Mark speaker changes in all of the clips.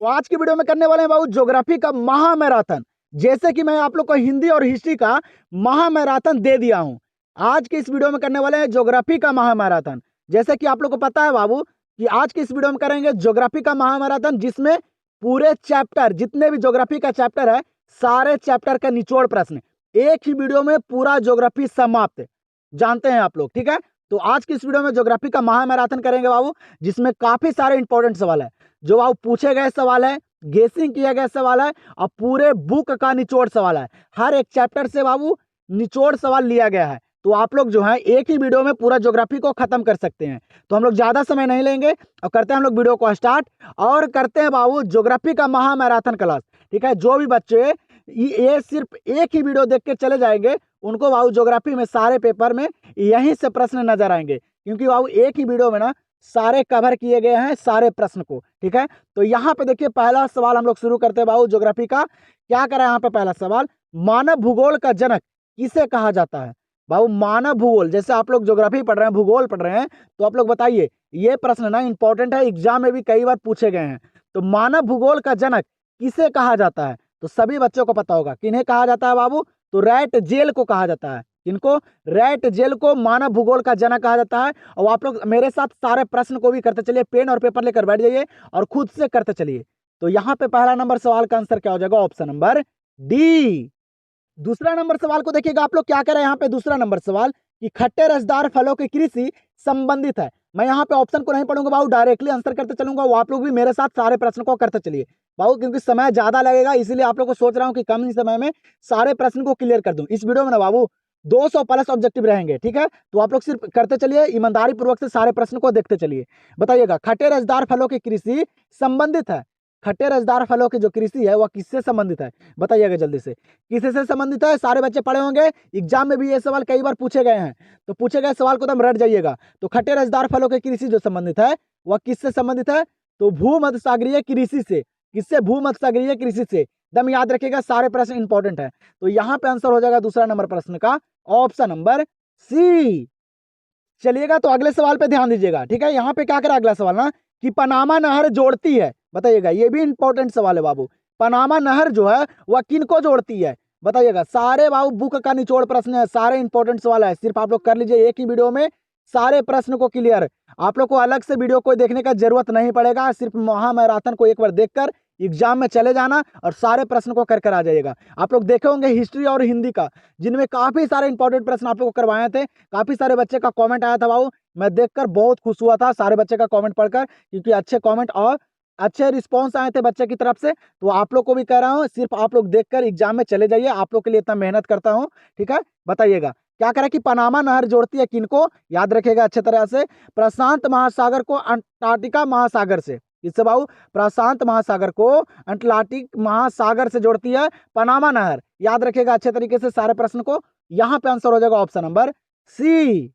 Speaker 1: तो आज की वीडियो में करने वाले हैं बाबू ज्योग्राफी का महामैराथन। जैसे कि मैं आप लोग को हिंदी और हिस्ट्री का महामैराथन दे दिया हूं, आज की इस वीडियो में करने वाले हैं ज्योग्राफी का महामैराथन। जैसे कि आप लोग को पता है बाबू कि आज की इस वीडियो में करेंगे ज्योग्राफी का महामैराथन, जिसमें पूरे चैप्टर जितने भी ज्योग्राफी का चैप्टर है, सारे चैप्टर का निचोड़ प्रश्न एक ही वीडियो में पूरा ज्योग्राफी समाप्त, जानते हैं आप लोग। ठीक है, तो आज की इस वीडियो में ज्योग्राफी का महामैराथन करेंगे बाबू, जिसमें काफी सारे इंपॉर्टेंट सवाल है, जो बाबू पूछे गए सवाल है, गेसिंग किया गया सवाल है और पूरे बुक का निचोड़ सवाल है। हर एक चैप्टर से बाबू निचोड़ सवाल लिया गया है, तो आप लोग जो है एक ही वीडियो में पूरा ज्योग्राफी को खत्म कर सकते हैं। तो हम लोग ज्यादा समय नहीं लेंगे और करते हैं हम लोग वीडियो को स्टार्ट और करते हैं बाबू ज्योग्राफी का महामैराथन क्लास। ठीक है, जो भी बच्चे ये सिर्फ एक ही वीडियो देख के चले जाएंगे, उनको बाबू ज्योग्राफी में सारे पेपर में यहीं से प्रश्न नजर आएंगे, क्योंकि बाबू एक ही वीडियो में ना सारे कवर किए गए हैं सारे प्रश्न को। ठीक है, तो यहाँ पे देखिए पहला सवाल हम लोग शुरू करते हैं बाबू ज्योग्राफी का। क्या करें यहाँ पे पहला सवाल, मानव भूगोल का जनक किसे कहा जाता है? बाबू मानव भूगोल, जैसे आप लोग ज्योग्राफी पढ़ रहे हैं, भूगोल पढ़ रहे हैं, तो आप लोग बताइए, ये प्रश्न ना इंपॉर्टेंट है, एग्जाम में भी कई बार पूछे गए हैं। तो मानव भूगोल का जनक किसे कहा जाता है? तो सभी बच्चों को पता होगा किन्हें कहा जाता है बाबू, तो रैट जेल को कहा जाता है। इनको रैट जेल को मानव भूगोल का जनक कहा जाता है। और आप लोग मेरे साथ सारे प्रश्न को भी करते चलिए, पेन और पेपर लेकर बैठ जाइए और खुद से करते चलिए। तो यहाँ पे पहला नंबर सवाल का आंसर क्या हो जाएगा? Option number D. दूसरा नंबर सवाल को देखिएगा आप लोग, क्या करें यहाँ पे दूसरा नंबर सवाल कि खट्टे रसदार फलों की कृषि संबंधित है। मैं यहाँ पे ऑप्शन को नहीं पढ़ूंगा बाबू, डायरेक्टली आंसर करते चलूंगा। वो आप लोग भी मेरे साथ सारे प्रश्न को करते चलिए बाबू, क्योंकि समय ज्यादा लगेगा, इसीलिए आप लोग को सोच रहा हूँ कि कम ही समय में सारे प्रश्न को क्लियर कर दूं। इस वीडियो में ना बाबू 200 प्लस ऑब्जेक्टिव रहेंगे। ठीक है, तो आप लोग सिर्फ करते चलिए, ईमानदारी पूर्वक से सारे प्रश्न को देखते चलिए। बताइएगा, खट्टे रसदार फलों की कृषि संबंधित है। खट्टे रसदार फलों की जो कृषि है वह किससे संबंधित है? बताइएगा जल्दी से, किससे संबंधित है? सारे बच्चे पढ़े होंगे, एग्जाम में भी ये सवाल कई बार पूछे गए हैं, तो पूछे गए सवाल को तुम रट जाइएगा। तो खट्टे रसदार फलों की कृषि जो संबंधित है वह किससे संबंधित है? तो भूमध्यसागरीय कृषि से। किससे? भूमध्यसागरीय कृषि से। दम याद रखिएगा, सारे प्रश्न इंपॉर्टेंट है। तो यहाँ पे आंसर हो जाएगा दूसरा नंबर प्रश्न का ऑप्शन नंबर सी। चलिएगा, तो अगले सवाल पे ध्यान दीजिएगा। ठीक है, यहाँ पे क्या करें अगला सवाल ना कि पनामा नहर जोड़ती है। बताइएगा, ये भी इंपॉर्टेंट सवाल है बाबू। पनामा नहर जो है वह किनको जोड़ती है? बताइएगा, सारे बाबू बुक का निचोड़ प्रश्न है, सारे इंपॉर्टेंट सवाल है, सिर्फ आप लोग कर लीजिए एक ही वीडियो में सारे प्रश्न को क्लियर। आप लोग को अलग से वीडियो को देखने का जरूरत नहीं पड़ेगा, सिर्फ महामैराथन को एक बार देखकर एग्जाम में चले जाना और सारे प्रश्न को कर कर आ जाइएगा। आप लोग देखे होंगे हिस्ट्री और हिंदी का, जिनमें काफी सारे इंपॉर्टेंट प्रश्न आप लोग को करवाए थे। काफी सारे बच्चे का कमेंट आया था बाबू, मैं देखकर बहुत खुश हुआ था सारे बच्चे का कमेंट पढ़कर, क्योंकि अच्छे कमेंट और अच्छे रिस्पॉन्स आए थे बच्चे की तरफ से। तो आप लोग को भी कह रहा हूँ, सिर्फ आप लोग देखकर एग्जाम में चले जाइए, आप लोग के लिए इतना मेहनत करता हूँ। ठीक है, बताइएगा क्या करें कि पनामा नहर जोड़ती है किनको? याद रखिएगा अच्छे तरह से, प्रशांत महासागर को अंटार्कटिका महासागर से। इससे बाबू प्रशांत महासागर को अटलांटिक महासागर से जोड़ती है पनामा नहर। याद रखिएगा अच्छे तरीके से सारे प्रश्न को। यहाँ पे आंसर हो जाएगा ऑप्शन नंबर सी।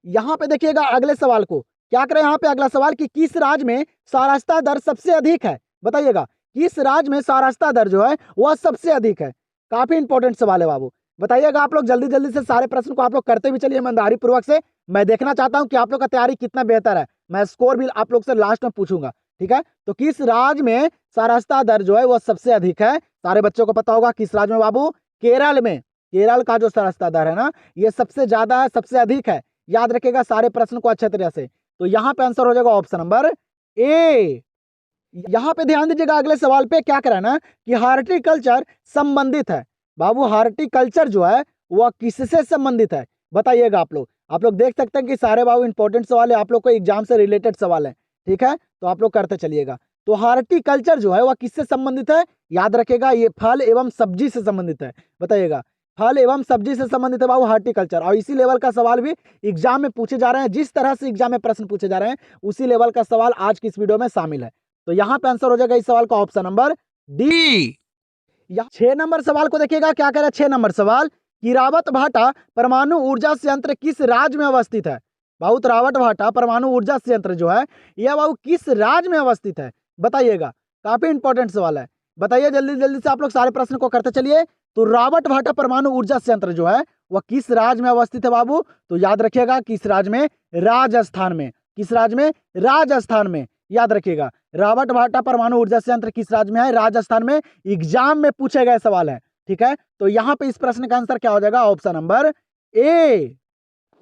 Speaker 1: यहाँ पे देखिएगा अगले सवाल को, क्या करें यहाँ पे अगला सवाल कि किस राज्य में साक्षरता दर सबसे अधिक है? बताइएगा, किस राज्य में साक्षरता दर जो है वह सबसे अधिक है? काफी इंपॉर्टेंट सवाल है बाबू। बताइएगा आप लोग जल्दी जल्दी से सारे प्रश्न को आप लोग करते भी चलिए ईमानदारी पूर्वक से। मैं देखना चाहता हूं कि आप लोग का तैयारी कितना बेहतर है। मैं स्कोर भी आप लोग से लास्ट में पूछूंगा। ठीक है, तो किस राज्य में साक्षरता दर जो है वह सबसे अधिक है? सारे बच्चों को पता होगा किस राज्य में बाबू, केरल में। केरल का जो साक्षरता दर है ना, ये सबसे ज्यादा है, सबसे अधिक है। याद रखिएगा सारे प्रश्न को अच्छे तरह से। तो यहाँ पे आंसर हो जाएगा ऑप्शन नंबर ए। यहाँ पे ध्यान दीजिएगा अगले सवाल पे, क्या करा ना कि हार्टिकल्चर संबंधित है। बाबू हार्टिकल्चर जो है वह किससे संबंधित है? बताइएगा आप लोग देख सकते हैं कि सारे बाबू इंपॉर्टेंट सवाल है, आप लोग को एग्जाम से रिलेटेड सवाल है। ठीक है, तो आप लोग करते चलिएगा। तो हार्टिकल्चर जो है वह किससे संबंधित है? याद रखेगा, ये फल एवं सब्जी से संबंधित है। बताइएगा, फल एवं सब्जी से संबंधित है बाबू हार्टिकल्चर। और इसी लेवल का सवाल भी एग्जाम में पूछे जा रहे हैं, जिस तरह से एग्जाम में प्रश्न पूछे जा रहे हैं उसी लेवल का सवाल आज की इस वीडियो में शामिल है। तो यहाँ पे आंसर हो जाएगा इस सवाल का ऑप्शन नंबर डी। 6 नंबर सवाल को देखिएगा, क्या कह रहा है 6 नंबर सवाल कि रावत भाटा परमाणु ऊर्जा संयंत्र किस राज्य में अवस्थित है? बाबू रावत भाटा परमाणु ऊर्जा संयंत्र जो है यह बाबू किस राज्य में अवस्थित है? बताइएगा, काफी इंपॉर्टेंट सवाल है। बताइए जल्दी जल्दी से आप लोग सारे प्रश्न को करते चलिए। तो रावत भाटा परमाणु ऊर्जा संयंत्र जो है वह किस राज्य में अवस्थित है बाबू? तो याद रखिएगा किस राज्य में? राजस्थान में। किस राज्य में? राजस्थान में। याद रखिएगा रॉबर्ट वाड्रा परमाणु ऊर्जा संयंत्र किस राज्य में है? राजस्थान में। एग्जाम में पूछे गए सवाल है, ठीक है। तो यहाँ पे इस प्रश्न का आंसर क्या हो जाएगा? Option number A.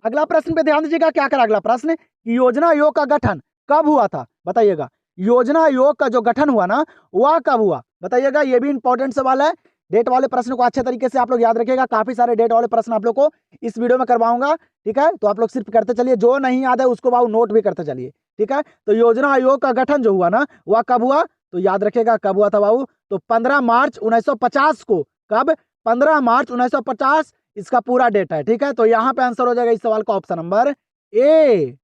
Speaker 1: अगला प्रश्न पे ध्यान दीजिएगा, क्या करा अगला प्रश्न, योजना आयोग का गठन कब हुआ था? बताइएगा। योजना आयोग का जो गठन हुआ ना, वह कब हुआ? बताइएगा। ये भी इंपॉर्टेंट सवाल है। डेट वाले प्रश्न को अच्छे तरीके से आप लोग याद रखिएगा। काफी सारे डेट वाले प्रश्न आप लोग को इस वीडियो में करवाऊंगा, ठीक है। तो आप लोग सिर्फ करते चलिए, जो नहीं याद है उसको बाबू नोट भी करते चलिए, ठीक है। तो योजना आयोग का गठन जो हुआ ना, वह कब हुआ? तो याद रखिएगा कब हुआ था बाबू। तो 15 मार्च 1950 को। कब? 15 मार्च 1950 इसका पूरा डेट है, ठीक है। तो यहाँ पे आंसर हो जाएगा इस सवाल का ऑप्शन नंबर ए।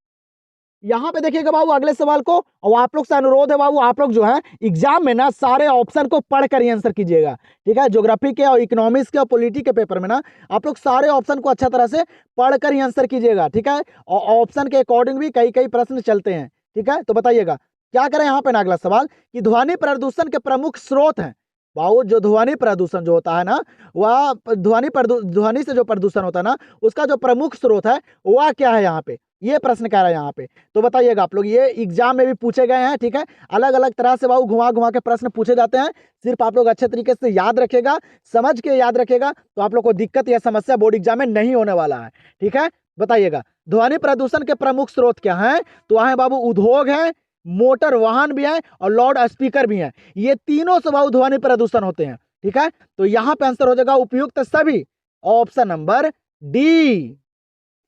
Speaker 1: यहाँ पे देखिएगा बाबू अगले सवाल को, और आप लोग से अनुरोध है बाबू, आप लोग जो है एग्जाम में ना सारे ऑप्शन को पढ़कर ही आंसर कीजिएगा, ठीक है। ज्योग्राफी के और इकोनॉमिक्स के और पॉलिटी के पेपर में ना आप लोग सारे ऑप्शन को अच्छा तरह से पढ़कर ही आंसर कीजिएगा, ठीक है। और ऑप्शन के अकॉर्डिंग भी कई कई प्रश्न चलते हैं, ठीक है। तो बताइएगा क्या करें यहाँ पे ना अगला सवाल, कि ध्वनि प्रदूषण के प्रमुख स्रोत हैं। बाबू जो ध्वनि प्रदूषण जो होता है ना, वह ध्वनि से जो प्रदूषण होता है ना, उसका जो प्रमुख स्रोत है वह क्या है? यहाँ पे ये प्रश्न कह रहा है यहाँ पे। तो बताइएगा आप लोग, ये एग्जाम में भी पूछे गए हैं, ठीक है। अलग अलग तरह से बाबू घुमा घुमा के प्रश्न पूछे जाते हैं। सिर्फ आप लोग अच्छे तरीके से याद रखेगा, समझ के याद रखेगा, तो आप लोग को दिक्कत या समस्या बोर्ड एग्जाम में नहीं होने वाला है, ठीक है। बताइएगा ध्वनि प्रदूषण के प्रमुख स्रोत क्या है? तो वह है बाबू उद्योग है, मोटर वाहन भी है, और लाउड स्पीकर भी है। ये तीनों से बाबू ध्वनि प्रदूषण होते हैं, ठीक है। तो यहाँ पे आंसर हो जाएगा उपयुक्त सभी, ऑप्शन नंबर डी।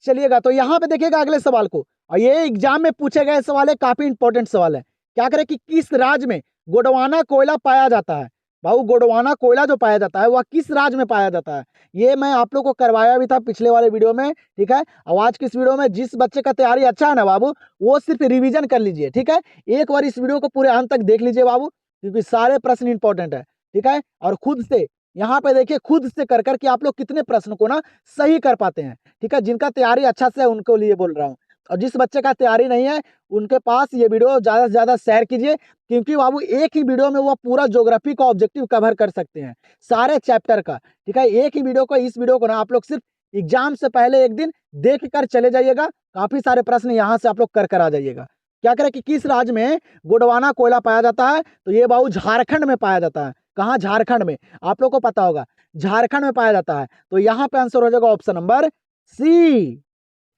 Speaker 1: चलिएगा तो यहाँ पे देखिएगा अगले सवाल को, और ये एग्जाम में पूछे गए सवाल है, काफी इंपॉर्टेंट सवाल है। क्या करें कि किस राज्य में गोंडवाना कोयला पाया जाता है? भाऊ गोंडवाना कोयला जो पाया जाता है वह किस राज्य में पाया जाता है? ये मैं आप लोग को करवाया भी था पिछले वाले वीडियो में, ठीक है। और आज की इस वीडियो में जिस बच्चे का तैयारी अच्छा है ना बाबू, वो सिर्फ रिवीजन कर लीजिए, ठीक है। एक बार इस वीडियो को पूरे अंत तक देख लीजिए बाबू, क्योंकि सारे प्रश्न इंपॉर्टेंट है, ठीक है। और खुद से यहाँ पे देखिए, खुद से कर करके आप लोग कितने प्रश्न को ना सही कर पाते हैं, ठीक है। जिनका तैयारी अच्छा से है उनको लिए बोल रहा हूँ, और जिस बच्चे का तैयारी नहीं है उनके पास ये वीडियो ज़्यादा से ज़्यादा शेयर कीजिए, क्योंकि बाबू एक ही वीडियो में वो पूरा ज्योग्राफी का ऑब्जेक्टिव कवर कर सकते हैं, सारे चैप्टर का, ठीक है। एक ही वीडियो को, इस वीडियो को ना आप लोग सिर्फ एग्जाम से पहले एक दिन देख कर चले जाइएगा। काफ़ी सारे प्रश्न यहाँ से आप लोग कर आ जाइएगा। क्या करें कि किस राज्य में गोंडवाना कोयला पाया जाता है? तो ये बाबू झारखंड में पाया जाता है। कहाँ? झारखंड में। आप लोग को पता होगा झारखंड में पाया जाता है। तो यहाँ पे आंसर हो जाएगा ऑप्शन नंबर सी।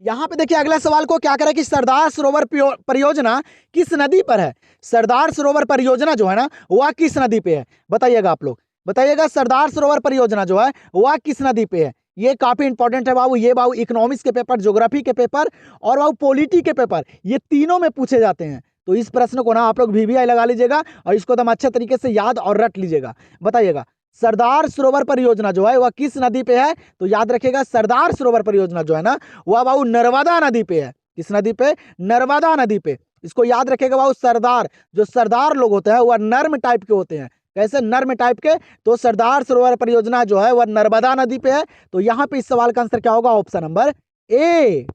Speaker 1: यहाँ पे देखिए अगला सवाल को, क्या करें कि सरदार सरोवर परियोजना किस नदी पर है? सरदार सरोवर परियोजना जो है ना, वह किस नदी पे है? बताइएगा आप लोग, बताइएगा सरदार सरोवर परियोजना जो है वह किस नदी पे है? ये काफी इंपॉर्टेंट है बाबू। ये बाबू इकोनॉमिक्स के पेपर, ज्योग्राफी के पेपर और बाबू पॉलिटी के पेपर, ये तीनों में पूछे जाते हैं। तो इस प्रश्न को ना आप लोग VVI लगा लीजिएगा, और इसको एकदम अच्छे तरीके से याद और रट लीजिएगा। बताइएगा सरदार सरोवर परियोजना जो है वह किस नदी पे है? तो याद रखिएगा सरदार सरोवर परियोजना जो है ना, वह बाबू नर्मदा नदी पे है। किस नदी पे? नर्मदा नदी पे। इसको याद रखिएगा बाबू। सरदार, जो सरदार लोग होते हैं वह नर्म टाइप के होते हैं। कैसे? नर्म टाइप के। तो सरदार सरोवर परियोजना जो है वह नर्मदा नदी पे है। तो यहाँ पे इस सवाल का आंसर क्या होगा? Option number A.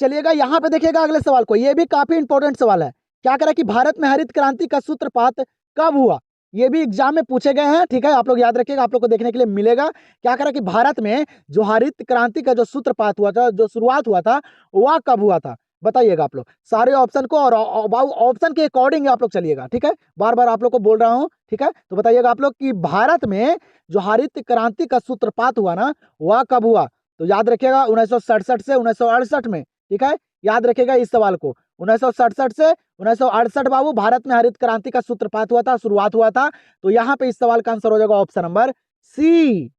Speaker 1: चलिएगा यहाँ पे देखिएगा अगले सवाल को, ये भी काफी इंपॉर्टेंट सवाल है। क्या करें कि भारत में हरित क्रांति का सूत्रपात कब हुआ? ये भी एग्जाम में पूछे गए हैं, ठीक है। आप लोग याद रखिएगा, आप लोग को देखने के लिए मिलेगा। क्या करें कि भारत में जो हरित क्रांति का जो सूत्रपात हुआ था, जो शुरुआत हुआ था, वह कब हुआ था? बताइएगा आप लोग सारे ऑप्शन को, और ऑप्शन के अकॉर्डिंग आप लोग चलिएगा, ठीक है। बार बार आप लोग को बोल रहा हूँ, ठीक है। तो बताइएगा आप लोग कि भारत में जो हरित क्रांति का सूत्रपात हुआ ना, वह कब हुआ? तो याद रखिएगा 1967 से 1968 में, ठीक है। याद रखिएगा इस सवाल को, 1967 से 1968 बाबू भारत में हरित क्रांति का सूत्रपात हुआ था, शुरुआत हुआ था। तो यहाँ पे इस सवाल का आंसर हो जाएगा ऑप्शन नंबर सी।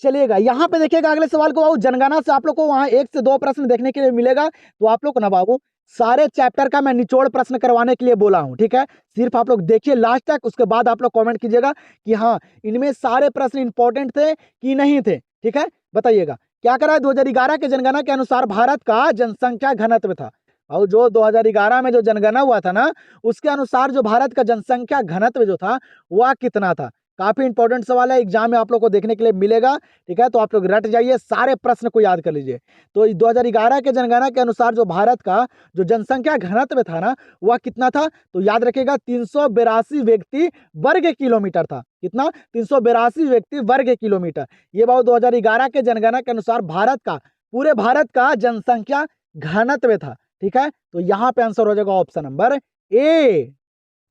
Speaker 1: चलिएगा यहाँ पे देखिएगा अगले सवाल को बाबू, जनगणना से आप लोग को वहां 1 से 2 प्रश्न देखने के लिए मिलेगा। तो आप लोग को ना बाबू सारे चैप्टर का मैं निचोड़ प्रश्न करवाने के लिए बोला हूं, ठीक है। सिर्फ आप लोग देखिए लास्ट तक, उसके बाद आप लोग कमेंट कीजिएगा कि हाँ इनमें सारे प्रश्न इंपॉर्टेंट थे कि नहीं थे, ठीक है। बताइएगा क्या करा है? 2011 के जनगणना के अनुसार भारत का जनसंख्या घनत्व था, और जो 2011 में जो जनगणना हुआ था ना, उसके अनुसार जो भारत का जनसंख्या घनत्व जो था वह कितना था? काफी इंपॉर्टेंट सवाल है, एग्जाम में आप लोग को देखने के लिए मिलेगा, ठीक है। तो आप लोग रट जाइए, सारे प्रश्न को याद कर लीजिए। तो 2011 के जनगणना के अनुसार जो भारत का जो जनसंख्या घनत्व था ना, वह कितना था? तो याद रखिएगा 382 व्यक्ति वर्ग किलोमीटर था। कितना? 382 व्यक्ति वर्ग किलोमीटर। ये बाबू 2011 के जनगणना के अनुसार भारत का, पूरे भारत का जनसंख्या घनत्व था, ठीक है। तो यहाँ पे आंसर हो जाएगा ऑप्शन नंबर ए।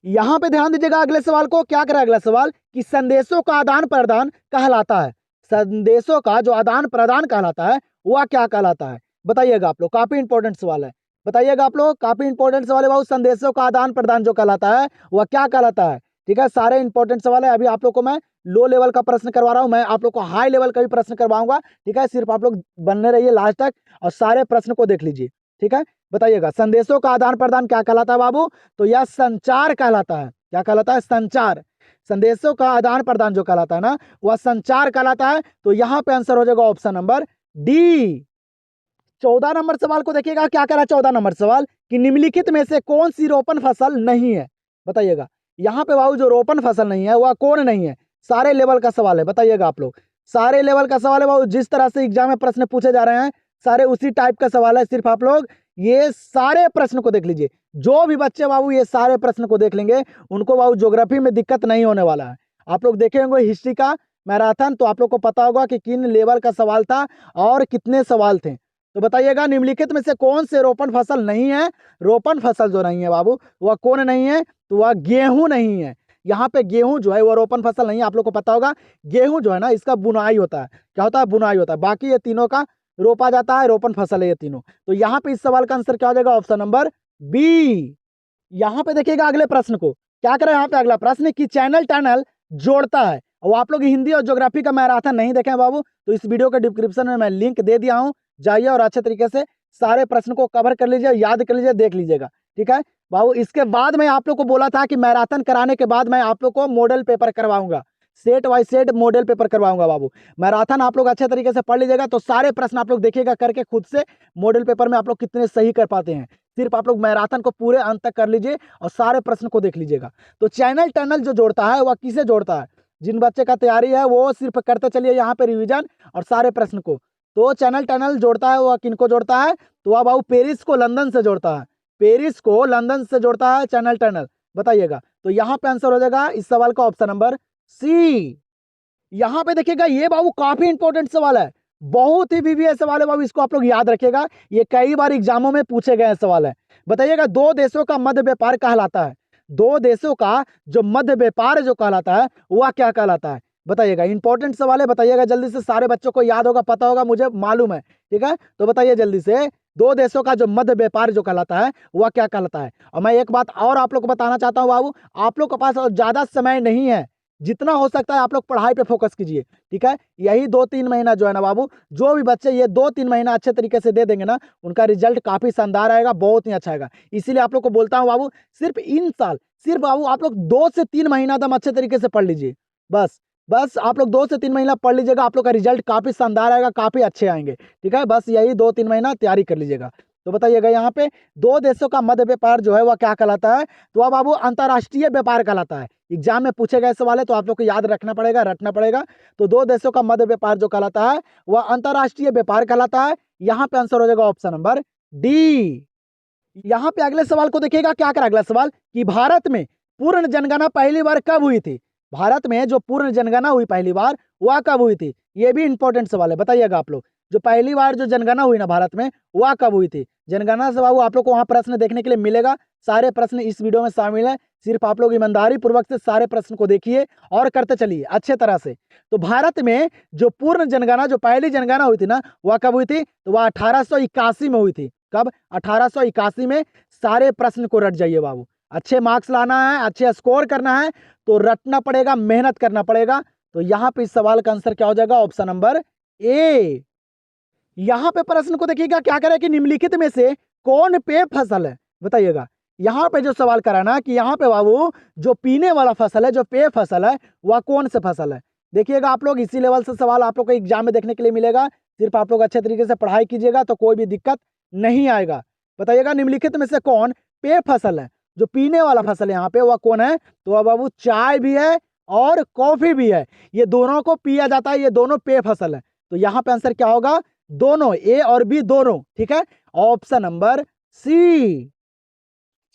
Speaker 1: यहाँ पे ध्यान दीजिएगा अगले सवाल को, क्या करें अगला सवाल कि संदेशों का आदान प्रदान कहलाता है। संदेशों का जो आदान प्रदान कहलाता है वह क्या कहलाता है, बताइएगा आप लोग, काफी इंपॉर्टेंट सवाल है। बताइएगा आप लोग, काफी इंपॉर्टेंट सवाल है बाबू, संदेशों का आदान प्रदान जो कहलाता है वह क्या कहलाता है। ठीक है, सारे इंपॉर्टेंट सवाल है। अभी आप लोग को मैं लो लेवल का प्रश्न करवा रहा हूँ, मैं आप लोग को हाई लेवल का भी प्रश्न करवाऊंगा। ठीक है, सिर्फ आप लोग बनने रहिए लास्ट तक और सारे प्रश्न को देख लीजिए। ठीक है, बताइएगा संदेशों का आदान प्रदान क्या कहलाता है बाबू, तो यह संचार कहलाता है। क्या कहलाता है, संचार। संदेशों का आदान प्रदान जो कहलाता है ना वह संचार कहलाता है। तो यहाँ पे आंसर हो जाएगा ऑप्शन नंबर डी। 14 नंबर सवाल को देखिएगा, क्या कह रहा है 14 नंबर सवाल कि निम्नलिखित में से कौन सी रोपण फसल नहीं है, बताइएगा। यहाँ पे बाबू जो रोपण फसल नहीं है वह कौन नहीं है, सारे लेवल का सवाल है, बताइएगा आप लोग। सारे लेवल का सवाल है बाबू, जिस तरह से एग्जाम में प्रश्न पूछे जा रहे हैं सारे उसी टाइप का सवाल है। सिर्फ आप लोग ये सारे प्रश्न को देख लीजिए। जो भी बच्चे बाबू ये सारे प्रश्न को देख लेंगे उनको बाबू ज्योग्राफी में दिक्कत नहीं होने वाला है। आप लोग देखे होंगे हिस्ट्री का मैराथन, तो आप लोग को पता होगा कि किन लेवल का सवाल था और कितने सवाल थे। तो बताइएगा निम्नलिखित में से कौन से रोपण फसल नहीं है। रोपण फसल जो नहीं है बाबू वह कौन नहीं है, तो वह गेहूं नहीं है। यहाँ पे गेहूं जो है वह रोपण फसल नहीं है। आप लोग को पता होगा गेहूं जो है ना इसका बुनाई होता है। क्या होता है, बुनाई होता है। बाकी ये तीनों का रोपा जाता है, रोपण फसल है ये तीनों। तो यहाँ पे इस सवाल का आंसर क्या हो जाएगा, ऑप्शन नंबर बी। यहाँ पे देखिएगा अगले प्रश्न को, क्या करें यहाँ पे अगला प्रश्न कि चैनल टनल जोड़ता है। और आप लोग हिंदी और ज्योग्राफी का मैराथन नहीं देखें बाबू तो इस वीडियो के डिस्क्रिप्शन में मैं लिंक दे दिया हूँ, जाइए और अच्छे तरीके से सारे प्रश्न को कवर कर लीजिए, याद कर लीजिए, देख लीजिएगा। ठीक है बाबू, इसके बाद मैं आप लोग को बोला था कि मैराथन कराने के बाद मैं आप लोग को मॉडल पेपर करवाऊंगा, set by set model paper करवाऊंगा बाबू। मैराथन आप लोग अच्छे तरीके से पढ़ लीजिएगा तो सारे प्रश्न आप लोग देखिएगा करके खुद से मॉडल पेपर में आप लोग कितने सही कर पाते हैं। सिर्फ आप लोग मैराथन को पूरे अंत तक कर लीजिए और सारे प्रश्न को देख लीजिएगा। तो चैनल टनल जो जोड़ता है वह किसे जोड़ता है, जिन बच्चे का तैयारी है वो सिर्फ करते चलिए यहाँ पे रिवीजन और सारे प्रश्न को। तो चैनल टनल जोड़ता है वह किनको जोड़ता है, तो वह बाबू पेरिस को लंदन से जोड़ता है। पेरिस को लंदन से जोड़ता है चैनल टनल, बताइएगा। तो यहाँ पे आंसर हो जाएगा इस सवाल का ऑप्शन नंबर सी। यहाँ पे देखिएगा ये बाबू काफी इंपॉर्टेंट सवाल है, बहुत ही वीवीआई सवाल है बाबू, इसको आप लोग याद रखिएगा, ये कई बार एग्जामों में पूछे गए सवाल है। बताइएगा दो देशों का मध्य व्यापार कहलाता है। दो देशों का जो मध्य व्यापार जो कहलाता है वह क्या कहलाता है, बताइएगा। इंपॉर्टेंट सवाल है, बताइएगा जल्दी से, सारे बच्चों को याद होगा, पता होगा, मुझे मालूम है। ठीक है, तो बताइए जल्दी से, दो देशों का जो मध्य व्यापार जो कहलाता है वह क्या कहलाता है। और मैं एक बात और आप लोग को बताना चाहता हूँ बाबू, आप लोग के पास ज्यादा समय नहीं है, जितना हो सकता है आप लोग पढ़ाई पे फोकस कीजिए। ठीक है, यही 2-3 महीना जो है ना बाबू, जो भी बच्चे ये 2-3 महीना अच्छे तरीके से दे देंगे ना उनका रिजल्ट काफी शानदार आएगा, बहुत ही अच्छा आएगा। इसीलिए आप लोग को बोलता हूँ बाबू, सिर्फ इन साल सिर्फ बाबू आप लोग 2 से 3 महीना एकदम अच्छे तरीके से पढ़ लीजिए। बस बस आप लोग 2 से 3 महीना पढ़ लीजिएगा, आप लोग का रिजल्ट काफी शानदार आएगा, काफी अच्छे आएंगे। ठीक है, बस यही 2-3 महीना तैयारी कर लीजिएगा। तो बताइएगा यहाँ पे दो देशों का मध्य व्यापार जो है वह क्या कहलाता है, तो वह बाबू अंतर्राष्ट्रीय व्यापार कहलाता है। एग्जाम में पूछे गए सवाल है तो आप लोग को याद रखना पड़ेगा, रटना पड़ेगा। तो दो देशों का मध्य व्यापार जो कहलाता है वह अंतर्राष्ट्रीय व्यापार कहलाता है। यहाँ पे आंसर हो जाएगा ऑप्शन नंबर डी। यहाँ पे अगले सवाल को देखिएगा, क्या करा अगला सवाल कि भारत में पूर्ण जनगणना पहली बार कब हुई थी। भारत में जो पूर्ण जनगणना हुई पहली बार वह कब हुई थी, ये भी इंपॉर्टेंट सवाल है, बताइएगा आप लोग। जो पहली बार जो जनगणना हुई ना भारत में वह कब हुई थी। जनगणना से बाबू आप लोग को वहाँ प्रश्न देखने के लिए मिलेगा, सारे प्रश्न इस वीडियो में शामिल है। सिर्फ आप लोग ईमानदारी पूर्वक से सारे प्रश्न को देखिए और करते चलिए अच्छे तरह से। तो भारत में जो पूर्ण जनगणना जो पहली जनगणना हुई थी ना वह कब हुई थी, तो वह 1881 में हुई थी। कब, 1881 में। सारे प्रश्न को रट जाइए बाबू, अच्छे मार्क्स लाना है, अच्छे स्कोर करना है तो रटना पड़ेगा, मेहनत करना पड़ेगा। तो यहाँ पे इस सवाल का आंसर क्या हो जाएगा, ऑप्शन नंबर ए। यहाँ पे प्रश्न को देखिएगा, क्या करें कि निम्नलिखित में से कौन पेय फसल है, बताइएगा। यहाँ पे जो सवाल करा ना कि यहाँ पे बाबू जो पीने वाला फसल है, जो पेय फसल है वह कौन से फसल है। देखिएगा आप लोग इसी लेवल से सवाल आप लोग को एग्जाम में देखने के लिए मिलेगा, सिर्फ आप लोग अच्छे तरीके से पढ़ाई कीजिएगा तो कोई भी दिक्कत नहीं आएगा। बताइएगा निम्नलिखित में से कौन पेय फसल है, जो पीने वाला फसल है यहाँ पे वह कौन है, तो वह बाबू चाय भी है और कॉफी भी है, ये दोनों को पिया जाता है, ये दोनों पेय फसल है। तो यहाँ पे आंसर क्या होगा, दोनों, ए और बी दोनों। ठीक है, ऑप्शन नंबर सी।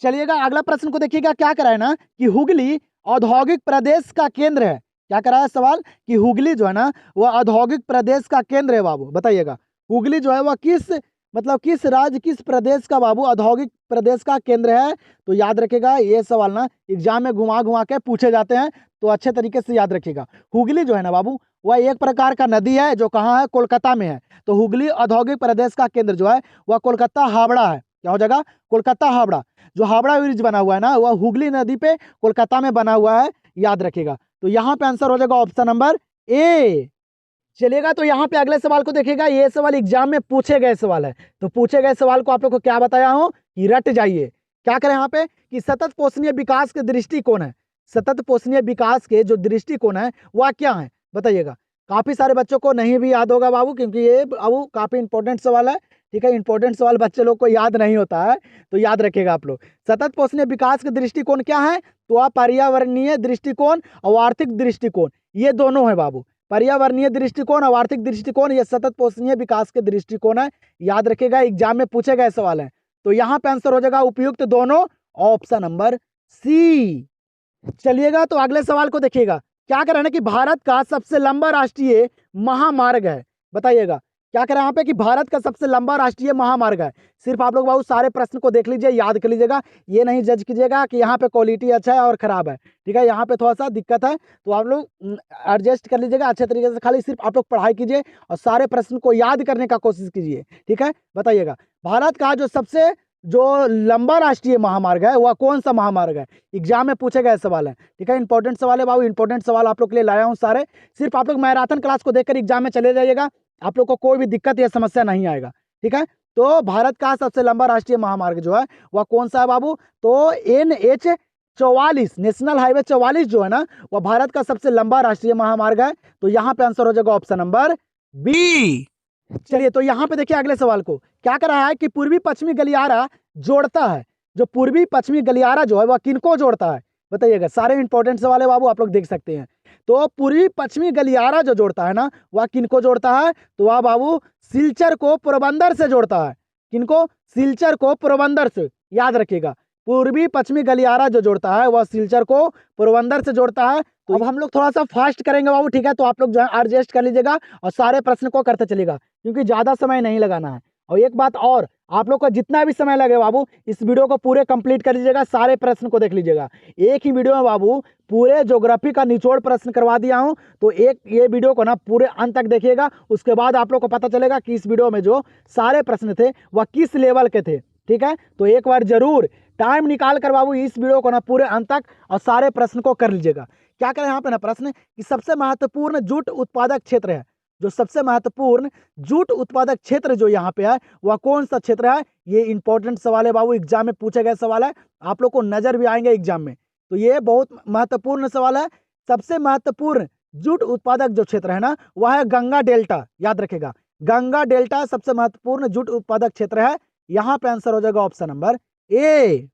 Speaker 1: चलिएगा अगला प्रश्न को देखिएगा, क्या करा है ना कि हुगली औद्योगिक प्रदेश का केंद्र है। क्या करा है सवाल कि हुगली जो है ना वह औद्योगिक प्रदेश का केंद्र है बाबू, बताइएगा। हुगली जो है वह किस मतलब किस राज्य किस प्रदेश का बाबू औद्योगिक प्रदेश का केंद्र है? तो याद रखिएगा ये सवाल ना एग्जाम में घुमा घुमा के पूछे जाते हैं, तो अच्छे तरीके से याद रखिएगा। हुगली जो है ना बाबू वह एक प्रकार का नदी है जो कहाँ है? कोलकाता में है। तो हुगली औद्योगिक प्रदेश का केंद्र जो है वह कोलकाता हावड़ा है। क्या हो जाएगा? कोलकाता हावड़ा। जो हावड़ा ब्रिज बना हुआ है ना वह हुगली नदी पे कोलकाता में बना हुआ है, याद रखिएगा। तो यहाँ पे आंसर हो जाएगा ऑप्शन नंबर ए। चलिएगा तो यहाँ पे अगले सवाल को देखिएगा, ये सवाल एग्जाम में पूछे गए सवाल है। तो पूछे गए सवाल को आप लोग को क्या बताया हूँ कि रट जाइए। क्या करें यहाँ पे कि सतत पोषणीय विकास के दृष्टिकोण है, सतत पोषणीय विकास के जो दृष्टिकोण है वह क्या है बताइएगा। काफी सारे बच्चों को नहीं भी याद होगा बाबू, क्योंकि ये बाबू काफी इंपॉर्टेंट सवाल है। ठीक है, इंपॉर्टेंट सवाल बच्चे लोग को याद नहीं होता है, तो याद रखिएगा आप लोग। सतत पोषणीय विकास के दृष्टिकोण क्या है? तो वह पर्यावरणीय दृष्टिकोण और आर्थिक दृष्टिकोण, ये दोनों है बाबू। पर्यावरणीय दृष्टिकोण और आर्थिक दृष्टिकोण, ये सतत पोषणीय विकास के दृष्टिकोण है, याद रखिएगा। एग्जाम में पूछे गए सवाल है। तो यहाँ पे आंसर हो जाएगा उपयुक्त दोनों, ऑप्शन नंबर सी। चलिएगा तो अगले सवाल को देखिएगा। क्या कह रहे हैं ना कि भारत का सबसे लंबा राष्ट्रीय महामार्ग है, बताइएगा। क्या कह रहे हैं यहाँ पे कि भारत का सबसे लंबा राष्ट्रीय महामार्ग है। सिर्फ आप लोग बाबू सारे प्रश्न को देख लीजिए, याद कर लीजिएगा। ये नहीं जज कीजिएगा कि यहाँ पे क्वालिटी अच्छा है और खराब है। ठीक है, यहाँ पे थोड़ा सा दिक्कत है, तो आप लोग एडजस्ट कर लीजिएगा अच्छे तरीके से। खाली सिर्फ आप लोग पढ़ाई कीजिए और सारे प्रश्न को याद करने का कोशिश कीजिए। ठीक है, बताइएगा भारत का जो लंबा राष्ट्रीय महामार्ग है वह कौन सा महामार्ग है? एग्जाम में पूछे गए सवाल है। ठीक है, इंपॉर्टेंट सवाल है बाबू, इंपॉर्टेंट सवाल आप लोग के लिए लाया हूँ सारे। सिर्फ आप लोग मैराथन क्लास को देखकर एग्जाम में चले जाइएगा, आप लोग को कोई भी दिक्कत या समस्या नहीं आएगा। ठीक है, तो भारत का सबसे लंबा राष्ट्रीय महामार्ग जो है वह कौन सा है बाबू? तो NH-44 नेशनल हाईवे 44 जो है ना वह भारत का सबसे लंबा राष्ट्रीय महामार्ग है। तो यहाँ पे आंसर हो जाएगा ऑप्शन नंबर बी। चलिए तो यहाँ पे देखिए अगले सवाल को। क्या कर रहा है कि पूर्वी पश्चिमी गलियारा जोड़ता है, जो पूर्वी पश्चिमी गलियारा जो है वह किनको जोड़ता है बताइएगा। सारे इंपॉर्टेंट सवाल है बाबू, आप लोग देख सकते हैं। तो पूर्वी पश्चिमी गलियारा जो जोड़ता है ना वह किनको जोड़ता है? तो वह बाबू सिलचर को पोरबंदर से जोड़ता है। किनको? सिलचर को पोरबंदर से, याद रखिएगा। पूर्वी पश्चिमी गलियारा जो जोड़ता है वह सिलचर को पोरबंदर से जोड़ता है। तो अब हम लोग थोड़ा सा फास्ट करेंगे बाबू। ठीक है, तो आप लोग जो है एडजस्ट कर लीजिएगा और सारे प्रश्न को करते चलिएगा, क्योंकि ज़्यादा समय नहीं लगाना है। और एक बात और, आप लोग को जितना भी समय लगे बाबू इस वीडियो को पूरे कंप्लीट कर लीजिएगा, सारे प्रश्न को देख लीजिएगा। एक ही वीडियो में बाबू पूरे ज्योग्राफी का निचोड़ प्रश्न करवा दिया हूँ, तो ये वीडियो को ना पूरे अंत तक देखिएगा। उसके बाद आप लोग को पता चलेगा कि इस वीडियो में जो सारे प्रश्न थे वह किस लेवल के थे। ठीक है, तो एक बार जरूर टाइम निकाल कर बाबू इस वीडियो को ना पूरे अंत तक और सारे प्रश्न को कर लीजिएगा। क्या करें यहाँ पे ना प्रश्न कि सबसे महत्वपूर्ण जूट उत्पादक क्षेत्र है, जो सबसे महत्वपूर्ण जूट उत्पादक क्षेत्र जो यहाँ पे है वह कौन सा क्षेत्र है? ये इंपॉर्टेंट सवाल है बाबू, एग्जाम में पूछे गए सवाल है, आप लोग को नजर भी आएंगे एग्जाम में। तो ये बहुत महत्वपूर्ण सवाल है। सबसे महत्वपूर्ण जूट उत्पादक जो क्षेत्र है ना वह है गंगा डेल्टा, याद रखेगा। गंगा डेल्टा सबसे महत्वपूर्ण जूट उत्पादक क्षेत्र है। यहाँ पे आंसर हो जाएगा ऑप्शन नंबर ए।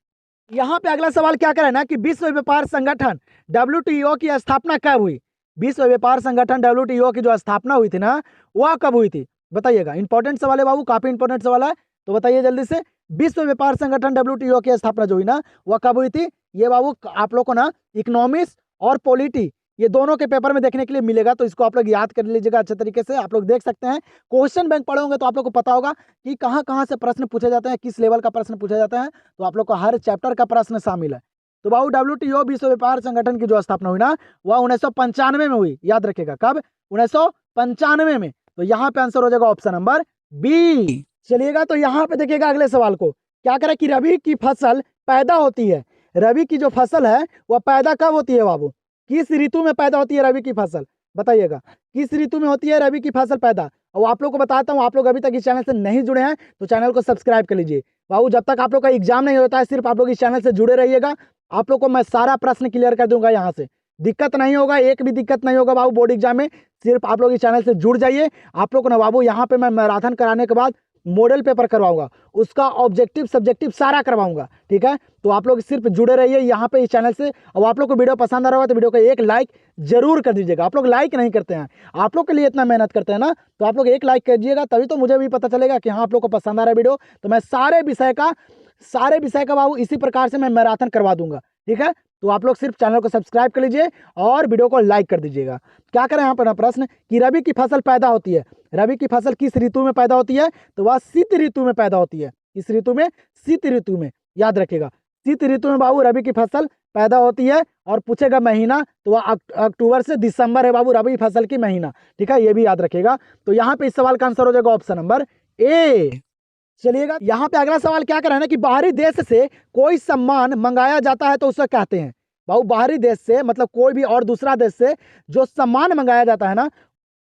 Speaker 1: यहाँ पे अगला सवाल क्या करे ना कि विश्व व्यापार संगठन WTO की स्थापना कब हुई? विश्व व्यापार संगठन WTO की जो स्थापना हुई थी ना वह कब हुई थी बताइएगा। इंपॉर्टेंट सवाल है बाबू, काफी इंपॉर्टेंट सवाल है, तो बताइए जल्दी से। विश्व व्यापार संगठन WTO की स्थापना जो हुई ना वह कब हुई थी? ये बाबू आप लोग को ना इकोनॉमिक्स और पॉलिटी ये दोनों के पेपर में देखने के लिए मिलेगा, तो इसको आप लोग याद कर लीजिएगा अच्छे तरीके से। आप लोग देख सकते हैं क्वेश्चन बैंक पढ़े होंगे तो आप लोग को पता होगा कि कहाँ कहाँ से प्रश्न पूछे जाते हैं, किस लेवल का प्रश्न पूछा जाता है। तो आप लोग को हर चैप्टर का प्रश्न शामिल है। तो बाबू WTO विश्व व्यापार संगठन की जो स्थापना हुई ना वह 1995 में हुई, याद रखेगा। कब? 1995 में। तो यहाँ पे आंसर हो जाएगा ऑप्शन नंबर बी। चलिएगा तो यहाँ पे देखिएगा अगले सवाल को। क्या करें कि रबी की फसल पैदा होती है, रबी की जो फसल है वह पैदा कब होती है बाबू? किस ऋतु में पैदा होती है रबी की फसल बताइएगा। किस ऋतु में होती है रबी की फसल पैदा? और आप लोग को बताता हूँ, आप लोग अभी तक इस चैनल से नहीं जुड़े हैं तो चैनल को सब्सक्राइब कर लीजिए बाबू। जब तक आप लोग का एग्जाम नहीं होता है सिर्फ आप लोग इस चैनल से जुड़े रहिएगा, आप लोग को मैं सारा प्रश्न क्लियर कर दूंगा। यहाँ से दिक्कत नहीं होगा, एक भी दिक्कत नहीं होगा बाबू बोर्ड एग्जाम में। सिर्फ आप लोग इस चैनल से जुड़ जाइए। आप लोग को ना बाबू यहाँ पे मैं मैराथन कराने के बाद मॉडल पेपर करवाऊंगा, उसका ऑब्जेक्टिव सब्जेक्टिव सारा करवाऊंगा। ठीक है, तो आप लोग सिर्फ जुड़े रहिए यहाँ पे इस चैनल से। और आप लोग को वीडियो पसंद आ रहा होगा तो वीडियो को एक लाइक जरूर कर दीजिएगा। आप लोग लाइक नहीं करते हैं, आप लोग के लिए इतना मेहनत करते हैं ना, तो आप लोग एक लाइक कीजिएगा, तभी तो मुझे भी पता चलेगा कि हाँ आप लोग को पसंद आ रहा है वीडियो। तो मैं सारे विषय का बाबू इसी प्रकार से मैं मैराथन करवा दूंगा। ठीक है, तो आप लोग सिर्फ चैनल को सब्सक्राइब कर लीजिए और वीडियो को लाइक कर दीजिएगा। क्या करें यहाँ पर ना प्रश्न कि रबी की फसल पैदा होती है, रबी की फसल किस ऋतु में पैदा होती है? तो वह शीत ऋतु में पैदा होती है। किस ऋतु में? शीत ऋतु में, याद रखिएगा। शीत ऋतु में बाबू रबी की फसल पैदा होती है। और पूछेगा महीना, तो वह अक्टूबर से दिसंबर है बाबू रबी फसल की महीना, ठीक है, ये भी याद रखिएगा। तो यहाँ पे इस सवाल का आंसर हो जाएगा ऑप्शन नंबर ए। चलिएगा, यहाँ पे अगला सवाल क्या कर रहा है ना कि बाहरी देश से कोई सामान मंगाया जाता है तो उसे कहते हैं बाबू, बाहरी देश से मतलब कोई भी और दूसरा देश से जो सामान मंगाया जाता है ना,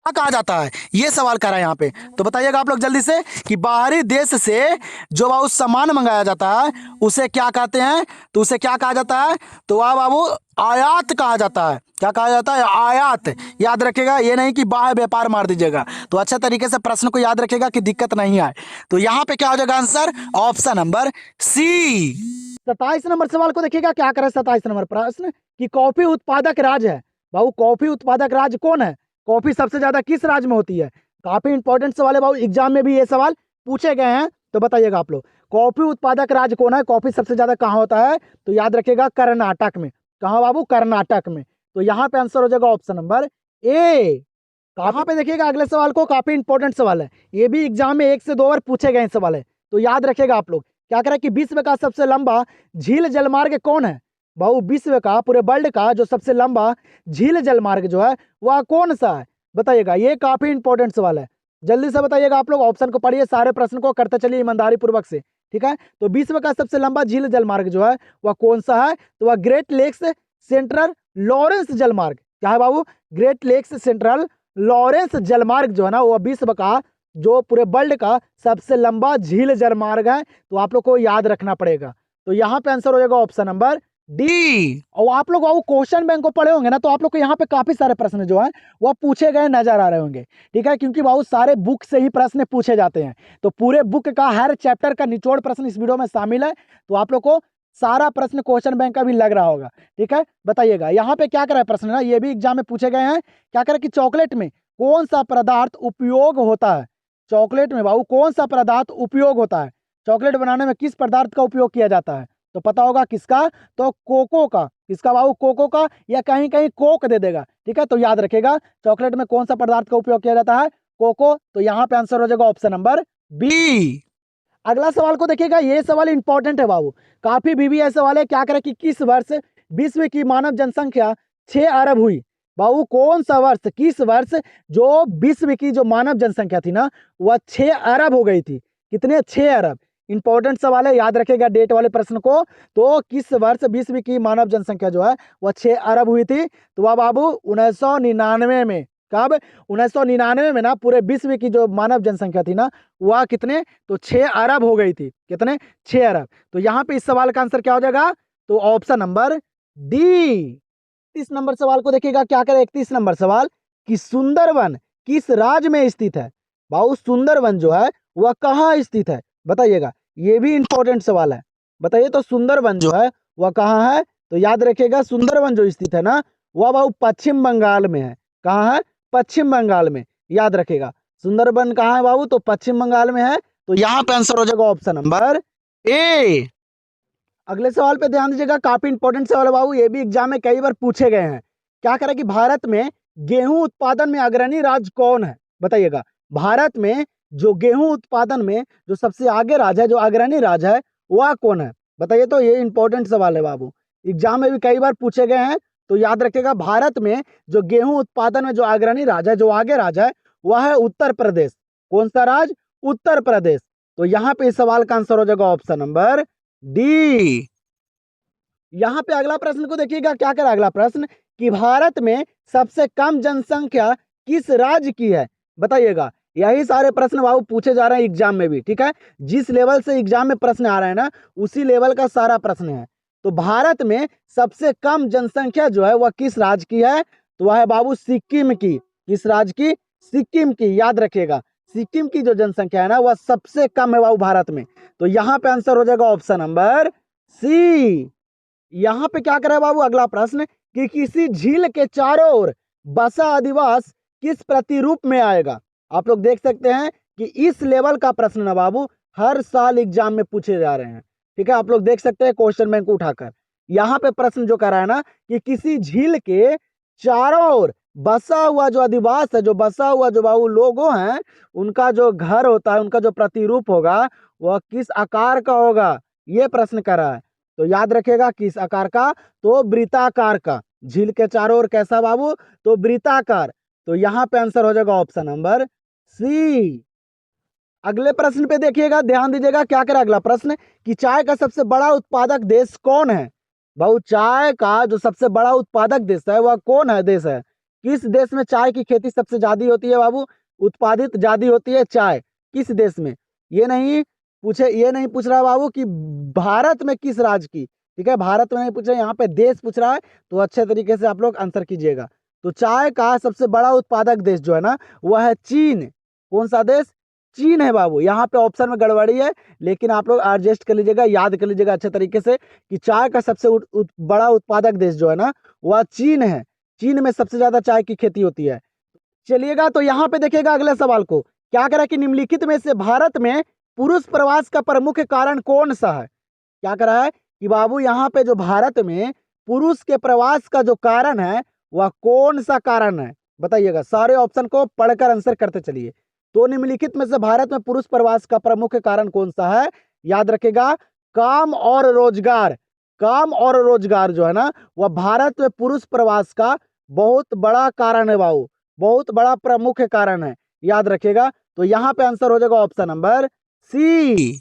Speaker 1: क्या कहा जाता है? ये सवाल कर रहा है यहाँ पे। तो बताइएगा आप लोग जल्दी से कि बाहरी देश से जो बाबू सामान मंगाया जाता है उसे क्या कहते हैं? तो उसे क्या कहा जाता है? तो वह बाबू आयात कहा जाता है। क्या कहा जाता है? आयात। याद रखिएगा, ये नहीं कि बाह्य व्यापार मार दीजिएगा। तो अच्छा तरीके से प्रश्न को याद रखिएगा कि दिक्कत नहीं आए। तो यहाँ पे क्या हो जाएगा आंसर? Option number C. 27 नंबर सवाल को देखिएगा, क्या करे 27 नंबर प्रश्न कि कॉफी उत्पादक राज्य है बाबू, कॉफी उत्पादक राज्य कौन है? कॉफी सबसे ज्यादा किस राज्य में होती है? काफी इंपॉर्टेंट सवाल है बाबू, एग्जाम में भी ये सवाल पूछे गए हैं। तो बताइएगा आप लोग, कॉफी उत्पादक राज्य कौन है? कॉफी सबसे ज्यादा कहाँ होता है? तो याद रखिएगा कर्नाटक में। कहाँ बाबू? कर्नाटक में। तो यहाँ पे आंसर हो जाएगा ऑप्शन नंबर ए। कहाँ पे देखिएगा अगले सवाल को, काफी इंपॉर्टेंट सवाल है, ये भी एग्जाम में 1 से 2 बार पूछे गए सवाल है। तो याद रखिएगा आप लोग, क्या करें कि विश्व का सबसे लंबा झील जलमार्ग कौन है? बाबू विश्व का, पूरे वर्ल्ड का जो सबसे लंबा झील जलमार्ग जो है वह कौन सा है? बताइएगा, ये काफी इंपॉर्टेंट सवाल है, जल्दी से बताइएगा आप लोग। ऑप्शन को पढ़िए, सारे प्रश्न को करते चलिए ईमानदारी पूर्वक से, ठीक है। तो विश्व का सबसे लंबा झील जलमार्ग जो है वह कौन सा है? तो वह ग्रेट लेक्स सेंट्रल लॉरेंस जलमार्ग। क्या है बाबू? ग्रेट लेक्स सेंट्रल लॉरेंस जलमार्ग जो है ना, वह विश्व का, जो पूरे वर्ल्ड का सबसे लंबा झील जलमार्ग है। तो आप लोग को याद रखना पड़ेगा। तो यहाँ पे आंसर हो जाएगा ऑप्शन नंबर डी। और आप लोग क्वेश्चन बैंक को पढ़े होंगे ना, तो आप लोग को यहाँ पे काफी सारे प्रश्न जो है वह पूछे गए नजर आ रहे होंगे, ठीक है, क्योंकि बहुत सारे बुक से ही प्रश्न पूछे जाते हैं। तो पूरे बुक का हर चैप्टर का निचोड़ प्रश्न इस वीडियो में शामिल है। तो आप लोग को सारा प्रश्न क्वेश्चन बैंक का भी लग रहा होगा, ठीक है। बताइएगा यहाँ पे क्या करा प्रश्न ना, ये भी एग्जाम में पूछे गए हैं। क्या करे कि चॉकलेट में कौन सा पदार्थ उपयोग होता है? चॉकलेट में बाबू कौन सा पदार्थ उपयोग होता है? चॉकलेट बनाने में किस पदार्थ का उपयोग किया जाता है? तो पता होगा किसका? तो कोको का। किसका बाबू? कोको का, या कहीं कहीं कोक दे देगा, ठीक है। तो याद रखेगा चॉकलेट में कौन सा पदार्थ का उपयोग किया जाता है? कोको। तो यहाँ पे आंसर हो जाएगा ऑप्शन नंबर बी। अगला सवाल को देखिएगा, ये सवाल इंपॉर्टेंट है बाबू, काफी भी सवाल है। क्या करे कि किस वर्ष विश्व की मानव जनसंख्या 6 अरब हुई? बाबू कौन सा वर्ष, किस वर्ष जो विश्व की जो मानव जनसंख्या थी ना वह 6 अरब हो गई थी? कितने? 6 अरब। इंपॉर्टेंट सवाल है, याद रखेगा डेट वाले प्रश्न को। तो किस वर्ष विश्व की मानव जनसंख्या जो है वह 6 अरब हुई थी? तो वह बाबू 1999 में। कब? 1999 में ना पूरे विश्व की जो मानव जनसंख्या थी ना वह कितने? तो 6 अरब हो गई थी। कितने? 6 अरब। तो यहाँ पे इस सवाल का आंसर क्या हो जाएगा? तो ऑप्शन नंबर डी। 31 नंबर सवाल को देखिएगा, क्या करे 31 नंबर सवाल कि सुंदरवन किस राज्य में स्थित है? बाबू सुंदरवन जो है वह कहाँ स्थित है? बताइएगा, ये भी इंपॉर्टेंट सवाल है। बताइए तो सुंदरवन जो है वह कहाँ है? तो याद रखिएगा सुंदरवन जो स्थित है ना वह बाबू पश्चिम बंगाल में है। कहाँ है? पश्चिम बंगाल में। याद रखिएगा सुंदरवन कहाँ है बाबू? तो पश्चिम बंगाल में है। तो यहाँ पे आंसर हो जाएगा ऑप्शन नंबर ए। अगले सवाल पे ध्यान दीजिएगा, काफी इंपॉर्टेंट सवाल है बाबू, ये भी एग्जाम में कई बार पूछे गए हैं। क्या करें कि भारत में गेहूं उत्पादन में अग्रणी राज्य कौन है? बताइएगा, भारत में जो गेहूं उत्पादन में जो सबसे आगे राज्य है, जो अग्रणी राज्य है, वह कौन है? बताइए तो, ये इंपॉर्टेंट सवाल है बाबू, एग्जाम में भी कई बार पूछे गए हैं। तो याद रखिएगा भारत में जो गेहूं उत्पादन में जो अग्रणी राज्य है, जो आगे राज्य है, वह है उत्तर प्रदेश। कौन सा राज्य? उत्तर प्रदेश। तो यहाँ पे इस सवाल का आंसर हो जाएगा ऑप्शन नंबर डी। यहाँ पे अगला प्रश्न को देखिएगा, क्या करा अगला प्रश्न कि भारत में सबसे कम जनसंख्या किस राज्य की है? बताइएगा, यही सारे प्रश्न बाबू पूछे जा रहे हैं एग्जाम में भी, ठीक है। जिस लेवल से एग्जाम में प्रश्न आ रहे हैं ना उसी लेवल का सारा प्रश्न है। तो भारत में सबसे कम जनसंख्या जो है वह किस राज्य की है? तो वह है बाबू सिक्किम की। किस राज्य की? सिक्किम की। याद रखिएगा सिक्किम की जो जनसंख्या है ना वह सबसे कम है बाबू भारत में। तो यहाँ पे आंसर हो जाएगा ऑप्शन नंबर सी। यहाँ पे क्या करे बाबू अगला प्रश्न कि किसी झील के चारों ओर बसा अधिवास किस प्रतिरूप में आएगा? आप लोग देख सकते हैं कि इस लेवल का प्रश्न ना बाबू हर साल एग्जाम में पूछे जा रहे हैं, ठीक है। आप लोग देख सकते हैं क्वेश्चन बैंक को उठाकर। यहाँ पे प्रश्न जो कर रहा है ना कि किसी झील के चारों ओर बसा हुआ जो अधिवास है, जो बसा हुआ जो बाबू लोगों हैं, उनका जो घर होता है, उनका जो प्रतिरूप होगा, वह किस आकार का होगा, ये प्रश्न कर रहा है। तो याद रखिएगा किस आकार का, तो वृत्ताकार का। झील के चारों ओर कैसा बाबू, तो वृत्ताकार। तो यहाँ पे आंसर हो जाएगा ऑप्शन नंबर सी। अगले प्रश्न पे देखिएगा, ध्यान दीजिएगा क्या करें अगला प्रश्न, कि चाय का सबसे बड़ा उत्पादक देश कौन है। भाऊ चाय का जो सबसे बड़ा उत्पादक देश है वह कौन है, देश है। किस देश में चाय की खेती सबसे ज्यादा होती है बाबू, उत्पादित ज्यादा होती है चाय, किस देश में। ये नहीं पूछ रहा है बाबू कि भारत में किस राज्य की, ठीक है, भारत में नहीं पूछ रहा है, यहाँ पे देश पूछ रहा है। तो अच्छे तरीके से आप लोग आंसर कीजिएगा। तो चाय का सबसे बड़ा उत्पादक देश जो है ना, वह है चीन। कौन सा देश, चीन है बाबू। यहाँ पे ऑप्शन में गड़बड़ी है, लेकिन आप लोग एडजस्ट कर लीजिएगा, याद कर लीजिएगा अच्छे तरीके से कि चाय का सबसे बड़ा उत्पादक देश जो है ना, वह चीन है। चीन में सबसे ज्यादा चाय की खेती होती है। चलिएगा तो यहाँ पे देखिएगा अगले सवाल को, क्या करा कि निम्नलिखित में से भारत में पुरुष प्रवास का प्रमुख कारण कौन सा है। क्या करा है कि बाबू यहाँ पे जो भारत में पुरुष के प्रवास का जो कारण है, वह कौन सा कारण है, बताइएगा। सारे ऑप्शन को पढ़कर आंसर करते चलिए। तो निम्नलिखित में से भारत में पुरुष प्रवास का प्रमुख कारण कौन सा है, याद रखेगा, काम और रोजगार। काम और रोजगार जो है ना, वह भारत में पुरुष प्रवास का बहुत बड़ा कारण है बाबू, बहुत बड़ा प्रमुख कारण है, याद रखेगा। तो यहाँ पे आंसर हो जाएगा ऑप्शन नंबर सी।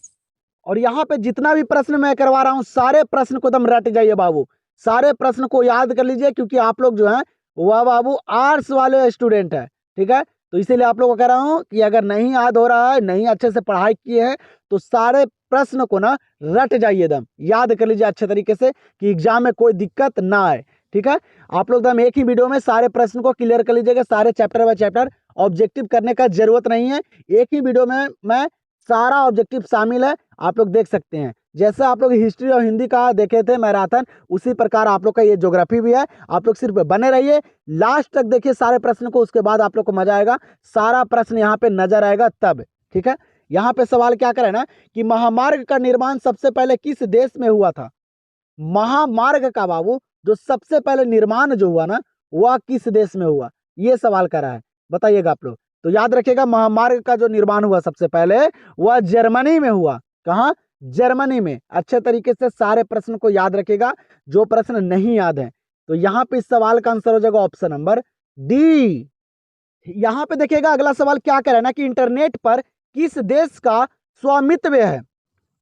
Speaker 1: और यहाँ पे जितना भी प्रश्न मैं करवा रहा हूँ, सारे प्रश्न को एकदम रट जाइए बाबू, सारे प्रश्न को याद कर लीजिए, क्योंकि आप लोग जो है वह बाबू आर्ट्स वाले स्टूडेंट है, ठीक है। तो इसीलिए आप लोगों को कह रहा हूँ कि अगर नहीं याद हो रहा है, नहीं अच्छे से पढ़ाई किए हैं, तो सारे प्रश्न को ना रट जाइए, एकदम याद कर लीजिए अच्छे तरीके से, कि एग्जाम में कोई दिक्कत ना आए, ठीक है। आप लोग एकदम एक ही वीडियो में सारे प्रश्न को क्लियर कर लीजिएगा, सारे चैप्टर बाय चैप्टर। ऑब्जेक्टिव करने का जरूरत नहीं है, एक ही वीडियो में मैं सारा ऑब्जेक्टिव शामिल है, आप लोग देख सकते हैं। जैसे आप लोग हिस्ट्री और हिंदी का देखे थे मैराथन, उसी प्रकार आप लोग का ये ज्योग्राफी भी है। आप लोग सिर्फ बने रहिए, लास्ट तक देखिए सारे प्रश्न को, उसके बाद आप लोग को मजा आएगा, सारा प्रश्न यहाँ पे नजर आएगा तब, ठीक है। यहाँ पे सवाल क्या करे ना, कि महामार्ग का निर्माण सबसे पहले किस देश में हुआ था। महामार्ग का बाबू जो सबसे पहले निर्माण जो हुआ ना, वह किस देश में हुआ, ये सवाल करा है, बताइएगा आप लोग। तो याद रखिएगा, महामार्ग का जो निर्माण हुआ सबसे पहले, वह जर्मनी में हुआ। कहाँ, जर्मनी में। अच्छे तरीके से सारे प्रश्न को याद रखिएगा, जो प्रश्न नहीं याद है। तो यहाँ पे इस सवाल का आंसर हो जाएगा ऑप्शन नंबर डी। यहाँ पे देखिएगा अगला सवाल क्या कह रहा है ना, कि इंटरनेट पर किस देश का स्वामित्व है।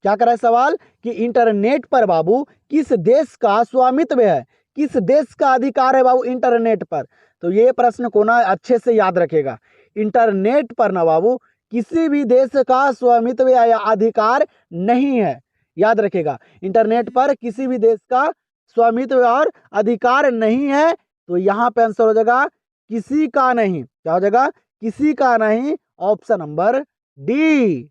Speaker 1: क्या कर रहा है सवाल, कि इंटरनेट पर बाबू किस देश का स्वामित्व है, किस देश का अधिकार है बाबू इंटरनेट पर। तो ये प्रश्न को ना अच्छे से याद रखेगा, इंटरनेट पर ना बाबू किसी भी देश का स्वामित्व या अधिकार नहीं है, याद रखेगा। इंटरनेट पर किसी भी देश का स्वामित्व और अधिकार नहीं है। तो यहाँ पे आंसर हो जाएगा किसी का नहीं, क्या हो जाएगा, किसी का नहीं, ऑप्शन नंबर डी।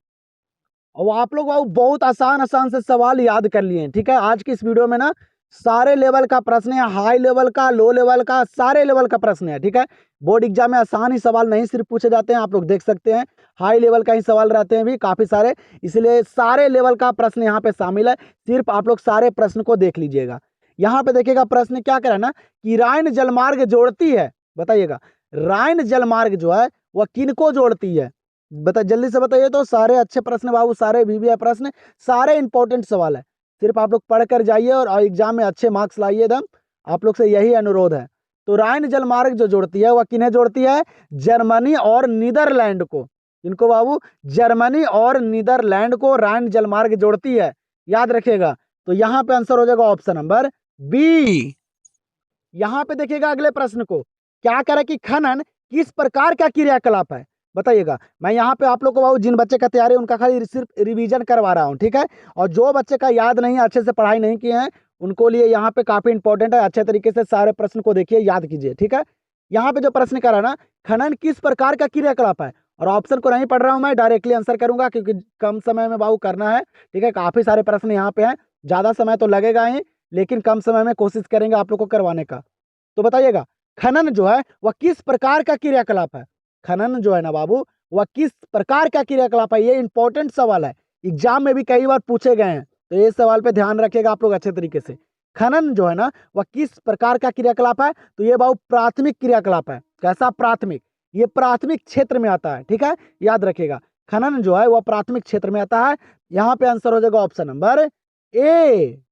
Speaker 1: और आप लोग बहुत आसान आसान से सवाल याद कर लिए हैं, ठीक है। आज की इस वीडियो में ना सारे लेवल का प्रश्न है, हाई लेवल का, लो लेवल का, सारे लेवल का प्रश्न है, ठीक है। बोर्ड एग्जाम में आसान ही सवाल नहीं सिर्फ पूछे जाते हैं, आप लोग देख सकते हैं, हाई लेवल का ही सवाल रहते हैं भी काफी सारे, इसलिए सारे लेवल का प्रश्न यहाँ पे शामिल है। सिर्फ आप लोग सारे प्रश्न को देख लीजिएगा। यहाँ पे देखिएगा प्रश्न क्या करा ना, कि राइन जलमार्ग जोड़ती है, बताइएगा राइन जलमार्ग जो है वह किनको जोड़ती है, बता जल्दी से बताइए। तो सारे अच्छे प्रश्न बाबू, सारे वीवीआई प्रश्न, सारे इंपॉर्टेंट सवाल है, सिर्फ आप लोग पढ़ कर जाइए और एग्जाम में अच्छे मार्क्स लाइए एकदम, आप लोग से यही अनुरोध है। तो राइन जलमार्ग जो जोड़ती है वह किन्हें जोड़ती है, जर्मनी और नीदरलैंड को। इनको बाबू, जर्मनी और नीदरलैंड को राइन जलमार्ग जोड़ती है, याद रखिएगा। तो यहाँ पे आंसर हो जाएगा ऑप्शन नंबर बी। यहाँ पे देखिएगा अगले प्रश्न को, क्या करे कि खनन किस प्रकार का क्रियाकलाप है, बताइएगा। मैं यहाँ पे आप लोग को जिन बच्चे का तैयारी उनका खाली सिर्फ रिवीजन करवा रहा हूँ, ठीक है। और जो बच्चे का याद नहीं, अच्छे से पढ़ाई नहीं किए हैं, उनको लिए यहाँ पे काफी इंपॉर्टेंट है, अच्छे तरीके से सारे प्रश्न को देखिए, याद कीजिए, ठीक है। यहाँ पे जो प्रश्न करा ना, खनन किस प्रकार का क्रियाकलाप है, और ऑप्शन को नहीं पढ़ रहा हूँ मैं, डायरेक्टली आंसर करूंगा, क्योंकि कम समय में बाबू करना है, ठीक है। काफी सारे प्रश्न यहाँ पे हैं, ज्यादा समय तो लगेगा ही, लेकिन कम समय में कोशिश करेंगे आप लोग को करवाने का। तो बताइएगा खनन जो है वह किस प्रकार का क्रियाकलाप है, खनन जो है ना बाबू वह किस प्रकार का क्रियाकलाप है, ये इंपॉर्टेंट सवाल है, एग्जाम में भी कई बार पूछे गए हैं। तो ये सवाल पे ध्यान रखिएगा आप लोग अच्छे तरीके से। खनन जो है ना वह किस प्रकार का क्रियाकलाप है, तो ये बाबू प्राथमिक क्रियाकलाप है, कैसा? प्राथमिक। ये प्राथमिक क्षेत्र में आता है, ठीक है, याद रखिएगा। खनन जो है वह प्राथमिक क्षेत्र में आता है। यहाँ पे आंसर हो जाएगा ऑप्शन नंबर ए।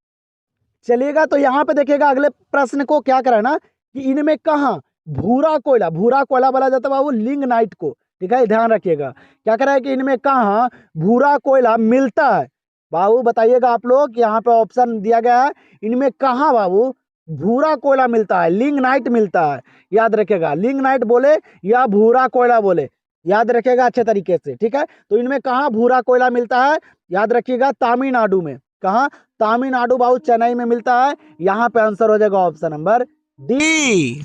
Speaker 1: चलिएगा तो यहाँ पे देखिएगा अगले प्रश्न को क्या करा है ना कि इनमें कहाँ भूरा कोयला बोला जाता है बाबू लिग्नाइट को, ठीक है, ध्यान रखिएगा। क्या करा है कि इनमें कहाँ भूरा कोयला मिलता है बाबू, बताइएगा आप लोग। यहाँ पे ऑप्शन दिया गया है, इनमें कहाँ बाबू भूरा कोयला मिलता है, लिग्नाइट मिलता है। याद रखिएगा, लिग्नाइट बोले या भूरा कोयला बोले, याद रखिएगा अच्छे तरीके से, ठीक है। तो इनमें कहाँ भूरा कोयला मिलता है, याद रखिएगा तमिलनाडु में। कहाँ? तमिलनाडु बाबू, चेन्नई में मिलता है। यहाँ पे आंसर हो जाएगा ऑप्शन नंबर डी।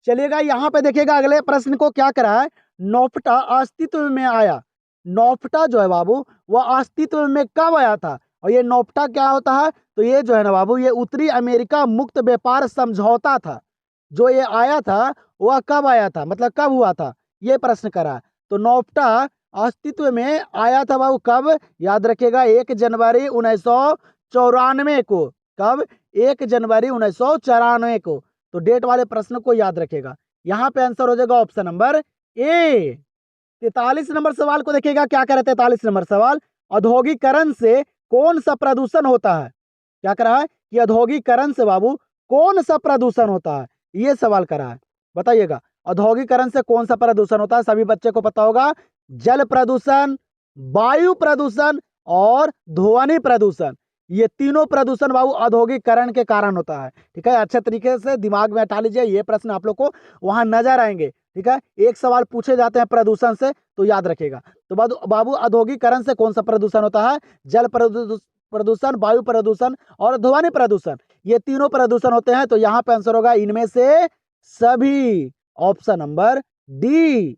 Speaker 1: चलिएगा यहाँ पे देखिएगा अगले प्रश्न को क्या करा है, नोफ्टा अस्तित्व में आया। नोफ्टा जो है बाबू वह अस्तित्व में कब आया था, और ये नोफ्टा क्या होता है, तो ये जो है ना बाबू ये उत्तरी अमेरिका मुक्त व्यापार समझौता था। जो ये आया था वह कब आया था, मतलब कब हुआ था, ये प्रश्न करा है। तो नोफ्टा अस्तित्व में आया था बाबू कब, याद रखिएगा 1 जनवरी 1994 को। कब? 1 जनवरी 1994 को। तो डेट वाले प्रश्न को याद रखिएगा। यहाँ पे आंसर हो जाएगा ऑप्शन नंबर ए। 43 नंबर सवाल को देखिएगा क्या कह रहे हैं। 43 नंबर सवाल, औद्योगिकरण से कौन सा प्रदूषण होता है। क्या करा है कि औद्योगिकरण से बाबू कौन सा प्रदूषण होता है, ये सवाल करा है, बताइएगा। औद्योगिकरण से कौन सा प्रदूषण होता है, सभी बच्चे को पता होगा। जल प्रदूषण, वायु प्रदूषण और ध्वनि प्रदूषण। ये तीनों प्रदूषण बाबू औद्योगिकरण के कारण होता है, ठीक है। अच्छे तरीके से दिमाग में हटा लीजिए, ये प्रश्न आप लोग को वहां नजर आएंगे, ठीक है। एक सवाल पूछे जाते हैं प्रदूषण से, तो याद रखिएगा। तो बाबू औद्योगिकरण से कौन सा प्रदूषण होता है, जल प्रदूषण, वायु प्रदूषण और ध्वनि प्रदूषण। ये तीनों प्रदूषण होते हैं। तो यहाँ पे आंसर होगा इनमें से सभी, ऑप्शन नंबर डी।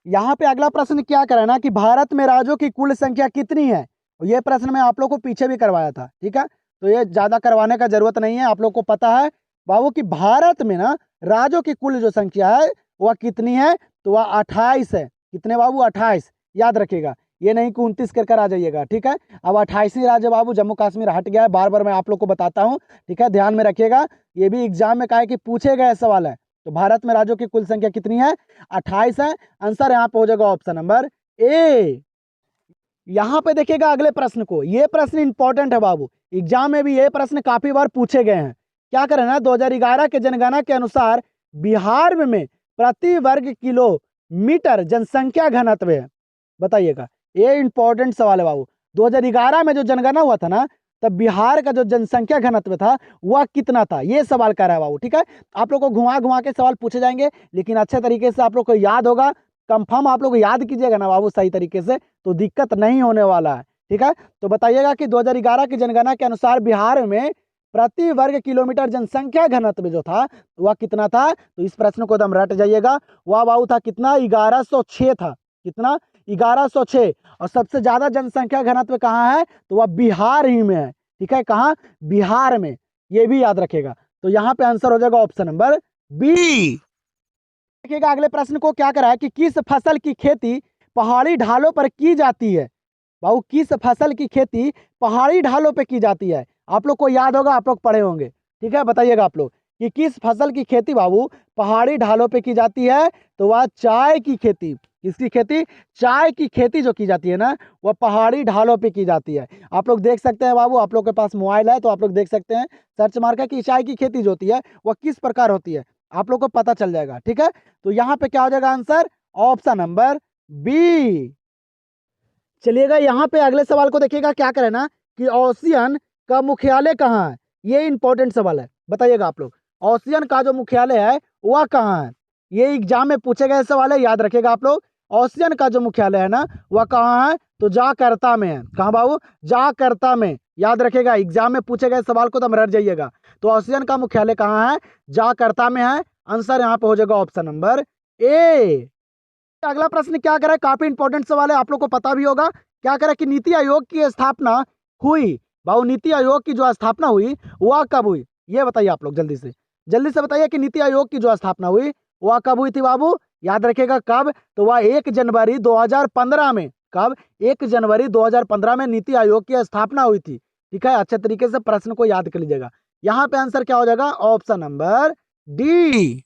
Speaker 1: यहाँ पे अगला प्रश्न क्या करा ना कि भारत में राज्यों की कुल संख्या कितनी है। ये प्रश्न मैं आप लोग को पीछे भी करवाया था, ठीक है। तो ये ज्यादा करवाने का जरूरत नहीं है, आप लोग को पता है बाबू कि भारत में ना राज्यों की कुल जो संख्या है वह कितनी है, तो वह 28 है। कितने बाबू? 28। याद रखिएगा, ये नहीं कि 29 कर आ जाइएगा, ठीक है। अब 28वीं राज्य बाबू जम्मू कश्मीर हट गया है, बार बार मैं आप लोग को बताता हूँ, ठीक है, ध्यान में रखिएगा। ये भी एग्जाम में कहा कि पूछे गए सवाल है। तो भारत में राज्यों की कुल संख्या कितनी है? 28 है। आंसर यहाँ पे हो जाएगा ऑप्शन नंबर ए। यहाँ पे देखिएगा अगले प्रश्न को, ये प्रश्न इंपॉर्टेंट है बाबू, एग्जाम में भी ये प्रश्न काफी बार पूछे गए हैं। क्या करें ना, 2011 के जनगणना के अनुसार बिहार में प्रति वर्ग किलोमीटर जनसंख्या घनत्व है, बताइएगा। ये इंपॉर्टेंट सवाल है बाबू। 2011 में जो जनगणना हुआ था ना, तब बिहार का जो जनसंख्या घनत्व था वह कितना था, ये सवाल कर रहा है बाबू, ठीक है। आप लोग को घुमा घुमा के सवाल पूछे जाएंगे, लेकिन अच्छे तरीके से आप लोग को याद होगा। कंफर्म आप लोग याद कीजिएगा ना बाबू सही तरीके से, तो दिक्कत नहीं होने वाला है, ठीक है। तो बताइएगा कि 2011 की जनगणना के अनुसार बिहार में प्रति वर्ग किलोमीटर जनसंख्या घनत्व जो था वह कितना था। तो इस प्रश्न को एकदम रट जाइएगा। वह बाबू था कितना? 1106 था। कितना? 1106। और सबसे ज्यादा जनसंख्या घनत्व कहाँ है, तो वह बिहार ही में है, ठीक है। कहाँ? बिहार में, ये भी याद रखेगा। तो यहाँ पे आंसर हो जाएगा ऑप्शन नंबर बी। देखिएगा अगले प्रश्न को क्या करा है कि किस फसल की खेती पहाड़ी ढालों पर की जाती है। बाबू किस फसल की खेती पहाड़ी ढालों पे की जाती है, आप लोग को याद होगा, आप लोग पढ़े होंगे, ठीक है। बताइएगा आप लोग कि किस फसल की खेती बाबू पहाड़ी ढालों पे की जाती है। तो वह चाय की खेती। किसकी खेती? चाय की खेती जो की जाती है ना, वह पहाड़ी ढालों पे की जाती है। आप लोग देख सकते हैं बाबू, आप लोग के पास मोबाइल है तो आप लोग देख सकते हैं, सर्च मार के कि चाय की खेती जो होती है वह किस प्रकार होती है, आप लोग को पता चल जाएगा, ठीक है। तो यहाँ पे क्या हो जाएगा आंसर? Option number B. चलिएगा यहाँ पे अगले सवाल को देखिएगा क्या करें ना कि ओशियन का मुख्यालय कहाँ है। ये इंपॉर्टेंट सवाल है, बताइएगा आप लोग। ओशियन का जो मुख्यालय है वह कहाँ है, ये एग्जाम में पूछे गए सवाल है, याद रखिएगा आप लोग। ओशियन का जो मुख्यालय है ना वह कहाँ है, तो जाकर्ता में है। कहाँ बाबू? जाकर्ता में, याद रखिएगा। एग्जाम में पूछे गए सवाल को तो हम रट जाइएगा। तो ओशियन का मुख्यालय कहाँ है? जाकर्ता में है। आंसर यहाँ पे हो जाएगा ऑप्शन नंबर ए। अगला प्रश्न क्या करा है, काफी इंपॉर्टेंट सवाल है, आप लोग को पता भी होगा। क्या करा कि नीति आयोग की स्थापना हुई। बाबू नीति आयोग की जो स्थापना हुई वह कब हुई, ये बताइए आप लोग जल्दी से बताइए कि नीति आयोग की जो स्थापना हुई वह कब हुई थी बाबू। याद रखिएगा कब, तो वह 1 जनवरी 2015 में। कब? 1 जनवरी 2015 में नीति आयोग की स्थापना हुई थी, ठीक है। अच्छे तरीके से प्रश्न को याद कर लीजिएगा। यहाँ पे आंसर क्या हो जाएगा? Option number D.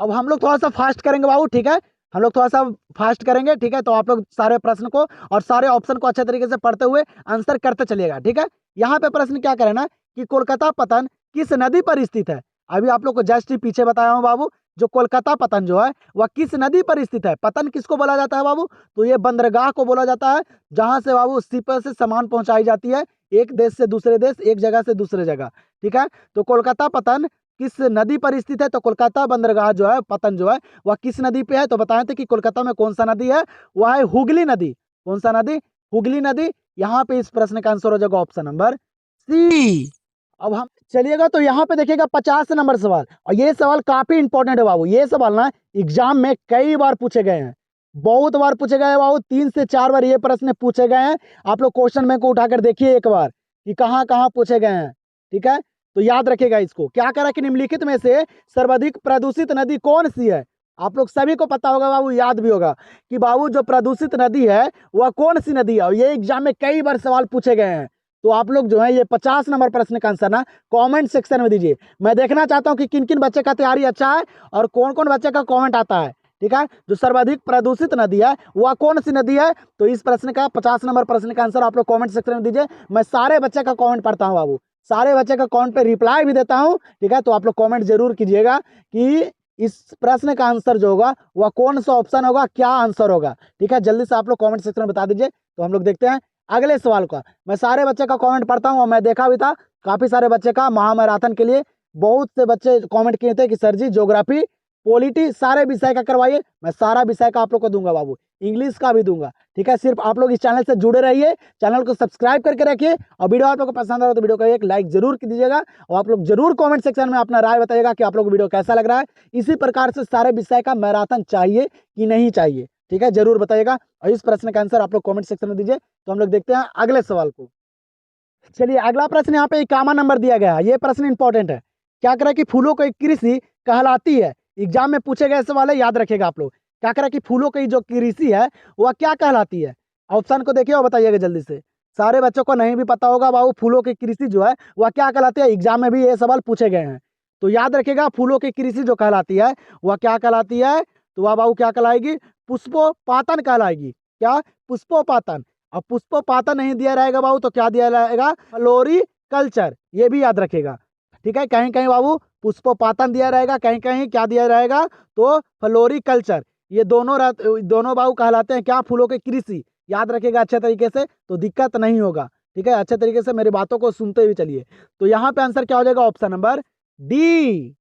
Speaker 1: अब हम लोग थोड़ा सा फास्ट करेंगे बाबू, ठीक है, हम लोग थोड़ा सा फास्ट करेंगे, ठीक है। तो आप लोग सारे प्रश्न को और सारे ऑप्शन को अच्छे तरीके से पढ़ते हुए आंसर करते चलिएगा, ठीक है। यहाँ पे प्रश्न क्या करे ना कि कोलकाता पतन किस नदी पर स्थित है। अभी आप लोग को जस्ट ही पीछे बताया हूँ बाबू, जो कोलकाता पतन जो है वह किस नदी पर स्थित है। पतन किसको बोला जाता है बाबू, तो ये बंदरगाह को बोला जाता है, जहां से बाबू शिप से सामान पहुंचाई जाती है एक देश से दूसरे देश, एक जगह से दूसरे जगह, ठीक है। तो कोलकाता पतन किस नदी पर स्थित है, तो कोलकाता बंदरगाह जो है पतन जो है वह किस नदी पे है। तो बताए थे कि कोलकाता में कौन सा नदी है, वह है हुगली नदी। कौन सा नदी, हुगली नदी। यहाँ पे इस प्रश्न का आंसर हो जाएगा ऑप्शन नंबर सी। अब हम चलिएगा तो यहाँ पे देखिएगा 50 नंबर सवाल, और ये सवाल काफी इंपॉर्टेंट है बाबू। ये सवाल ना एग्जाम में कई बार पूछे गए हैं, बहुत बार पूछे गए हैं बाबू, 3 से 4 बार ये प्रश्न पूछे गए हैं। आप लोग क्वेश्चन बैंक को उठाकर देखिए एक बार कि कहाँ कहाँ पूछे गए हैं, ठीक है। तो याद रखेगा इसको। क्या करा कि निम्नलिखित में से सर्वाधिक प्रदूषित नदी कौन सी है। आप लोग सभी को पता होगा बाबू, याद भी होगा कि बाबू जो प्रदूषित नदी है वह कौन सी नदी है, और ये एग्जाम में कई बार सवाल पूछे गए हैं। तो आप लोग जो है ये 50 नंबर प्रश्न का आंसर ना कमेंट सेक्शन में दीजिए। मैं देखना चाहता हूँ कि किन किन बच्चे का तैयारी अच्छा है और कौन कौन बच्चे का कमेंट आता है, ठीक है। जो सर्वाधिक प्रदूषित नदी है वह कौन सी नदी है, तो इस प्रश्न का 50 नंबर प्रश्न का आंसर आप लोग कमेंट सेक्शन में दीजिए। मैं सारे बच्चे का कमेंट पढ़ता हूँ बाबू, सारे बच्चे का कमेंट पे रिप्लाई भी देता हूँ, ठीक है। तो आप लोग कमेंट जरूर कीजिएगा कि इस प्रश्न का आंसर जो होगा वह कौन सा ऑप्शन होगा, क्या आंसर होगा, ठीक है। जल्दी से आप लोग कमेंट सेक्शन में बता दीजिए। तो हम लोग देखते हैं अगले सवाल का। मैं सारे बच्चे का कमेंट पढ़ता हूँ और मैं देखा भी था काफी सारे बच्चे का महामैराथन के लिए बहुत से बच्चे कमेंट किए थे कि सर जी ज्योग्राफी पॉलिटी सारे विषय का करवाइए। मैं सारा विषय का आप लोग को दूंगा बाबू, इंग्लिश का भी दूंगा, ठीक है। सिर्फ आप लोग इस चैनल से जुड़े रहिए, चैनल को सब्सक्राइब करके रखिए, और वीडियो आप लोग को पसंद आ रहा है तो वीडियो को एक लाइक जरूर कीजिएगा, और आप लोग जरूर कमेंट सेक्शन में अपना राय बताइएगा कि आप लोग को वीडियो कैसा लग रहा है। इसी प्रकार से सारे विषय का मैराथन चाहिए कि नहीं चाहिए, ठीक है, जरूर बताइएगा। और इस प्रश्न का आंसर आप लोग कमेंट सेक्शन में दीजिए। तो हम लोग देखते हैं अगले सवाल को। चलिए अगला प्रश्न यहाँ पे 51 नंबर दिया गया है। ये प्रश्न इंपॉर्टेंट है। क्या करा कि फूलों की कृषि कहलाती है। एग्जाम में पूछे गए सवाल है, याद रखेगा आप लोग। क्या करा कि फूलों की जो कृषि है वह क्या कहलाती है। ऑप्शन को देखिए और बताइएगा जल्दी से। सारे बच्चों को नहीं भी पता होगा बाबू फूलों की कृषि जो है वह क्या कहलाती है, एग्जाम में भी ये सवाल पूछे गए हैं। तो याद रखेगा फूलों की कृषि जो कहलाती है वह क्या कहलाती है, तो वह बाबू क्या कहलाएगी, पुष्पोपातन कहलाएगी। क्या, पुष्पोपातन। अब पुष्पोपातन नहीं दिया रहेगा बाबू तो क्या दिया रहेगा, फ्लोरिकल्चर। ये भी याद रखेगा, ठीक है। कहीं कहीं बाबू पुष्पोपातन दिया रहेगा, कहीं कहीं क्या दिया रहेगा, तो फ्लोरिकल्चर। ये दोनों बाबू कहलाते हैं क्या, फूलों की कृषि। याद रखेगा अच्छे तरीके से, तो दिक्कत नहीं होगा, ठीक है। अच्छे तरीके से मेरी बातों को सुनते हुए चलिए। तो यहाँ पे आंसर क्या हो जाएगा, ऑप्शन नंबर डी।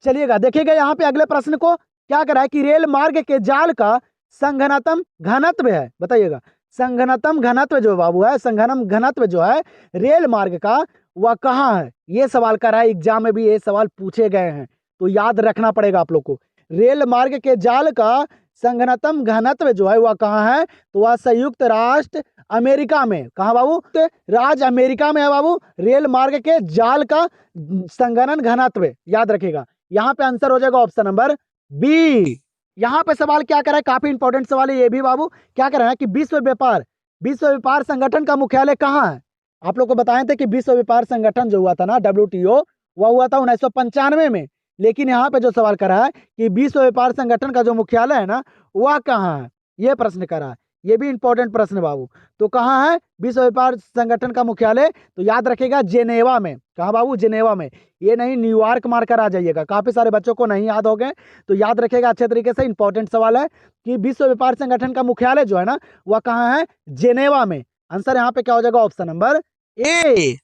Speaker 1: चलिएगा देखिएगा यहाँ पे अगले प्रश्न को। क्या करा है कि रेल मार्ग के जाल का संघनतम घनत्व है, बताइएगा। संघनतम घनत्व जो बाबू है, संघनम घनत्व जो है रेल मार्ग का वह कहाँ है। ये सवाल कर रहा है, एग्जाम में भी ये सवाल पूछे गए हैं, तो याद रखना पड़ेगा आप लोग को। रेल मार्ग के जाल का संघनतम घनत्व जो है वह कहाँ है, तो वह संयुक्त राष्ट्र अमेरिका में। कहाँ बाबू, तो राज्य अमेरिका में है बाबू रेल मार्ग के जाल का संघनन घनत्व, याद रखेगा। यहाँ पे आंसर हो जाएगा ऑप्शन नंबर बी। यहाँ पे सवाल क्या कर रहा है, काफी इंपॉर्टेंट सवाल है ये भी बाबू। क्या कर रहा है कि विश्व व्यापार संगठन का मुख्यालय कहाँ है। आप लोग को बताए थे कि विश्व व्यापार संगठन जो हुआ था ना WTO, वह हुआ था 1995 में। लेकिन यहाँ पे जो सवाल कर रहा है कि विश्व व्यापार संगठन का जो मुख्यालय है ना वह कहाँ है, ये प्रश्न कर रहा है। ये भी इंपॉर्टेंट प्रश्न बाबू। तो कहाँ है विश्व व्यापार संगठन का मुख्यालय, तो याद रखेगा जेनेवा में। कहाँ बाबू, जेनेवा में। ये नहीं न्यूयॉर्क मारकर आ जाइएगा, काफी सारे बच्चों को नहीं याद हो गए, तो याद रखेगा अच्छे तरीके से। इंपॉर्टेंट सवाल है कि विश्व व्यापार संगठन का मुख्यालय जो है ना वह कहाँ है, जेनेवा में। आंसर यहाँ पे क्या हो जाएगा, ऑप्शन नंबर ए।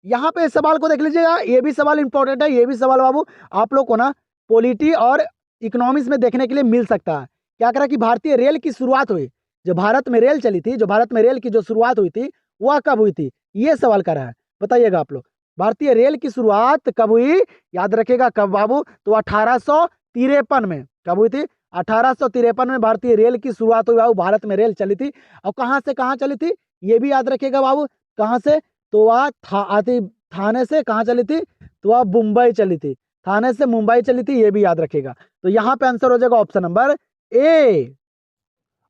Speaker 1: यहाँ पे सवाल को देख लीजिएगा, ये भी सवाल इंपॉर्टेंट है। ये भी सवाल बाबू आप लोग को ना पॉलिटी और इकोनॉमिक्स में देखने के लिए मिल सकता है। क्या करा कि भारतीय रेल की शुरुआत हुई, जो भारत में रेल चली थी, जो भारत में रेल की जो शुरुआत हुई थी वह कब हुई थी, ये सवाल कर रहा है। बताइएगा आप लोग, भारतीय रेल की शुरुआत कब हुई, याद रखेगा कब बाबू, तो 1853 में। कब हुई थी, 1853 में भारतीय रेल की शुरुआत हुई बाबू, भारत में रेल चली थी। और कहाँ से कहाँ चली थी, ये भी याद रखेगा बाबू। कहाँ से, तो वह थाने से कहाँ चली थी, तो वह मुंबई चली थी। थाने से मुंबई चली थी, ये भी याद रखेगा। तो यहाँ पे आंसर हो जाएगा ऑप्शन नंबर ए।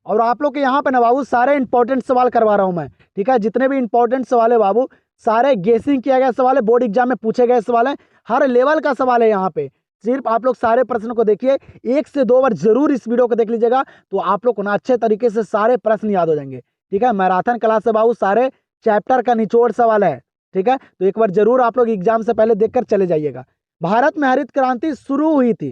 Speaker 1: और आप लोग के यहाँ पे ना बाबू सारे इंपॉर्टेंट सवाल करवा रहा हूँ मैं, ठीक है। जितने भी इंपॉर्टेंट सवाल है बाबू सारे गेसिंग किया गया सवाल है, बोर्ड एग्जाम में पूछे गए सवाल है, हर लेवल का सवाल है यहाँ पे। सिर्फ आप लोग सारे प्रश्न को देखिए, 1 से 2 बार जरूर इस वीडियो को देख लीजिएगा, तो आप लोग को ना अच्छे तरीके से सारे प्रश्न याद हो जाएंगे। ठीक है, मैराथन क्लास से बाबू सारे चैप्टर का निचोड़ सवाल है। ठीक है, तो एक बार जरूर आप लोग एग्जाम से पहले देखकर चले जाइएगा। भारत में हरित क्रांति शुरू हुई थी,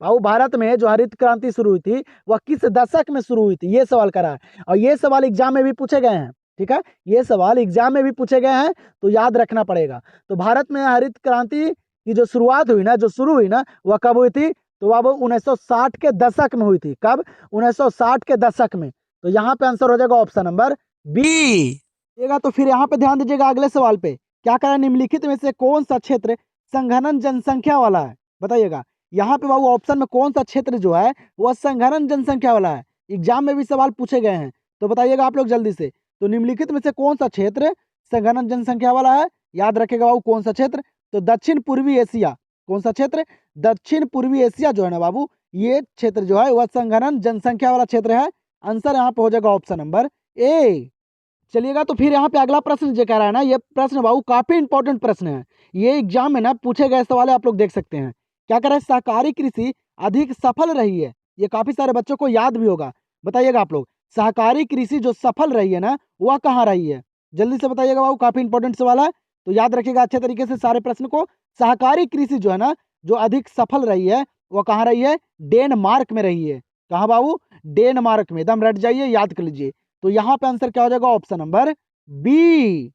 Speaker 1: बाबू भारत में जो हरित क्रांति शुरू हुई थी वह किस दशक में शुरू हुई थी, ये सवाल करा है, और ये सवाल एग्जाम में भी पूछे गए हैं। ठीक है, ये सवाल एग्जाम में भी पूछे गए हैं, तो याद रखना पड़ेगा। तो भारत में हरित क्रांति की जो शुरुआत हुई ना, जो शुरू हुई ना, वह कब हुई थी, तो बाबू 1960 के दशक में हुई थी। कब, 1960 के दशक में। तो यहाँ पे आंसर हो जाएगा ऑप्शन नंबर बी। तो फिर यहाँ पे ध्यान दीजिएगा अगले सवाल पे, क्या करा, निम्नलिखित में से कौन सा क्षेत्र संघनन जनसंख्या वाला है, बताइएगा। यहाँ पे बाबू ऑप्शन में कौन सा क्षेत्र जो है वह संघनन जनसंख्या वाला है, एग्जाम में भी सवाल पूछे गए हैं, तो बताइएगा आप लोग जल्दी से। तो निम्नलिखित में से कौन सा क्षेत्र संघनन जनसंख्या वाला है, याद रखेगा बाबू कौन सा क्षेत्र, तो दक्षिण पूर्वी एशिया। कौन सा क्षेत्र, दक्षिण पूर्वी एशिया जो है ना बाबू, ये क्षेत्र जो है वह संघनन जनसंख्या वाला क्षेत्र है। आंसर यहाँ पे हो जाएगा ऑप्शन नंबर ए। चलिएगा, तो फिर यहाँ पे अगला प्रश्न जो कह रहा है ना, ये प्रश्न बाबू काफी इंपॉर्टेंट प्रश्न है, ये एग्जाम में ना पूछे गए सवाल है, आप लोग देख सकते हैं। क्या कह रहा है, सहकारी कृषि अधिक सफल रही है, ये काफी सारे बच्चों को याद भी होगा, बताइएगा आप लोग। सहकारी कृषि जो सफल रही है ना, वह कहाँ रही है, जल्दी से बताइएगा बाबू, काफी इंपॉर्टेंट सवाल है, तो याद रखिएगा अच्छे तरीके से सारे प्रश्न को। सहकारी कृषि जो है ना, जो अधिक सफल रही है, वह कहाँ रही है, डेनमार्क में रही है। कहाँ बाबू, डेनमार्क में, एकदम रट जाइए, याद कर लीजिए। तो यहाँ पे आंसर क्या हो जाएगा, ऑप्शन नंबर बी।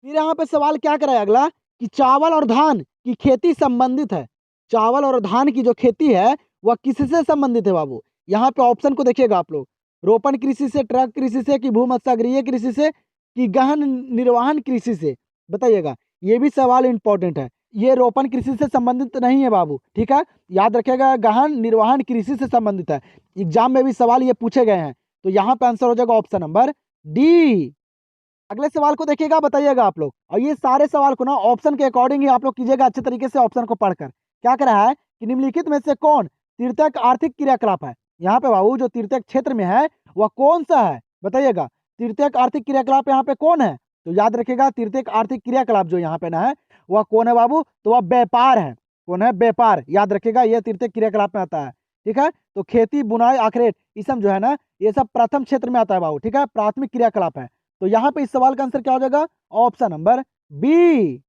Speaker 1: फिर यहाँ पे सवाल क्या कराया अगला, कि चावल और धान की खेती संबंधित है, चावल और धान की जो खेती है वह किससे संबंधित है बाबू। यहाँ पे ऑप्शन को देखिएगा आप लोग, रोपण कृषि से, ट्रक कृषि से, कि भूमध्यसागरीय कृषि से, कि गहन निर्वहन कृषि से, बताइएगा। ये भी सवाल इंपॉर्टेंट है, ये रोपण कृषि से संबंधित नहीं है बाबू। ठीक है, याद रखिएगा गहन निर्वहन कृषि से संबंधित है, एग्जाम में भी सवाल ये पूछे गए हैं। तो यहाँ पे आंसर हो जाएगा ऑप्शन नंबर डी। अगले सवाल को देखिएगा, बताइएगा आप लोग, और ये सारे सवाल को ना ऑप्शन के अकॉर्डिंग ही आप लोग कीजिएगा अच्छे तरीके से, ऑप्शन को पढ़कर। क्या कर रहा है कि निम्नलिखित में से कौन तृतीयक आर्थिक क्रियाकलाप है, यहाँ पे बाबू जो तृतीयक क्षेत्र में है वह कौन सा है, बताइएगा। तृतीयक आर्थिक क्रियाकलाप यहाँ पे कौन है, तो याद रखिएगा तृतीयक आर्थिक क्रियाकलाप जो यहाँ पे ना है वह कौन है बाबू, तो वह व्यापार है। कौन है, व्यापार, याद रखिएगा, यह तृतीयक क्रियाकलाप में आता है। ठीक है, तो खेती, बुनाई, आखरेट, ये सब जो है ना, ये सब प्रथम क्षेत्र में आता है बाबू। ठीक है, प्राथमिक क्रियाकलाप है। तो यहाँ पे इस सवाल का आंसर क्या हो जाएगा, ऑप्शन नंबर बी।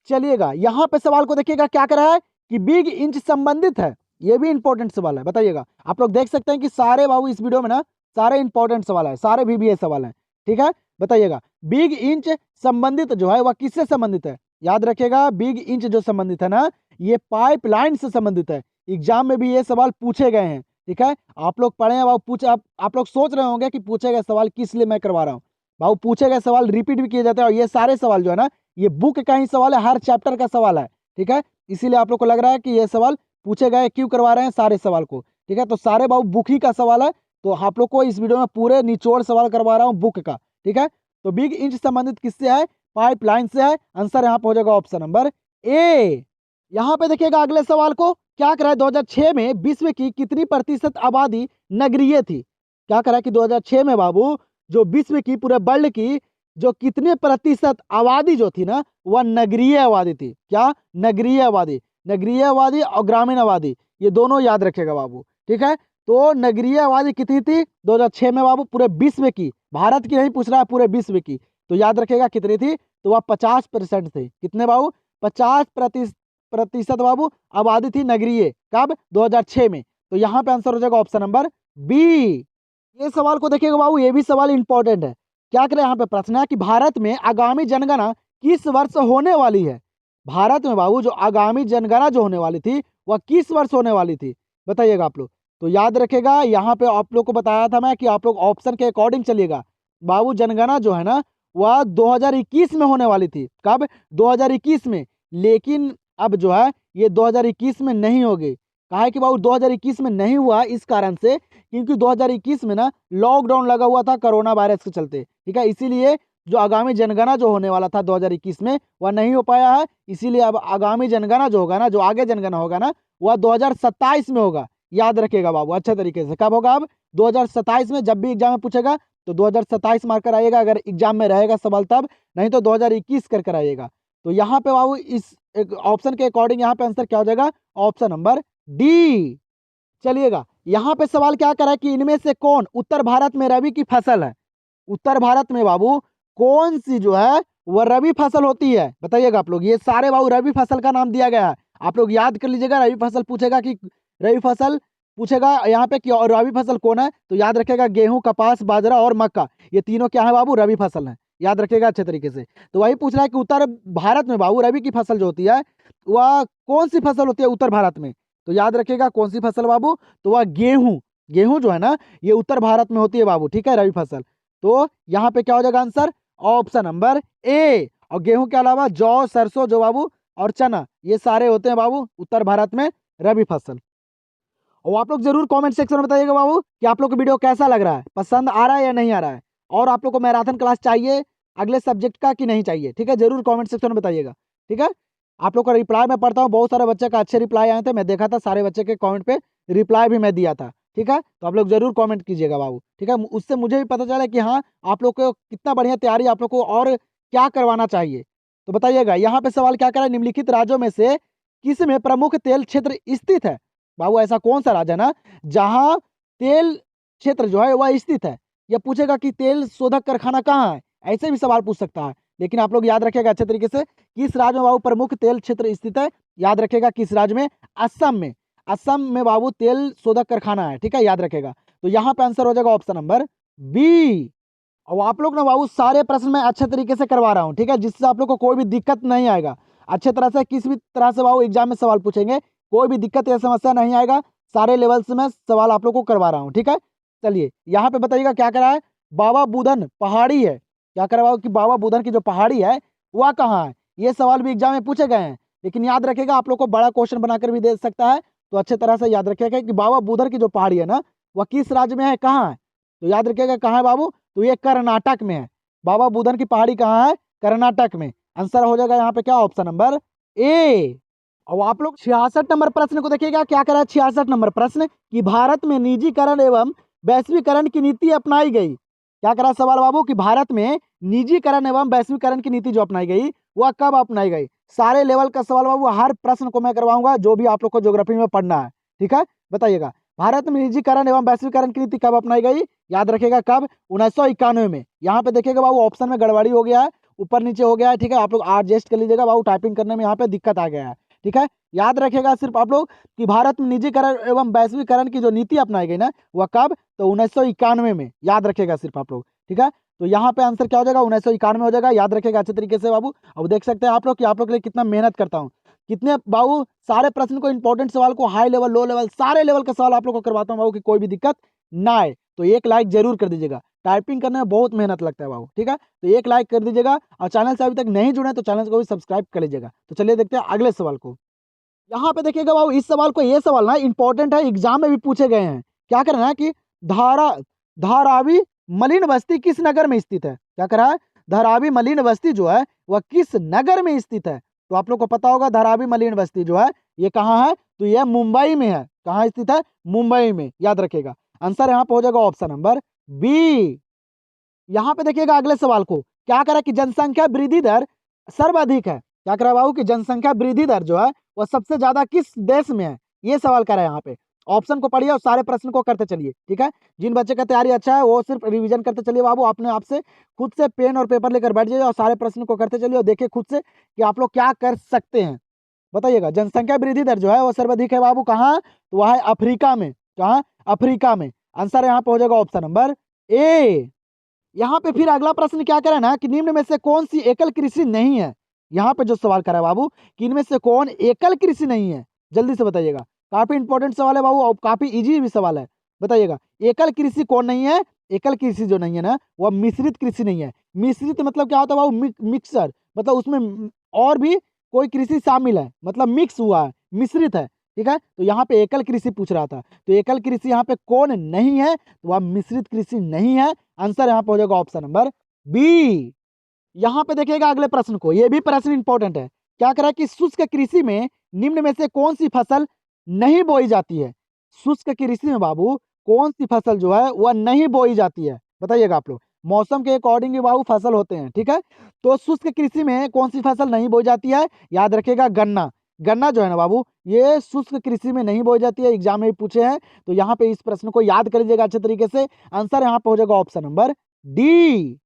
Speaker 1: चलिएगा, यहाँ पे सवाल को देखिएगा, क्या कर रहा है कि बिग इंच संबंधित है, ये भी इंपॉर्टेंट सवाल है, बताइएगा। आप लोग देख सकते हैं कि सारे बाबू इस वीडियो में ना सारे इंपॉर्टेंट सवाल है, सारे VBA सवाल है। ठीक है, बताइएगा बिग इंच संबंधित जो है वह किससे संबंधित है, याद रखिएगा बिग इंच जो संबंधित है ना, ये पाइपलाइन से संबंधित है, एग्जाम में भी ये सवाल पूछे गए हैं। ठीक है, आप लोग पढ़े हैं बाबू, आप लोग सोच रहे होंगे कि पूछे गए सवाल किस लिए मैं करवा रहा हूँ, बाबू पूछे गए सवाल रिपीट भी किए जाते हैं, और ये सारे सवाल जो है ना, ये बुक का ही सवाल है, हर चैप्टर का सवाल है। ठीक है, इसीलिए आप लोग को लग रहा है कि ये सवाल पूछे गए, क्यों करवा रहे हैं सारे सवाल को। ठीक है, तो सारे बाबू बुक ही का सवाल है, तो आप लोग को इस वीडियो में पूरे निचोड़ सवाल करवा रहा हूँ बुक का। ठीक है, तो बिग इंच संबंधित किससे है, पाइपलाइन से है। आंसर यहाँ पे हो जाएगा ऑप्शन नंबर ए। यहाँ पे देखिएगा अगले सवाल को, क्या करा है 2006 में विश्व की कितनी प्रतिशत आबादी नगरीय थी। क्या करा है कि 2006 में बाबू जो विश्व की, पूरे वर्ल्ड की जो कितने प्रतिशत आबादी जो थी ना, वह नगरीय आबादी थी। क्या, नगरीय आबादी, नगरीय आबादी और ग्रामीण आबादी, ये दोनों याद रखेगा बाबू। ठीक है, तो नगरीय आबादी कितनी थी 2006 में बाबू, पूरे विश्व की, भारत की नहीं पूछ रहा है, पूरे विश्व की। तो याद रखेगा कितनी थी, तो वह 50% थे। कितने बाबू, 50% बाबू आबादी थी नगरीय, कब, 2006 में। तो यहाँ पे आंसर हो जाएगा ऑप्शन नंबर बी। ये सवाल को देखिएगा बाबू, ये भी सवाल इंपॉर्टेंट है। क्या करें, यहाँ पे प्रश्न है कि भारत में आगामी जनगणना किस वर्ष होने वाली है। भारत में बाबू जो आगामी जनगणना जो होने वाली थी वह किस वर्ष होने वाली थी, बताइएगा आप लोग। तो याद रखेगा, यहाँ पे आप लोग को बताया था मैं कि आप लोग ऑप्शन के अकॉर्डिंग चलिएगा। बाबू जनगणना जो है ना, वह 2021 में होने वाली थी। कब, 2021 में। लेकिन अब जो है ये 2021 में नहीं होगी। कहा है कि बाबू 2021 में नहीं हुआ, इस कारण से क्योंकि 2021 में ना लॉकडाउन लगा हुआ था कोरोना वायरस के चलते। ठीक है, इसीलिए जो आगामी जनगणना जो होने वाला था 2021 में वह नहीं हो पाया है। इसीलिए अब आगामी जनगणना जो होगा ना, जो आगे जनगणना होगा ना, वह 2027 में होगा। याद रखिएगा बाबू अच्छे तरीके से, कब होगा, अब 2027 में। जब भी एग्जाम में पूछेगा तो 2027 मार्कर आइएगा, अगर एग्जाम में रहेगा सवाल तब, नहीं तो 2021 कर आइएगा। तो यहाँ पे बाबू इस एक ऑप्शन के अकॉर्डिंग यहाँ पे आंसर क्या हो जाएगा, ऑप्शन नंबर डी। चलिएगा, यहाँ पे सवाल क्या करा है कि इनमें से कौन उत्तर भारत में रबी की फसल है। उत्तर भारत में बाबू कौन सी जो है वह रबी फसल होती है, बताइएगा आप लोग। ये सारे बाबू रबी फसल का नाम दिया गया है, आप लोग याद कर लीजिएगा। रबी फसल पूछेगा कि रबी फसल पूछेगा यहाँ पे कि और रबी फसल कौन है, तो याद रखेगा गेहूं, कपास, बाजरा और मक्का, ये तीनों क्या है बाबू, रबी फसल है। याद रखेगा अच्छे तरीके से। तो वही पूछ रहा है कि उत्तर भारत में बाबू रबी की फसल जो होती है वह कौन सी फसल होती है उत्तर भारत में। तो याद रखेगा कौन सी फसल बाबू, तो वह गेहूं। गेहूं जो है ना ये उत्तर भारत में होती है बाबू, ठीक है, रबी फसल। तो यहाँ पे क्या हो जाएगा आंसर, ऑप्शन नंबर ए। और गेहूं के अलावा जौ, सरसों जो बाबू और चना, ये सारे होते हैं बाबू उत्तर भारत में रबी फसल। और आप लोग जरूर कमेंट सेक्शन में बताइएगा बाबू कि आप लोग को वीडियो कैसा लग रहा है, पसंद आ रहा है या नहीं आ रहा है, और आप लोग को मैराथन क्लास चाहिए अगले सब्जेक्ट का कि नहीं चाहिए, ठीक है, जरूर कमेंट सेक्शन में बताइएगा। ठीक है, आप लोग का रिप्लाई मैं पढ़ता हूँ, बहुत सारे बच्चे का अच्छे रिप्लाई आए थे, मैं देखा था सारे बच्चे के कमेंट पे रिप्लाई भी मैं दिया था। ठीक है, तो आप लोग जरूर कमेंट कीजिएगा बाबू। ठीक है, उससे मुझे भी पता चला कि हाँ आप लोग को कितना बढ़िया तैयारी, आप लोग को और क्या करवाना चाहिए। तो बताइएगा, यहाँ पे सवाल क्या करा, निम्नलिखित राज्यों में से किस में प्रमुख तेल क्षेत्र स्थित है। बाबू ऐसा कौन सा राज्य है ना जहाँ तेल क्षेत्र जो है वह स्थित है। यह पूछेगा कि तेल शोधक कारखाना कहाँ है, ऐसे भी सवाल पूछ सकता है। लेकिन आप लोग याद रखिएगा अच्छे तरीके से, किस राज्य में बाबू प्रमुख तेल क्षेत्र स्थित है। याद रखिएगा किस राज्य में, असम में। असम में बाबू तेल शोधक कारखाना है, ठीक है, याद रखेगा। तो यहाँ पे आंसर हो जाएगा ऑप्शन नंबर बी। और आप लोग ना बाबू सारे प्रश्न मैं अच्छे तरीके से करवा रहा हूँ, ठीक है, जिससे आप लोग को कोई भी दिक्कत नहीं आएगा। अच्छे तरह से किसी भी तरह से बाबू एग्जाम में सवाल पूछेंगे, कोई भी दिक्कत या समस्या नहीं आएगा। सारे लेवल से मैं सवाल आप लोग को करवा रहा हूँ, ठीक है। चलिए यहाँ पे बताइएगा क्या करा है, बाबा बुदन पहाड़ी है, क्या करा बाबू कि बाबा बुदन की जो पहाड़ी है वह कहाँ है। ये सवाल भी एग्जाम में पूछे गए हैं, लेकिन याद रखेगा आप लोग को बड़ा क्वेश्चन बनाकर भी दे सकता है। तो अच्छे तरह से याद रखिएगा कि बाबा बुदन की जो पहाड़ी है ना वह किस राज्य में है, कहाँ है। तो याद रखिएगा कहाँ है बाबू, तो ये कर्नाटक में है। बाबा बुदन की पहाड़ी कहाँ है, कर्नाटक में। आंसर हो जाएगा यहाँ पे क्या, ऑप्शन नंबर ए। और आप लोग 66 नंबर प्रश्न को देखिएगा, क्या करा है 66 नंबर प्रश्न कि भारत में निजीकरण एवं वैश्वीकरण की नीति अपनाई गई। क्या करा सवाल बाबू कि भारत में निजीकरण एवं वैश्वीकरण की नीति जो अपनाई गई वह कब अपनाई गई। सारे लेवल का सवाल बाबू, हर प्रश्न को मैं करवाऊंगा जो भी आप लोग को ज्योग्राफी में पढ़ना है। ठीक है, बताइएगा भारत में निजीकरण एवं वैश्वीकरण की नीति कब अपनाई गई। याद रखेगा कब, 1991 में। यहाँ पे देखिएगा बाबू ऑप्शन में गड़बड़ी हो गया है, ऊपर नीचे हो गया है, ठीक है, आप लोग एडजस्ट कर लीजिएगा बाबू, टाइपिंग करने में यहाँ पे दिक्कत आ गया है। ठीक है, याद रखेगा सिर्फ आप लोग कि भारत में निजीकरण एवं वैश्वीकरण की जो नीति अपनाई गई ना वह कब, तो 1991 में। याद रखेगा सिर्फ आप लोग, ठीक है। तो यहाँ पे आंसर क्या हो जाएगा, 1991 हो जाएगा। याद रखेगा अच्छे तरीके से बाबू। अब देख सकते हैं आप लोग कि आप लोग के लिए कितना मेहनत करता हूँ, कितने बाबू सारे प्रश्न को, इंपॉर्टेंट सवाल को, हाई लेवल लो लेवल सारे लेवल का सवाल आप लोग को करवाता हूँ बाबू, कि कोई भी दिक्कत ना आए। तो एक लाइक जरूर कर दीजिएगा, टाइपिंग करने में बहुत मेहनत लगता है बाबू, ठीक है। तो एक लाइक कर दीजिएगा, और चैनल से अभी तक नहीं जुड़े तो चैनल को भी सब्सक्राइब कर लीजिएगा। तो चलिए देखते हैं अगले सवाल को। यहाँ पे देखिएगा बाबू, इस सवाल को, ये सवाल ना इंपॉर्टेंट है, एग्जाम में भी पूछे गए हैं। क्या करना है कि धारावी मलिन बस्ती किस नगर में स्थित है। क्या करा है, धारावी मलिन बस्ती जो है वह किस नगर में स्थित है। तो आप लोग को पता होगा धारावी मलिन बस्ती जो है ये कहाँ है, तो यह मुंबई में है। कहाँ स्थित है, मुंबई में। याद रखेगा आंसर यहाँ पे हो जाएगा ऑप्शन नंबर बी। यहाँ पे देखिएगा अगले सवाल को, क्या करा कि जनसंख्या वृद्धि दर सर्वाधिक है। क्या करा बाबू कि जनसंख्या वृद्धि दर जो है वह सबसे ज्यादा किस देश में है, ये सवाल करा है। यहाँ पे ऑप्शन को पढ़िए और सारे प्रश्न को करते चलिए, ठीक है। जिन बच्चे का तैयारी अच्छा है वो सिर्फ रिवीजन करते चलिए बाबू, अपने आप से खुद से पेन और पेपर लेकर बैठ जाइए और सारे प्रश्न को करते चलिए और देखिए खुद से कि आप लोग क्या कर सकते हैं। बताइएगा जनसंख्या वृद्धि दर जो है वो सर्वाधिक है बाबू, कहाँ, तो वह है अफ्रीका में। कहाँ, अफ्रीका में। आंसर यहाँ पे हो जाएगा ऑप्शन नंबर ए। यहाँ पे फिर अगला प्रश्न क्या करा ना कि निम्न में से कौन सी एकल कृषि नहीं है। यहाँ पे जो सवाल करा है बाबू कि इनमें से कौन एकल कृषि नहीं है, जल्दी से बताइएगा। काफी इंपॉर्टेंट सवाल है बाबू और काफी इजी भी सवाल है। बताइएगा एकल कृषि कौन नहीं है। एकल कृषि जो नहीं है ना वह मिश्रित कृषि नहीं है। मिश्रित मतलब क्या होता है बाबू, मिक्सर, मतलब उसमें और भी कोई कृषि शामिल है, मतलब मिक्स हुआ है, मिश्रित है। ठीक है, तो यहाँ पे एकल कृषि पूछ रहा था, तो एकल कृषि यहाँ पे कौन नहीं है, तो वह मिश्रित कृषि नहीं है। आंसर यहाँ पे हो जाएगा ऑप्शन नंबर बी। यहाँ पे देखिएगा अगले प्रश्न को, ये भी प्रश्न इंपॉर्टेंट है। क्या करा कि शुष्क कृषि में निम्न में से कौन सी फसल नहीं बोई जाती है। शुष्क कृषि में बाबू कौन सी फसल जो है वह नहीं बोई जाती है, बताइएगा आप लोग। मौसम के अकॉर्डिंग ही बाबू फसल होते हैं, ठीक है। तो शुष्क कृषि में कौन सी फसल नहीं बोई जाती है? याद रखिएगा गन्ना। गन्ना जो है ना बाबू, ये शुष्क कृषि में नहीं बोई जाती है, एग्जाम में भी पूछे हैं। तो यहाँ पे इस प्रश्न को याद कर लीजिएगा अच्छे तरीके से। आंसर यहाँ पे हो जाएगा ऑप्शन नंबर डी।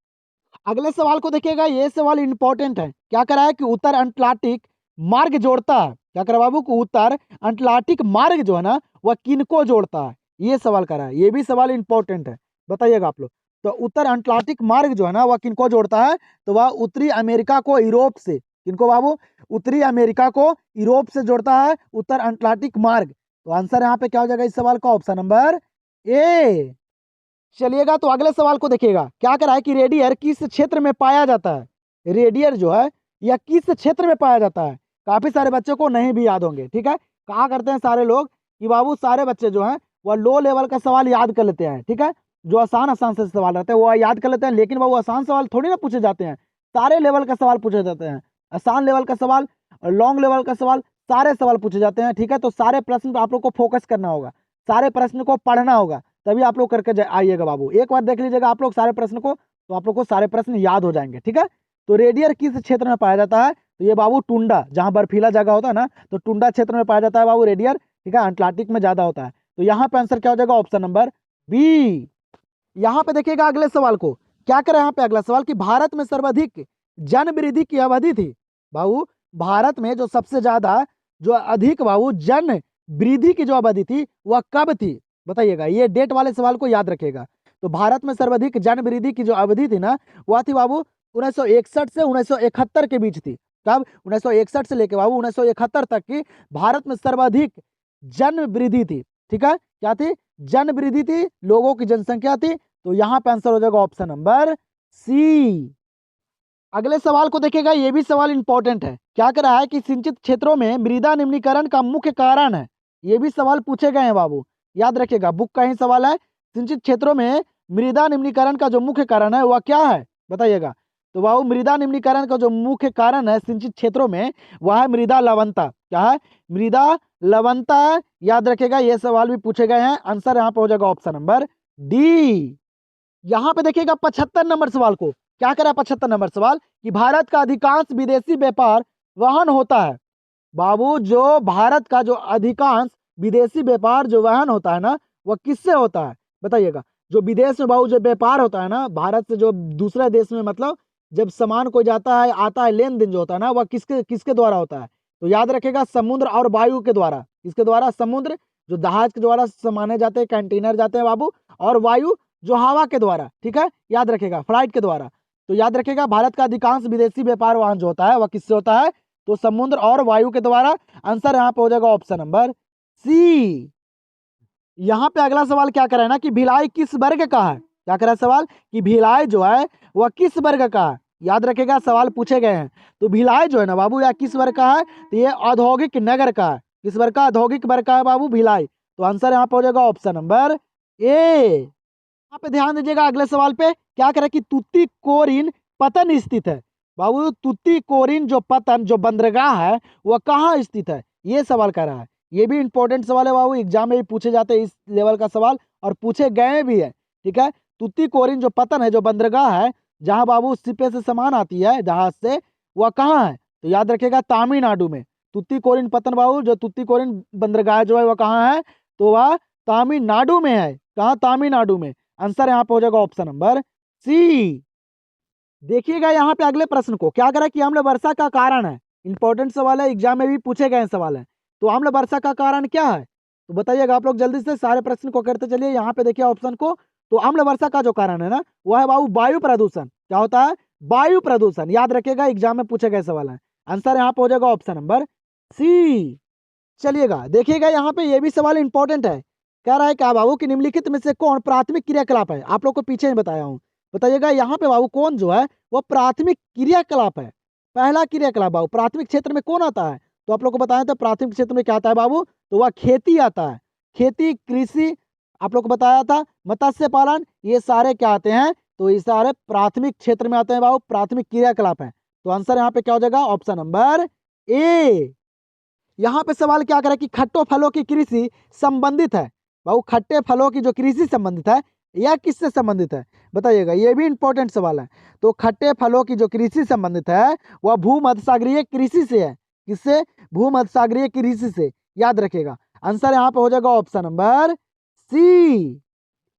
Speaker 1: अगले सवाल को देखिएगा, ये सवाल इंपॉर्टेंट है। क्या करा है कि उत्तर अटलांटिक मार्ग जोड़ता है। क्या करा बाबू को उत्तर अटलांटिक मार्ग जो है ना वह किनको जोड़ता है? ये सवाल करा है, ये भी सवाल इंपॉर्टेंट है, बताइएगा आप लोग। तो उत्तर अटलांटिक मार्ग जो है ना वह किनको जोड़ता है? तो वह उत्तरी अमेरिका को यूरोप से, किनको बाबू? उत्तरी अमेरिका को यूरोप से जोड़ता है उत्तर अटलांटिक मार्ग। तो आंसर यहाँ पे क्या हो जाएगा इस सवाल का? Option number A. चलिएगा तो अगले सवाल को देखिएगा। क्या करा है कि रेडियर किस क्षेत्र में पाया जाता है? रेडियर जो है यह किस क्षेत्र में पाया जाता है? काफी सारे बच्चों को नहीं भी याद होंगे, ठीक है। कहा करते हैं सारे लोग कि बाबू सारे बच्चे जो हैं वह लो लेवल का सवाल याद कर लेते हैं, ठीक है। जो आसान आसान से सवाल रहते हैं वो याद कर लेते हैं, लेकिन वो आसान सवाल थोड़ी ना पूछे जाते हैं। सारे लेवल का सवाल पूछे जाते हैं, आसान लेवल का सवाल, लॉन्ग लेवल का सवाल, सारे सवाल पूछे जाते हैं, ठीक है। तो सारे प्रश्न पे आप लोग को फोकस करना होगा, सारे प्रश्न को पढ़ना होगा, तभी आप लोग करके आइएगा बाबू। एक बार देख लीजिएगा आप लोग सारे प्रश्न को, तो आप लोग को सारे प्रश्न याद हो जाएंगे, ठीक है। तो रेडियर किस क्षेत्र में पाया जाता है? तो ये बाबू टुंडा, जहां बर्फीला जगह होता है ना, तो टुंडा क्षेत्र में पाया जाता है बाबू रेडियर, ठीक है। अटलांटिक में ज्यादा होता है। तो यहाँ पे आंसर क्या हो जाएगा? Option number B. यहाँ पे देखिएगा अगले सवाल को। क्या करें यहाँ पे अगला सवाल कि भारत में सर्वाधिक जन वृद्धि की अवधि थी। बाबू भारत में जो सबसे ज्यादा जो अधिक बाबू जन वृद्धि की जो अवधि थी वह कब थी? बताइएगा, ये डेट वाले सवाल को याद रखिएगा। तो भारत में सर्वाधिक जन वृद्धि की जो अवधि थी ना वह थी बाबू 1961 से 1971 के बीच थी। कब? 1961 से लेके बाबू 1971 तक की भारत में सर्वाधिक जन वृद्धि थी, ठीक है। क्या थी? जन वृद्धि थी, लोगों की जनसंख्या थी। तो यहाँ पे आंसर हो जाएगा ऑप्शन नंबर सी। अगले सवाल को देखिएगा, ये भी सवाल इंपॉर्टेंट है। क्या कर रहा है कि सिंचित क्षेत्रों में मृदा निम्नीकरण का मुख्य कारण है। ये भी सवाल पूछे गए हैं बाबू, याद रखिएगा, बुक का ही सवाल है। सिंचित क्षेत्रों में मृदा निम्नीकरण का जो मुख्य कारण है वह क्या है? बताइएगा। तो बाबू मृदा निम्नीकरण का जो मुख्य कारण है सिंचित क्षेत्रों में वह है मृदा लवणता। क्या है? मृदा लवणता है, याद रखिएगा। ये सवाल भी पूछे गए हैं, आंसर यहाँ पे हो जाएगा ऑप्शन नंबर डी। यहाँ पे देखिएगा 75 नंबर सवाल को। क्या करा 75 नंबर सवाल कि भारत का अधिकांश विदेशी व्यापार वहन होता है। बाबू जो भारत का जो अधिकांश विदेशी व्यापार जो वहन होता है ना वह किससे होता है? बताइएगा। जो विदेश में बाबू जो व्यापार होता है ना भारत से जो दूसरे देश में, मतलब जब सामान कोई जाता है आता है, लेन देन जो होता है ना वह किसके किसके द्वारा होता है? तो याद रखेगा समुद्र और वायु के द्वारा। किसके द्वारा? समुद्र जो जहाज के द्वारा सामाने जाते हैं, कंटेनर जाते हैं बाबू, और वायु जो हवा के द्वारा, ठीक है, याद रखेगा फ्लाइट के द्वारा। तो याद रखेगा भारत का अधिकांश विदेशी व्यापार वाहन जो होता है वह किससे होता है? तो समुद्र और वायु के द्वारा। आंसर यहाँ पे हो जाएगा ऑप्शन नंबर सी। यहाँ पे अगला सवाल क्या करे ना कि भिलाई किस वर्ग का है? क्या करे सवाल कि भिलाई जो है वह किस वर्ग का है? याद रखेगा सवाल पूछे गए हैं। तो भिलाई जो है ना बाबू यह किस वर्ग का है? तो ये औद्योगिक नगर का है। किस वर्ग का? औद्योगिक वर्ग का है बाबू भिलाई। तो आंसर यहाँ पे हो जाएगा ऑप्शन नंबर ए। यहाँ पे ध्यान दीजिएगा अगले सवाल पे। क्या करे कि तुतीकोरिन पतन स्थित है। बाबू तुतीकोरिन जो पतन जो बंदरगाह है वह कहाँ स्थित है? ये सवाल कर रहा है। ये भी इंपॉर्टेंट सवाल है बाबू, एग्जाम में भी पूछे जाते हैं इस लेवल का सवाल, और पूछे गए भी है, ठीक है। तुतीकोरिन जो पतन है जो बंदरगाह है जहाँ बाबू सिपे से सामान आती है जहाज से, वह कहाँ है? तो याद रखिएगा तमिलनाडु में। तुतीकोरिन पतन बाबू जो तुतीकोरिन बंदरगाह जो है वह कहाँ है? तो वह तमिलनाडु में है। कहाँ? तमिलनाडु में। आंसर यहाँ पे हो जाएगा ऑप्शन नंबर सी। देखिएगा यहाँ पे अगले प्रश्न को। क्या करा कि अम्ल वर्षा का कारण है। इंपॉर्टेंट सवाल है, एग्जाम में भी पूछे गए सवाल है। तो अम्ल वर्षा का कारण क्या है? तो बताइएगा आप लोग जल्दी से, सारे प्रश्न को करते चलिए। यहाँ पे देखिए ऑप्शन को। तो अम्ल वर्षा का जो कारण है ना वह है बाबू वायु प्रदूषण। क्या होता है? वायु प्रदूषण। याद रखिएगा, एग्जाम में पूछे गए सवाल है। आंसर यहाँ पे हो जाएगा ऑप्शन नंबर सी। चलिएगा देखिएगा यहाँ पे ये भी सवाल इंपॉर्टेंट है। कह रहा है क्या बाबू कि निम्नलिखित में से कौन प्राथमिक क्रियाकलाप है? आप लोग को पीछे ही बताया हूँ। बताइएगा यहाँ पे बाबू कौन जो है वो प्राथमिक क्रियाकलाप है। पहला क्रियाकलाप बाबू प्राथमिक क्षेत्र में कौन आता है? तो आप लोग को बताया था प्राथमिक क्षेत्र में क्या आता है बाबू? तो वह खेती आता है। खेती, कृषि, आप लोग को बताया था मत्स्य पालन, ये सारे क्या आते हैं? तो ये सारे प्राथमिक क्षेत्र में आते हैं बाबू, प्राथमिक क्रियाकलाप है। तो आंसर यहाँ पे क्या हो जाएगा? Option number A. यहाँ पे सवाल क्या करे कि खट्टो फलों की कृषि संबंधित है। बाबू खट्टे फलों की जो कृषि संबंधित है यह किससे संबंधित है बताइएगा, ये भी इंपॉर्टेंट सवाल है। तो खट्टे फलों की जो कृषि संबंधित है वह भूमध्यसागरीय कृषि से है। किससे? भूमध्यसागरीय कृषि से, याद रखिएगा। आंसर यहाँ पे हो जाएगा ऑप्शन नंबर सी।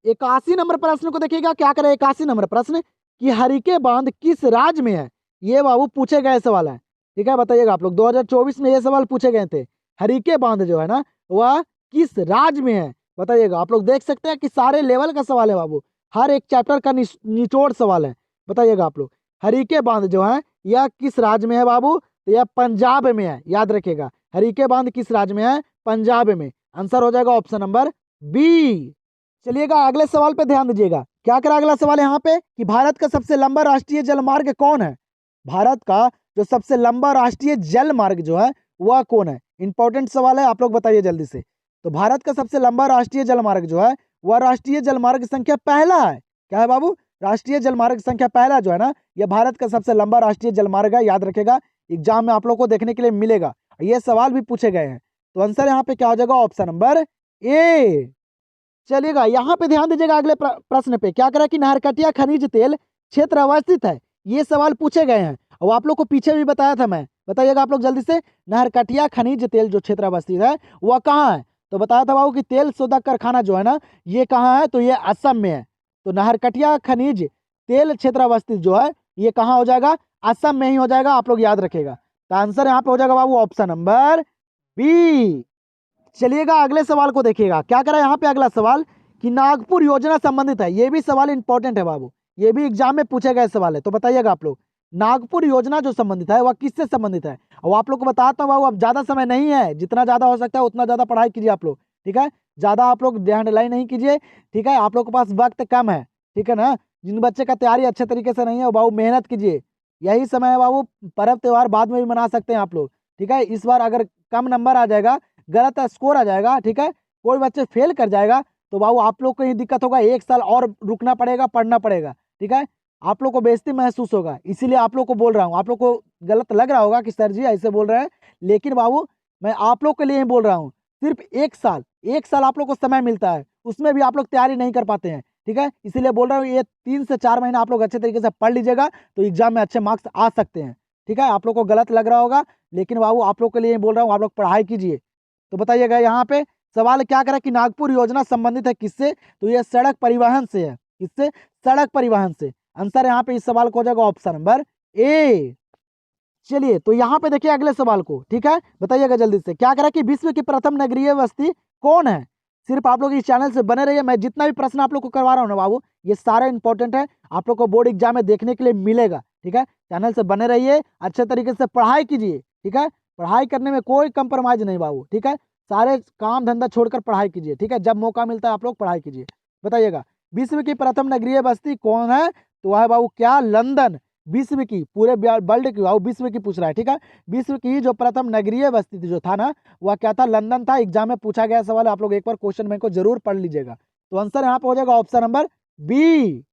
Speaker 1: 81 नंबर प्रश्न को देखिएगा, क्या करे 81 नंबर प्रश्न कि हरिके बांध किस राज्य में है। ये बाबू पूछे गए सवाल है, ठीक है, बताइएगा आप लोग 2024 में ये सवाल पूछे गए थे। हरिके बांध जो है ना वह किस राज्य में है बताइएगा। आप लोग देख सकते हैं कि सारे लेवल का सवाल है बाबू, हर एक चैप्टर का निचोड़ सवाल है। बताइएगा आप लोग हरिके बांध जो है यह किस राज्य में है बाबू, तो यह पंजाब में है, याद रखिएगा। हरिके बांध किस राज्य में है? पंजाब में। आंसर हो जाएगा ऑप्शन नंबर बी। चलिएगा अगले सवाल पे ध्यान दीजिएगा, क्या करा अगला सवाल यहाँ पे कि भारत का सबसे लंबा राष्ट्रीय जलमार्ग कौन है। भारत का जो सबसे लंबा राष्ट्रीय जल मार्ग जो है वह कौन है। इंपॉर्टेंट सवाल है, आप लोग बताइए जल्दी से। तो भारत का सबसे लंबा राष्ट्रीय जल मार्ग जो है वह राष्ट्रीय जल मार्ग संख्या पहला है। क्या है बाबू? राष्ट्रीय जल मार्ग संख्या पहला जो है ना यह भारत का सबसे लंबा राष्ट्रीय जल मार्ग है, याद रखेगा। एग्जाम में आप लोग को देखने के लिए मिलेगा, ये सवाल भी पूछे गए हैं। तो आंसर यहाँ पे क्या हो जाएगा? Option number A. चलिएगा यहाँ पे ध्यान दीजिएगा अगले प्रश्न पे, क्या करा कि नहरकटिया खनिज तेल क्षेत्र अवस्थित है। ये सवाल पूछे गए हैं और आप लोग को पीछे भी बताया था मैं, बताइएगा आप लोग जल्दी से। नहरकटिया खनिज तेल जो क्षेत्र अवस्थित है वह कहाँ है? तो बताया था बाबू कि तेल शोधक कारखाना जो है ना ये कहाँ है, तो ये असम में है। तो नहरकटिया खनिज तेल क्षेत्र अवस्थित जो है ये कहाँ हो जाएगा? असम में ही हो जाएगा, आप लोग याद रखेगा। तो आंसर यहाँ पे हो जाएगा बाबू ऑप्शन नंबर बी। चलिएगा अगले सवाल को देखिएगा, क्या करा यहाँ पे अगला सवाल कि नागपुर योजना संबंधित है। ये भी सवाल इंपॉर्टेंट है बाबू, ये भी एग्जाम में पूछे गए सवाल है। तो बताइएगा आप लोग नागपुर योजना जो संबंधित है वह किससे संबंधित है। और आप लोग को बताता हूँ बाबू, अब ज्यादा समय नहीं है, जितना ज्यादा हो सकता है उतना ज्यादा पढ़ाई कीजिए आप लोग, ठीक है। ज्यादा आप लोग ध्यान ढिलाई नहीं कीजिए, ठीक है। आप लोग के पास वक्त कम है, ठीक है ना। जिन बच्चे का तैयारी अच्छे तरीके से नहीं है बाबू मेहनत कीजिए, यही समय है बाबू। पर्व त्योहार बाद में भी मना सकते हैं आप लोग, ठीक है। इस बार अगर कम नंबर आ जाएगा, गलत स्कोर आ जाएगा, ठीक है, कोई बच्चे फेल कर जाएगा तो बाबू आप लोग को ही दिक्कत होगा, 1 साल और रुकना पड़ेगा, पढ़ना पड़ेगा, ठीक है। आप लोग को बेइज्जती महसूस होगा, इसीलिए आप लोग को बोल रहा हूँ। आप लोग को गलत लग रहा होगा कि सर जी ऐसे बोल रहे हैं, लेकिन बाबू मैं आप लोग के लिए ही बोल रहा हूँ। सिर्फ 1 साल आप लोग को समय मिलता है, उसमें भी आप लोग तैयारी नहीं कर पाते हैं, ठीक है। इसीलिए बोल रहा हूँ ये 3 से 4 महीना आप लोग अच्छे तरीके से पढ़ लीजिएगा तो एग्जाम में अच्छे मार्क्स आ सकते हैं, ठीक है। आप लोग को गलत लग रहा होगा, लेकिन बाबू आप लोग के लिए ही बोल रहा हूँ, आप लोग पढ़ाई कीजिए। तो बताइएगा यहाँ पे सवाल क्या करा कि नागपुर योजना संबंधित है किससे, तो ये सड़क परिवहन से है। किससे? सड़क परिवहन से। आंसर यहाँ पे इस सवाल को हो जाएगा ऑप्शन नंबर ए। चलिए तो यहाँ पे देखिए अगले सवाल को, ठीक है, बताइएगा जल्दी से। क्या करा कि विश्व की प्रथम नगरीय बस्ती कौन है। सिर्फ आप लोग इस चैनल से बने रहिए, मैं जितना भी प्रश्न आप लोग को करवा रहा हूँ ना बाबू ये सारा इंपॉर्टेंट है, आप लोग को बोर्ड एग्जाम में देखने के लिए मिलेगा, ठीक है। चैनल से बने रहिए, अच्छे तरीके से पढ़ाई कीजिए, ठीक है। पढ़ाई करने में कोई कंप्रोमाइज नहीं बाबू, ठीक है। सारे काम धंधा छोड़कर पढ़ाई कीजिए, ठीक है। जब मौका मिलता है आप लोग पढ़ाई कीजिए। बताइएगा विश्व की प्रथम नगरीय बस्ती कौन है, तो वह है बाबू क्या? लंदन। विश्व की, पूरे वर्ल्ड की बाबू विश्व की पूछ रहा है, ठीक है। विश्व की जो प्रथम नगरीय बस्ती जो था ना वह क्या था? लंदन था। एग्जाम में पूछा गया सवाल, आप लोग एक बार क्वेश्चन बैंक को जरूर पढ़ लीजिएगा। तो आंसर यहाँ पे हो जाएगा ऑप्शन नंबर बी।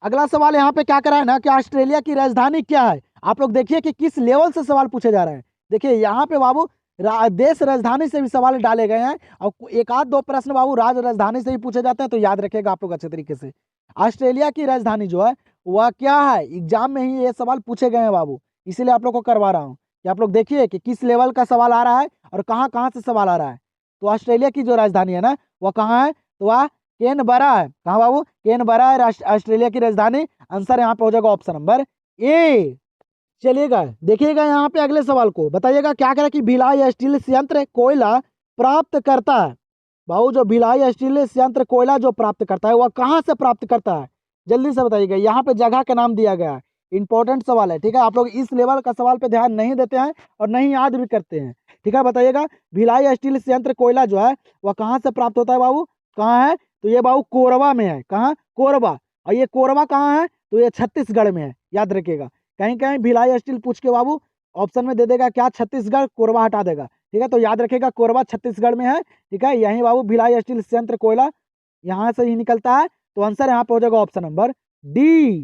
Speaker 1: अगला सवाल यहाँ पे क्या करा है ना कि ऑस्ट्रेलिया की राजधानी क्या है। आप लोग देखिए कि किस लेवल से सवाल पूछे जा रहे हैं। देखिए यहाँ पे बाबू देश राजधानी से भी सवाल डाले गए हैं और एक आध दो प्रश्न बाबू राजधानी से भी पूछे जाते हैं, तो याद रखिएगा आप लोग अच्छे तरीके से। ऑस्ट्रेलिया की राजधानी जो है वह क्या है, एग्जाम में ही ये सवाल पूछे गए हैं बाबू, इसीलिए आप लोग को करवा रहा हूँ कि आप लोग देखिए कि किस लेवल का सवाल आ रहा है और कहाँ कहाँ से सवाल आ रहा है। तो ऑस्ट्रेलिया की जो राजधानी है ना वह कहाँ है, तो वह कैनबरा है। कहाँ बाबू? कैनबरा है ऑस्ट्रेलिया की राजधानी। आंसर यहाँ पे हो जाएगा ऑप्शन नंबर ए। चलिएगा देखिएगा यहाँ पे अगले सवाल को, बताइएगा क्या करें कि भिलाई स्टील संयंत्र कोयला प्राप्त करता है। बाबू जो भिलाई स्टील संयंत्र कोयला जो प्राप्त करता है वह कहाँ से प्राप्त करता है, जल्दी से बताइएगा। यहाँ पे जगह का नाम दिया गया है, इंपॉर्टेंट सवाल है, ठीक है। आप लोग इस लेवल का सवाल पे ध्यान नहीं देते हैं और नहीं याद भी करते हैं, ठीक है। बताइएगा भिलाई स्टील संयंत्र कोयला जो है वह कहाँ से प्राप्त होता है बाबू, कहाँ है, तो ये बाबू कोरबा में है। कहाँ? कोरबा। और ये कोरबा कहाँ है, तो ये छत्तीसगढ़ में है, याद रखिएगा। कहीं कहीं भिलाई स्टील पूछ के बाबू ऑप्शन में दे देगा क्या, छत्तीसगढ़, कोरबा हटा देगा, ठीक है। तो याद रखिएगा कोरबा छत्तीसगढ़ में है, ठीक है। यहीं बाबू भिलाई स्टील संयंत्र कोयला यहाँ से ही निकलता है। तो आंसर यहाँ पे हो जाएगा ऑप्शन नंबर डी।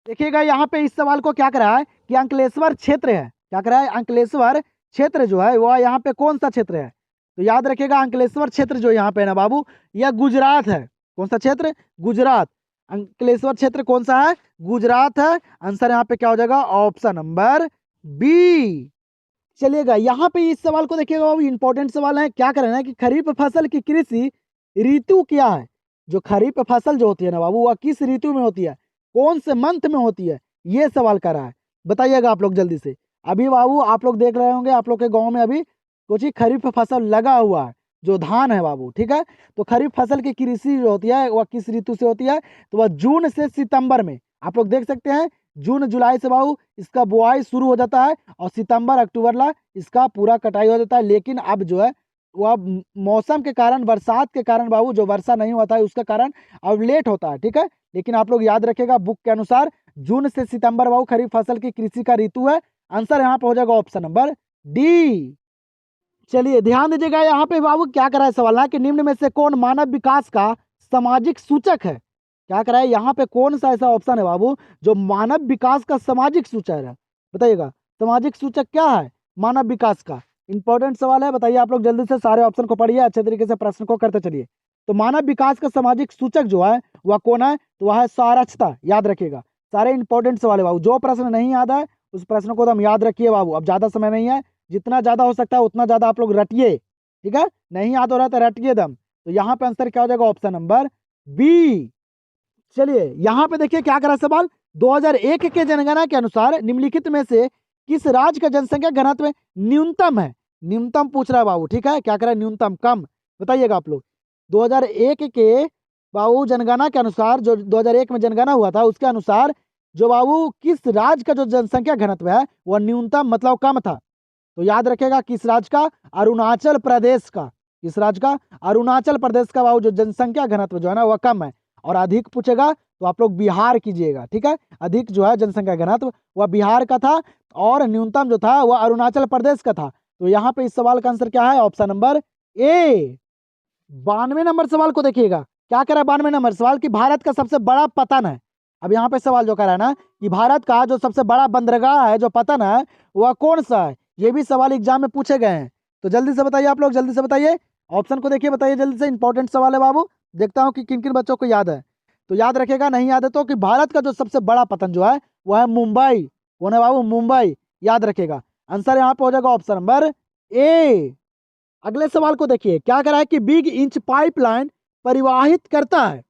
Speaker 1: देखिएगा यहाँ पे इस सवाल को क्या करा है कि अंकलेश्वर क्षेत्र है। क्या करा है? अंकलेश्वर क्षेत्र जो है वह यहाँ पे कौन सा क्षेत्र है, तो याद रखिएगा अंकलेश्वर क्षेत्र जो यहाँ पे है ना बाबू यह गुजरात है। कौन सा क्षेत्र? गुजरात। अंकलेश्वर क्षेत्र कौन सा है? गुजरात है। आंसर यहाँ पे क्या हो जाएगा? Option number B. चलिएगा यहाँ पे इस सवाल को देखिएगा बाबू, इंपॉर्टेंट सवाल है। क्या करना है कि खरीफ फसल की कृषि ऋतु क्या है? जो खरीफ फसल जो होती है ना बाबू, वह किस ऋतु में होती है, कौन से मंथ में होती है, ये सवाल कर रहा है। बताइएगा आप लोग जल्दी से। अभी बाबू आप लोग देख रहे होंगे, आप लोग के गाँव में अभी कुछ ही खरीफ फसल लगा हुआ है, जो धान है बाबू, ठीक है। तो खरीफ फसल की कृषि जो होती है वह किस ऋतु से होती है? तो वह जून से सितंबर में। आप लोग देख सकते हैं जून जुलाई से बाबू इसका बुआई शुरू हो जाता है और सितंबर अक्टूबर ला इसका पूरा कटाई हो जाता है। लेकिन अब जो है वह मौसम के कारण, बरसात के कारण बाबू, जो वर्षा नहीं होता है उसके कारण अब लेट होता है, ठीक है। लेकिन आप लोग याद रखेगा बुक के अनुसार जून से सितंबर बाबू खरीफ फसल की कृषि का ऋतु है। आंसर यहाँ पे हो जाएगा ऑप्शन नंबर डी। चलिए ध्यान दीजिएगा यहाँ पे बाबू क्या करा है सवाल ना कि निम्न में से कौन मानव विकास का सामाजिक सूचक है? क्या करा है यहाँ पे, कौन सा ऐसा ऑप्शन है बाबू जो मानव विकास का सामाजिक सूचक है? बताइएगा सामाजिक सूचक क्या है मानव विकास का? इंपॉर्टेंट सवाल है, बताइए आप लोग जल्दी से। सारे ऑप्शन को पढ़िए, अच्छे तरीके से प्रश्न को करते चलिए। तो मानव विकास का सामाजिक सूचक जो है वह कौन है? तो वह है साक्षरता। याद रखिएगा, सारे इंपॉर्टेंट सवाल है बाबू। जो प्रश्न नहीं याद है उस प्रश्न को तो हम याद रखिए बाबू। अब ज्यादा समय नहीं है, जितना ज्यादा हो सकता है उतना ज्यादा आप लोग रटिए, ठीक है। नहीं याद हो रहा तो रटिए दम। तो यहाँ पे आंसर क्या हो जाएगा? Option number B. चलिए यहाँ पे देखिए क्या करा सवाल, 2001 के जनगणना के अनुसार निम्नलिखित में से किस राज्य का जनसंख्या घनत्व न्यूनतम है? न्यूनतम पूछ रहा है बाबू, ठीक है। क्या करा है? न्यूनतम, कम। बताइएगा आप लोग 2001 के बाबू जनगणना के अनुसार, जो 2001 में जनगणना हुआ था उसके अनुसार जो बाबू किस राज्य का जो जनसंख्या घनत्व है वह न्यूनतम मतलब कम था। तो याद रखेगा किस राज्य का? अरुणाचल प्रदेश का। किस राज्य का? अरुणाचल प्रदेश का बाबू जो जनसंख्या घनत्व जो है ना वह कम है। और अधिक पूछेगा तो आप लोग बिहार कीजिएगा, ठीक है। अधिक जो है जनसंख्या घनत्व वह बिहार का था और न्यूनतम जो था वह अरुणाचल प्रदेश का था। तो यहाँ पे इस सवाल का आंसर क्या है? Option number A. 92 नंबर सवाल को देखिएगा क्या कह रहा है। 92 नंबर सवाल कि भारत का सबसे बड़ा पतन है। अब यहाँ पे सवाल जो कह रहा है ना कि भारत का जो सबसे बड़ा बंदरगाह है, जो पतन है, वह कौन सा है? ये भी सवाल एग्जाम में पूछे गए हैं। तो जल्दी से बताइए आप लोग, जल्दी से बताइए। ऑप्शन को देखिए, बताइए जल्दी से। इंपॉर्टेंट सवाल है बाबू, देखता हूँ कि किन किन बच्चों को याद है। तो याद रखेगा, नहीं याद है तो कि भारत का जो सबसे बड़ा पतन जो है वह है मुंबई। कौन है बाबू? मुंबई। याद रखेगा, आंसर यहाँ पे हो जाएगा ऑप्शन नंबर ए। अगले सवाल को देखिए क्या करा है कि बिग इंच पाइपलाइन परिवाहित करता है।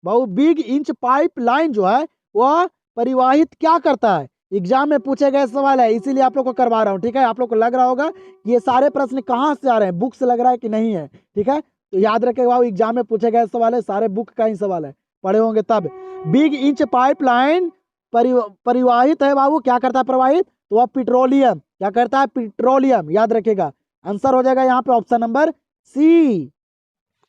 Speaker 1: बाबू बिग इंच पाइपलाइन जो है वह परिवाहित क्या करता है? एग्जाम में पूछे गए सवाल है, इसीलिए आप लोग को करवा रहा हूँ, ठीक है। आप लोग को लग रहा होगा कि ये सारे प्रश्न कहाँ से आ रहे हैं, बुक से लग रहा है कि नहीं है, ठीक है। तो याद रखेगा बाबू एग्जाम में पूछे गए सवाल है, सारे बुक का ही सवाल है, पढ़े होंगे तब। बिग इंच पाइपलाइन परिवाहित है बाबू, क्या करता है प्रवाहित? तो वह पेट्रोलियम। क्या करता है? पेट्रोलियम। याद रखेगा, आंसर हो जाएगा यहाँ पे ऑप्शन नंबर सी।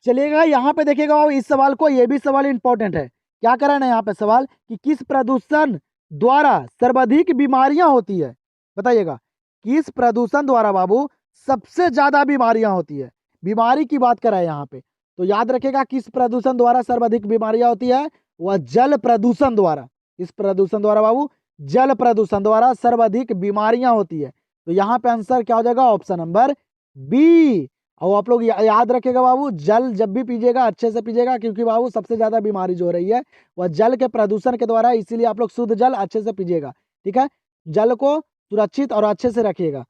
Speaker 1: चलिएगा यहाँ पे देखिएगा बाबू इस सवाल को, ये भी सवाल इंपॉर्टेंट है। क्या करा है ना यहाँ पे सवाल कि किस प्रदूषण द्वारा सर्वाधिक बीमारियां होती है? बताइएगा किस प्रदूषण द्वारा बाबू सबसे ज्यादा बीमारियां होती है? बीमारी की बात करा है यहाँ पे। तो याद रखेगा किस प्रदूषण द्वारा सर्वाधिक बीमारियां होती है? वह जल प्रदूषण द्वारा। इस प्रदूषण द्वारा बाबू, जल प्रदूषण द्वारा सर्वाधिक बीमारियां होती है। तो यहाँ पे आंसर क्या हो जाएगा? Option number B. और आप लोग याद रखेगा बाबू, जल जब भी पीजिएगा अच्छे से पीजिएगा, क्योंकि बाबू सबसे ज्यादा बीमारी जो हो रही है वह जल के प्रदूषण के द्वारा, इसीलिए आप लोग शुद्ध जल अच्छे से पीजिएगा, ठीक है। जल को सुरक्षित और अच्छे से रखिएगा।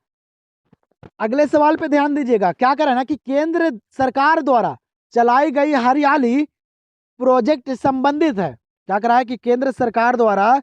Speaker 1: अगले सवाल पे ध्यान दीजिएगा, क्या करें ना कि केंद्र सरकार द्वारा चलाई गई हरियाली प्रोजेक्ट संबंधित है। क्या करा है कि केंद्र सरकार द्वारा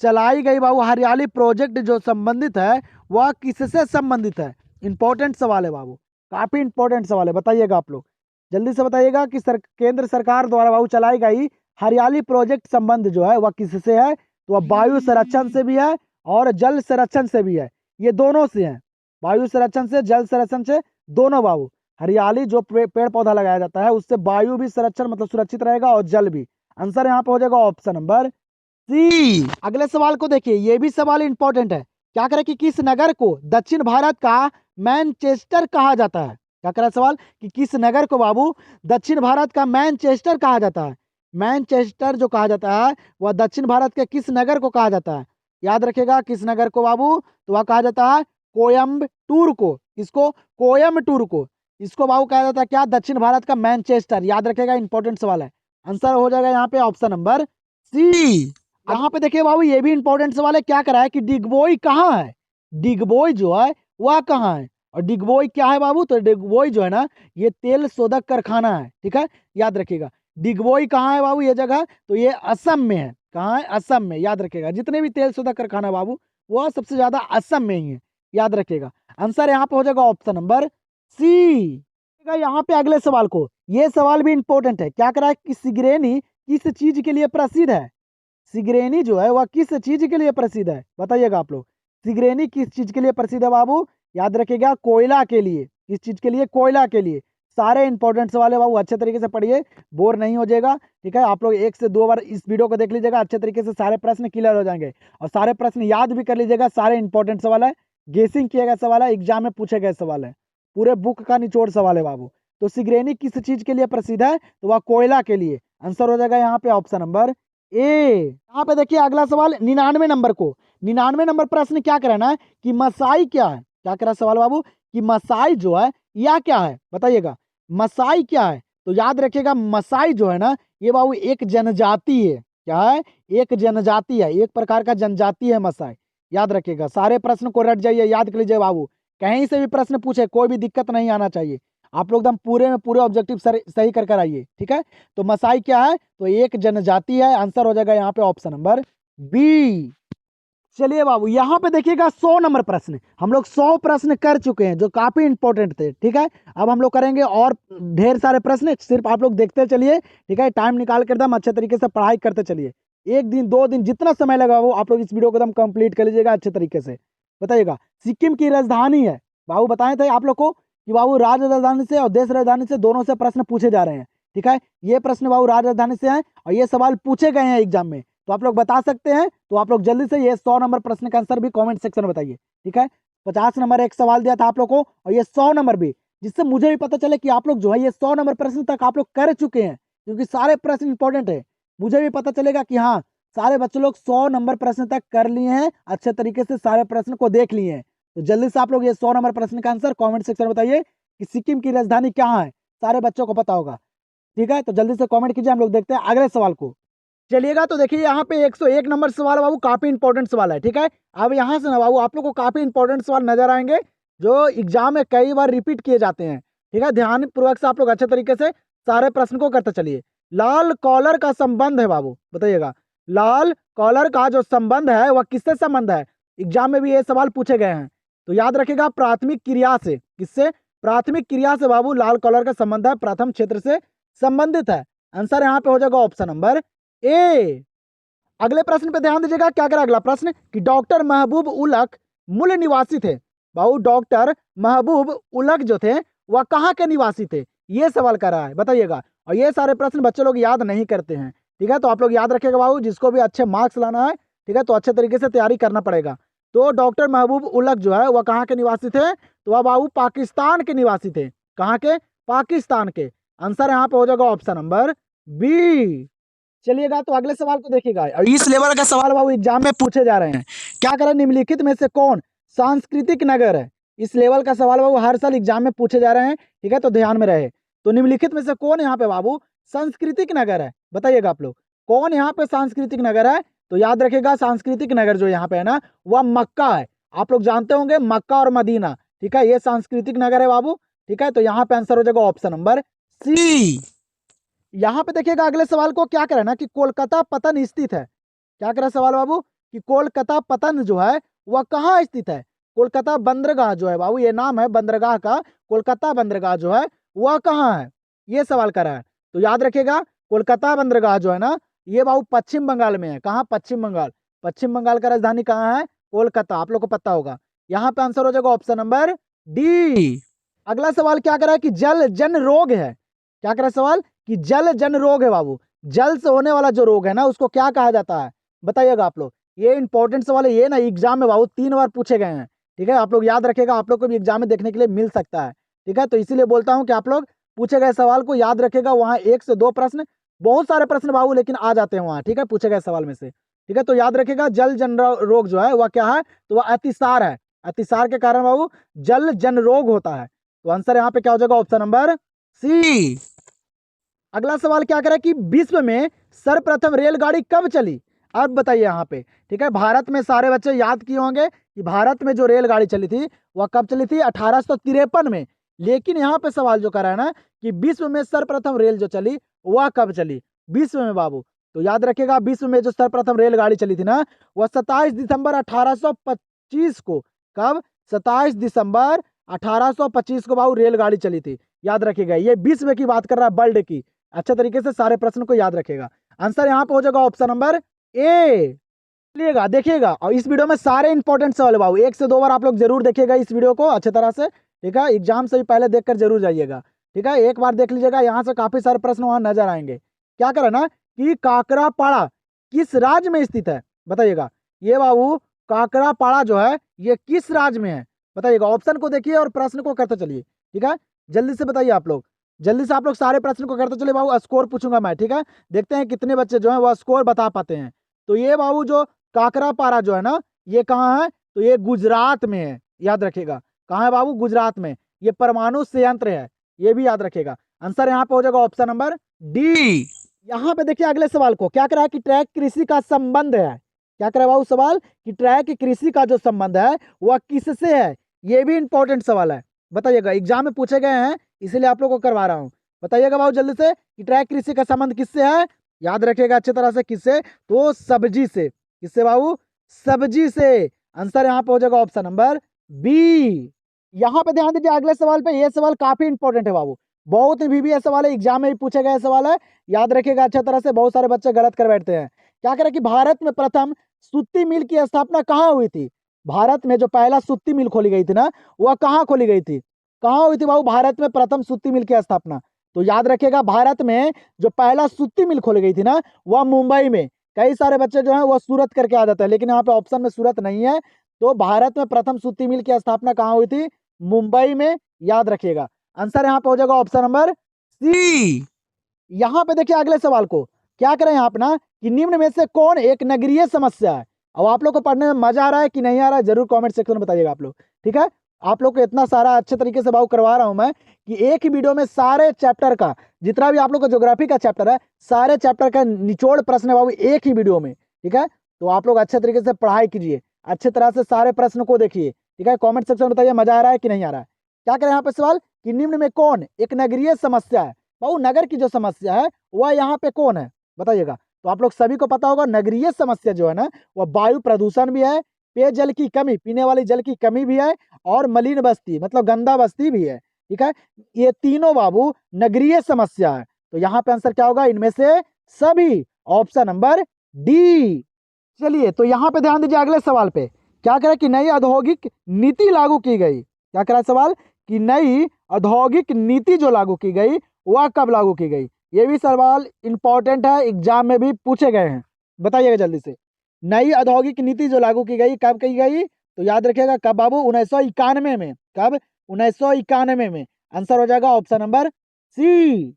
Speaker 1: चलाई गई बाबू हरियाली प्रोजेक्ट जो संबंधित है वह किससे संबंधित है? इंपॉर्टेंट सवाल है बाबू, काफी इंपॉर्टेंट सवाल है। बताइएगा आप लोग जल्दी से, बताइएगा कि केंद्र सरकार द्वारा बाबू चलाई गई हरियाली प्रोजेक्ट संबंध जो है वह किससे है? तो वह वायु संरक्षण से भी है और जल संरक्षण से भी है। ये दोनों से है, वायु संरक्षण से, जल संरक्षण से, दोनों बाबू। हरियाली जो पेड़ पौधा लगाया जाता है उससे वायु भी संरक्षण मतलब सुरक्षित रहेगा और जल भी। आंसर यहाँ पे हो जाएगा ऑप्शन नंबर सी। अगले सवाल को देखिए, ये भी सवाल इंपॉर्टेंट है। क्या करें कि किस नगर को दक्षिण भारत का मैनचेस्टर कहा जाता है? क्या करें सवाल कि किस नगर को बाबू दक्षिण भारत का मैनचेस्टर कहा जाता है? मैनचेस्टर जो कहा जाता है वह दक्षिण भारत के किस नगर को कहा जाता है? याद रखेगा किस नगर को बाबू? तो वह कहा जाता है कोयम्बटूर को। किसको? कोयम्बटूर को। इसको बाबू कहा जाता है क्या? दक्षिण भारत का मैनचेस्टर। याद रखेगा, इंपॉर्टेंट सवाल है। आंसर हो जाएगा यहाँ पे ऑप्शन नंबर सी। यहाँ पे देखिए बाबू, ये भी इंपॉर्टेंट सवाल है। क्या करा है कि डिगबोई कहाँ है? डिगबोई जो है वह कहाँ है? और डिगबोई क्या है बाबू? तो डिगबोई जो है ना, ये तेल शोधक कारखाना है। ठीक है, याद रखिएगा। डिगबोई कहाँ है बाबू? ये जगह तो ये असम में है। कहाँ है? असम में। याद रखिएगा, जितने भी तेल शोधक कारखाना है बाबू, वो सबसे ज्यादा असम में ही है। याद रखिएगा। आंसर यहाँ पे हो जाएगा ऑप्शन नंबर सी। यहाँ पे अगले सवाल को, ये सवाल भी इंपॉर्टेंट है। क्या करा है कि सिगरेनी किस चीज के लिए प्रसिद्ध है? सिगरेनी जो है वह किस चीज के लिए प्रसिद्ध है? बताइएगा आप लोग। सिगरेनी किस चीज के लिए प्रसिद्ध है बाबू? याद रखिएगा, कोयला के लिए। किस चीज के लिए? कोयला के लिए। सारे इंपॉर्टेंट सवाल है बाबू, अच्छे तरीके से पढ़िए, बोर नहीं हो जाएगा। ठीक है, आप लोग 1 से 2 बार इस वीडियो को देख लीजिएगा, अच्छे तरीके से सारे प्रश्न क्लियर हो जाएंगे। और सारे प्रश्न याद भी कर लीजिएगा। सारे इंपॉर्टेंट सवाल है, गेसिंग किया गया सवाल है, एग्जाम में पूछे गए सवाल है, पूरे बुक का निचोड़ सवाल है बाबू। तो सिगरेनी किस चीज के लिए प्रसिद्ध है? तो वह कोयला के लिए। आंसर हो जाएगा यहाँ पे ऑप्शन नंबर ए। यहाँ पे देखिए अगला सवाल 99 नंबर को। 99 नंबर प्रश्न क्या कराना है कि मसाई क्या है? क्या करा सवाल बाबू कि मसाई जो है यह क्या है? बताइएगा, मसाई क्या है? तो याद रखिएगा, मसाई जो है ना, ये बाबू एक जनजाति है। क्या है? एक जनजाति है, एक प्रकार का जनजाति है मसाई। याद रखिएगा, सारे प्रश्न को रट जाइए, याद कर लीजिए बाबू। कहीं से भी प्रश्न पूछे, कोई भी दिक्कत नहीं आना चाहिए। आप लोग एकदम पूरे में पूरे ऑब्जेक्टिव सही कर आइए। ठीक है, तो मसाई क्या है? तो एक जनजाति है। आंसर हो जाएगा यहाँ पे ऑप्शन नंबर बी। चलिए बाबू, यहाँ पे देखिएगा 100 नंबर प्रश्न। हम लोग 100 प्रश्न कर चुके हैं जो काफी इंपॉर्टेंट थे। ठीक है, अब हम लोग करेंगे और ढेर सारे प्रश्न, सिर्फ आप लोग देखते चलिए। ठीक है, टाइम निकाल कर एकदम अच्छे तरीके से पढ़ाई करते चलिए। 1 दिन 2 दिन जितना समय लगा वो आप लोग इस वीडियो को एकदम कंप्लीट कर लीजिएगा अच्छे तरीके से। बताइएगा, सिक्किम की राजधानी है बाबू, बताए थे आप लोग को कि बाबू राज्य राजधानी से और देश राजधानी से दोनों से प्रश्न पूछे जा रहे हैं। ठीक है, ये प्रश्न बाबू राज्य राजधानी से है और ये सवाल पूछे गए हैं एग्जाम में, तो आप लोग बता सकते हैं। तो आप लोग जल्दी से ये 100 नंबर प्रश्न का आंसर भी कमेंट सेक्शन में बताइए। ठीक है, 50 नंबर एक सवाल दिया था आप लोग को और ये 100 नंबर भी, जिससे मुझे भी पता चले कि आप लोग जो है ये 100 नंबर प्रश्न तक आप लोग कर चुके हैं, क्योंकि सारे प्रश्न इंपॉर्टेंट है। मुझे भी पता चलेगा कि हाँ, सारे बच्चे लोग 100 नंबर प्रश्न तक कर लिए हैं, अच्छे तरीके से सारे प्रश्न को देख लिए हैं। तो जल्दी से आप लोग ये 100 नंबर प्रश्न का आंसर कमेंट सेक्शन में बताइए कि सिक्किम की राजधानी क्या है। सारे बच्चों को पता होगा। ठीक है, तो जल्दी से कमेंट कीजिए, हम लोग देखते हैं अगले सवाल को। चलिएगा, तो देखिए यहाँ पे 101 नंबर सवाल बाबू, काफी इंपॉर्टेंट सवाल है। ठीक है, अब यहाँ से ना बाबू आप लोग को काफी इंपॉर्टेंट सवाल नजर आएंगे जो एग्जाम में कई बार रिपीट किए जाते हैं। ठीक है, ध्यान पूर्वक से आप लोग अच्छे तरीके से सारे प्रश्न को करते चलिए। लाल कॉलर का संबंध है बाबू, बताइएगा, लाल कॉलर का जो संबंध है वह किससे संबंध है? एग्जाम में भी ये सवाल पूछे गए हैं। तो याद रखिएगा, प्राथमिक क्रिया से। किससे? प्राथमिक क्रिया से बाबू लाल कॉलर का संबंध है, प्रथम क्षेत्र से संबंधित है। आंसर यहाँ पे हो जाएगा ऑप्शन नंबर ए। अगले प्रश्न पे ध्यान दीजिएगा। क्या करा अगला प्रश्न कि डॉक्टर महबूब उलक मूल निवासी थे। बाबू डॉक्टर महबूब उलक जो थे वह कहाँ के निवासी थे? ये सवाल कर रहा है, बताइएगा। और ये सारे प्रश्न बच्चे लोग याद नहीं करते हैं। ठीक है, तो आप लोग याद रखिएगा बाबू, जिसको भी अच्छे मार्क्स लाना है, ठीक है, तो अच्छे तरीके से तैयारी करना पड़ेगा। तो डॉक्टर महबूब उलक जो है वह कहाँ के निवासी थे? तो वह बाबू पाकिस्तान के निवासी थे। कहाँ के? पाकिस्तान के। आंसर यहाँ पे हो जाएगा ऑप्शन नंबर बी। चलिएगा, तो अगले सवाल को देखिएगा। और इस लेवल का सवाल बाबू एग्जाम में पूछे जा रहे हैं। क्या करें, निम्नलिखित में से कौन सांस्कृतिक नगर है? इस लेवल का सवाल बाबू हर साल एग्जाम में पूछे जा रहे हैं। ठीक है, तो ध्यान में रहे। तो निम्नलिखित में से कौन यहाँ पे बाबू सांस्कृतिक नगर है? बताइएगा आप लोग, कौन यहाँ पे सांस्कृतिक नगर है? तो याद रखिएगा, सांस्कृतिक नगर जो यहाँ पे है ना, वह मक्का है। आप लोग जानते होंगे मक्का और मदीना। ठीक है, ये सांस्कृतिक नगर है बाबू। ठीक है, तो यहाँ पे आंसर हो जाएगा ऑप्शन नंबर सी। यहाँ पे देखिएगा अगले सवाल को। क्या करें ना कि कोलकाता पतन स्थित है। क्या करें सवाल बाबू कि कोलकाता पतन जो है वह कहाँ स्थित है? कोलकाता बंदरगाह जो है बाबू, ये नाम है बंदरगाह का, कोलकाता बंदरगाह जो है वह कहाँ है? ये सवाल करा है। तो याद रखिएगा, कोलकाता बंदरगाह जो है ना, ये बाबू पश्चिम बंगाल में है। कहाँ? पश्चिम बंगाल। पश्चिम बंगाल का राजधानी कहाँ है? कोलकाता। आप लोग को पता होगा। यहाँ पे आंसर हो जाएगा ऑप्शन नंबर डी। अगला सवाल क्या करा है कि जल जन रोग है। क्या करा सवाल कि जल जन रोग है बाबू। जल से होने वाला जो रोग है ना, उसको क्या कहा जाता है? बताइएगा आप लोग। ये इंपॉर्टेंट सवाल है, ये ना एग्जाम में बाबू 3 बार पूछे गए हैं। ठीक है, आप लोग याद रखेगा, आप लोग को भी एग्जाम में देखने के लिए मिल सकता है। ठीक है, तो इसीलिए बोलता हूँ कि आप लोग पूछे गए सवाल को याद रखेगा। वहाँ 1 से 2 प्रश्न, बहुत सारे प्रश्न बाबू लेकिन आ जाते हैं वहाँ। ठीक है, पूछे गए सवाल में से। ठीक है, तो याद रखेगा, जल जन रोग जो है वह क्या है? तो वह अतिसार है। अतिसार के कारण बाबू जल जन रोग होता है। तो आंसर यहाँ पे क्या हो जाएगा? Option number C. अगला सवाल क्या करें कि विश्व में सर्वप्रथम रेलगाड़ी कब चली। अब बताइए यहाँ पे, ठीक है। भारत में सारे बच्चे याद किए होंगे कि भारत में जो रेलगाड़ी चली थी वह कब चली थी, 1853 में। लेकिन यहाँ पे सवाल जो कर रहा है ना कि विश्व में सर्वप्रथम रेल जो चली वह कब चली, विश्व में बाबू। तो याद रखिएगा, विश्व में जो सर्वप्रथम रेलगाड़ी चली थी ना वह 27 दिसंबर 1825 को। कब? 27 दिसंबर 1825 को बाबू रेलगाड़ी चली थी। याद रखिएगा, ये विश्व की बात कर रहा है, वर्ल्ड की। अच्छे तरीके से सारे प्रश्न को याद रखेगा। आंसर यहाँ पे हो जाएगा ऑप्शन नंबर ए। चलिएगा देखिएगा, और इस वीडियो में सारे इंपॉर्टेंट सवाल बाबू 1 से 2 बार आप लोग जरूर देखिएगा इस वीडियो को अच्छे तरह से, ठीक है। एग्जाम से भी पहले देखकर जरूर जाइएगा, ठीक है। एक बार देख लीजिएगा, यहाँ से काफी सारे प्रश्न वहां नजर आएंगे। क्या करें ना कि काकरापाड़ा किस राज्य में स्थित है, बताइएगा। ये बाबू काकरापाड़ा जो है ये किस राज्य में है, बताइएगा। ऑप्शन को देखिए और प्रश्न को करते चलिए, ठीक है। जल्दी से बताइए आप लोग, जल्दी से आप लोग सारे प्रश्न को करते चलिए बाबू। स्कोर पूछूंगा मैं, ठीक है। देखते हैं कितने बच्चे जो है वह स्कोर बता पाते हैं। तो ये बाबू जो काकरापाड़ा जो है ना ये कहाँ है, तो ये गुजरात में है। याद रखिएगा, कहाँ है बाबू, गुजरात में। ये परमाणु संयंत्र है, ये भी याद रखिएगा। आंसर यहाँ पे हो जाएगा ऑप्शन नंबर डी। यहाँ पे देखिए अगले सवाल को, क्या करा है कि ट्रैक कृषि का संबंध है। क्या करा बाबू सवाल कि ट्रैक कृषि का जो संबंध है वह किससे है। ये भी इंपॉर्टेंट सवाल है, बताइएगा। एग्जाम में पूछे गए हैं इसीलिए आप लोग को करवा रहा हूँ। बताइएगा बाबू जल्दी से कि ट्रैक कृषि का संबंध किससे है। याद रखिएगा अच्छी तरह से, किससे, तो सब्जी से। किससे बाबू, सब्जी से। आंसर यहाँ पे हो जाएगा ऑप्शन नंबर बी। यहाँ पे ध्यान दीजिए अगले सवाल पे, ये सवाल काफी इंपॉर्टेंट है बाबू, बहुत ही भी सवाल है, एग्जाम में भी पूछे गए सवाल है। याद रखिएगा अच्छी तरह से, बहुत सारे बच्चे गलत कर बैठते हैं। क्या करें कि भारत में प्रथम सूती मिल की स्थापना कहाँ हुई थी। भारत में जो पहला सूती मिल खोली गई थी ना वह कहाँ खोली गई थी, कहाँ हुई थी बाबू भारत में प्रथम सूती मिल की स्थापना। तो याद रखिएगा, भारत में जो पहला सूती मिल खोली गई थी ना वह मुंबई में। कई सारे बच्चे जो है वह सूरत करके आ जाते हैं, लेकिन यहाँ पे ऑप्शन में सूरत नहीं है। तो भारत में प्रथम सूती मिल की स्थापना कहाँ हुई थी, मुंबई में। याद रखिएगा, आंसर यहाँ पे हो जाएगा ऑप्शन नंबर सी। यहाँ पे देखिए अगले सवाल को, क्या करें यहाँ पे ना कि निम्न में से कौन एक नगरीय समस्या है। अब आप लोग को पढ़ने में मजा आ रहा है कि नहीं आ रहा है, जरूर कमेंट सेक्शन में बताइएगा आप लोग, ठीक है। आप लोग को इतना सारा अच्छे तरीके से बाबू करवा रहा हूं मैं कि एक ही वीडियो में सारे चैप्टर का, जितना भी आप लोग का ज्योग्राफी का चैप्टर है, सारे चैप्टर का निचोड़ प्रश्न है बाबू एक ही वीडियो में, ठीक है। तो आप लोग अच्छे तरीके से पढ़ाई कीजिए, अच्छे तरह से सारे प्रश्न को देखिए, ठीक है। कॉमेंट सेक्शन में बताइए मजा आ रहा है कि नहीं आ रहा है। क्या करें यहाँ पे सवाल कि निम्न में कौन एक नगरीय समस्या है। बाबू नगर की जो समस्या है वह यहाँ पे कौन है, बताइएगा। तो आप लोग सभी को पता होगा नगरीय समस्या जो है ना वह वायु प्रदूषण भी है, पेयजल की कमी, पीने वाली जल की कमी भी है, और मलिन बस्ती मतलब गंदा बस्ती भी है, ठीक है। ये तीनों बाबू नगरीय समस्या है। तो यहाँ पे आंसर क्या होगा, इनमें से सभी, ऑप्शन नंबर डी। चलिए तो यहाँ पे ध्यान दीजिए अगले सवाल पे, क्या करें कि नई औद्योगिक नीति लागू की गई। क्या करा सवाल कि नई औद्योगिक नीति जो लागू की गई वह कब लागू की गई। ये भी सवाल इंपॉर्टेंट है, एग्जाम में भी पूछे गए हैं, बताइएगा जल्दी से। नई औद्योगिक नीति जो लागू की गई कब की गई, तो याद रखिएगा कब बाबू, 1991 में। कब, 1991 में। आंसर हो जाएगा ऑप्शन नंबर सी।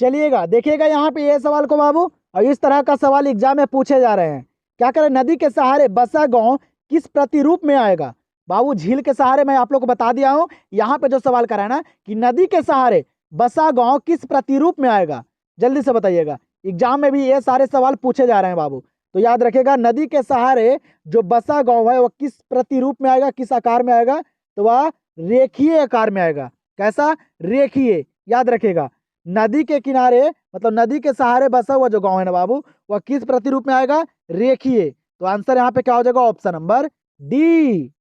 Speaker 1: चलिएगा देखिएगा यहाँ पे ये सवाल को बाबू, और इस तरह का सवाल एग्जाम में पूछे जा रहे हैं। क्या करें, नदी के सहारे बसा गांव किस प्रतिरूप में आएगा। बाबू झील के सहारे मैं आप लोग को बता दिया हूं, यहाँ पे जो सवाल करा है ना कि नदी के सहारे बसा गांव किस प्रतिरूप में आएगा, जल्दी से बताइएगा। एग्जाम में भी ये सारे सवाल पूछे जा रहे हैं बाबू। तो याद रखिएगा, नदी के सहारे जो बसा गांव है वह किस प्रतिरूप में आएगा, किस आकार में आएगा, तो वह रेखीय आकार में आएगा। कैसा, रेखीय। याद रखिएगा, नदी के किनारे मतलब नदी के सहारे बसा हुआ जो गांव है ना बाबू वह किस प्रतिरूप में आएगा, रेखीय। तो आंसर यहाँ पे क्या हो जाएगा, ऑप्शन नंबर डी।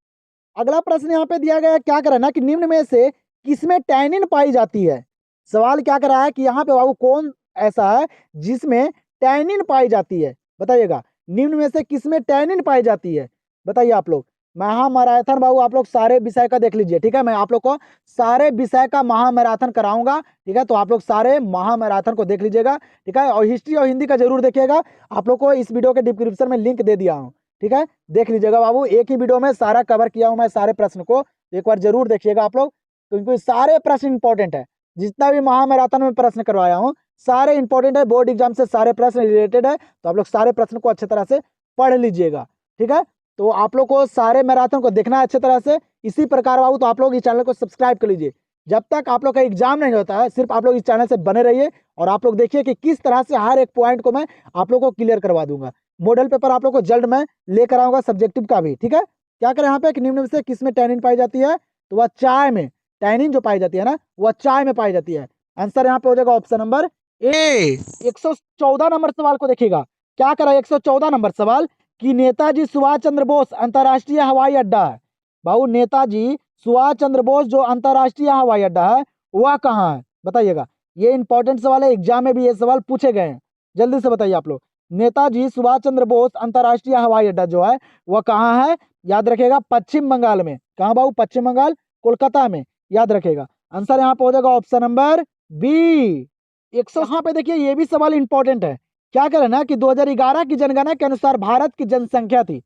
Speaker 1: अगला प्रश्न यहाँ पे दिया गया है, क्या करा ना कि निम्न में से किसमें टैनिन पाई जाती है। सवाल क्या कर रहा है कि यहाँ पे बाबू कौन ऐसा है जिसमें टैनिन पाई जाती है, बताइएगा। निम्न में से किसमें टैनिन पाई जाती है, बताइए आप लोग। महामैराथन बाबू आप लोग सारे विषय का देख लीजिए, ठीक है। मैं आप लोग को सारे विषय का महामैराथन कराऊंगा, ठीक है। तो आप लोग सारे महामैराथन को देख लीजिएगा, ठीक है। और हिस्ट्री और हिंदी का जरूर देखिएगा, आप लोग को इस वीडियो के डिस्क्रिप्शन में लिंक दे दिया हूँ, ठीक है। देख लीजिएगा बाबू, एक ही वीडियो में सारा कवर किया हूँ मैं सारे प्रश्न को, एक बार जरूर देखिएगा आप लोग, क्योंकि सारे प्रश्न इंपॉर्टेंट है। जितना भी महामैराथन में प्रश्न करवाया हूँ सारे इंपॉर्टेंट है, बोर्ड एग्जाम से सारे प्रश्न रिलेटेड है। तो आप लोग सारे प्रश्न को अच्छे तरह से पढ़ लीजिएगा, ठीक है। तो आप लोग को सारे मैराथन को देखना है अच्छे तरह से। इसी प्रकार बाबू तो आप लोग इस चैनल को सब्सक्राइब कर लीजिए, जब तक आप लोग का एग्जाम नहीं होता है, सिर्फ आप लोग इस चैनल से बने रहिए और आप लोग देखिए कि किस तरह से हर एक पॉइंट को मैं आप लोग को क्लियर करवा दूंगा। मॉडल पेपर आप लोग को जल्द मैं लेकर आऊंगा, सब्जेक्टिव का भी, ठीक है। क्या करें यहाँ पे कि निम्न में से किस में टैनिन पाई जाती है, तो वह चाय में, टैनिन जो पाई जाती है ना वह चाय में पाई जाती है। आंसर यहाँ पे हो जाएगा ऑप्शन नंबर ए। 114 नंबर सवाल को देखिएगा, क्या करा 114 नंबर सवाल कि नेताजी सुभाष चंद्र बोस अंतर्राष्ट्रीय हवाई अड्डा है। बाबू नेताजी सुभाष चंद्र बोस जो अंतर्राष्ट्रीय हवाई अड्डा है वह कहाँ है, बताइएगा। ये इंपॉर्टेंट सवाल है, एग्जाम में भी ये सवाल पूछे गए हैं, जल्दी से बताइए आप लोग। नेताजी सुभाष चंद्र बोस अंतर्राष्ट्रीय हवाई अड्डा जो है वह कहाँ है, याद रखेगा पश्चिम बंगाल में। कहाँ बाबू, पश्चिम बंगाल, कोलकाता में, याद रखेगा। आंसर यहाँ पे हो जाएगा ऑप्शन नंबर बी। 100 यहाँ पे देखिए ये भी सवाल इंपॉर्टेंट है। क्या करें ना कि 2011 की जनगणना के अनुसार भारत की जनसंख्या थी।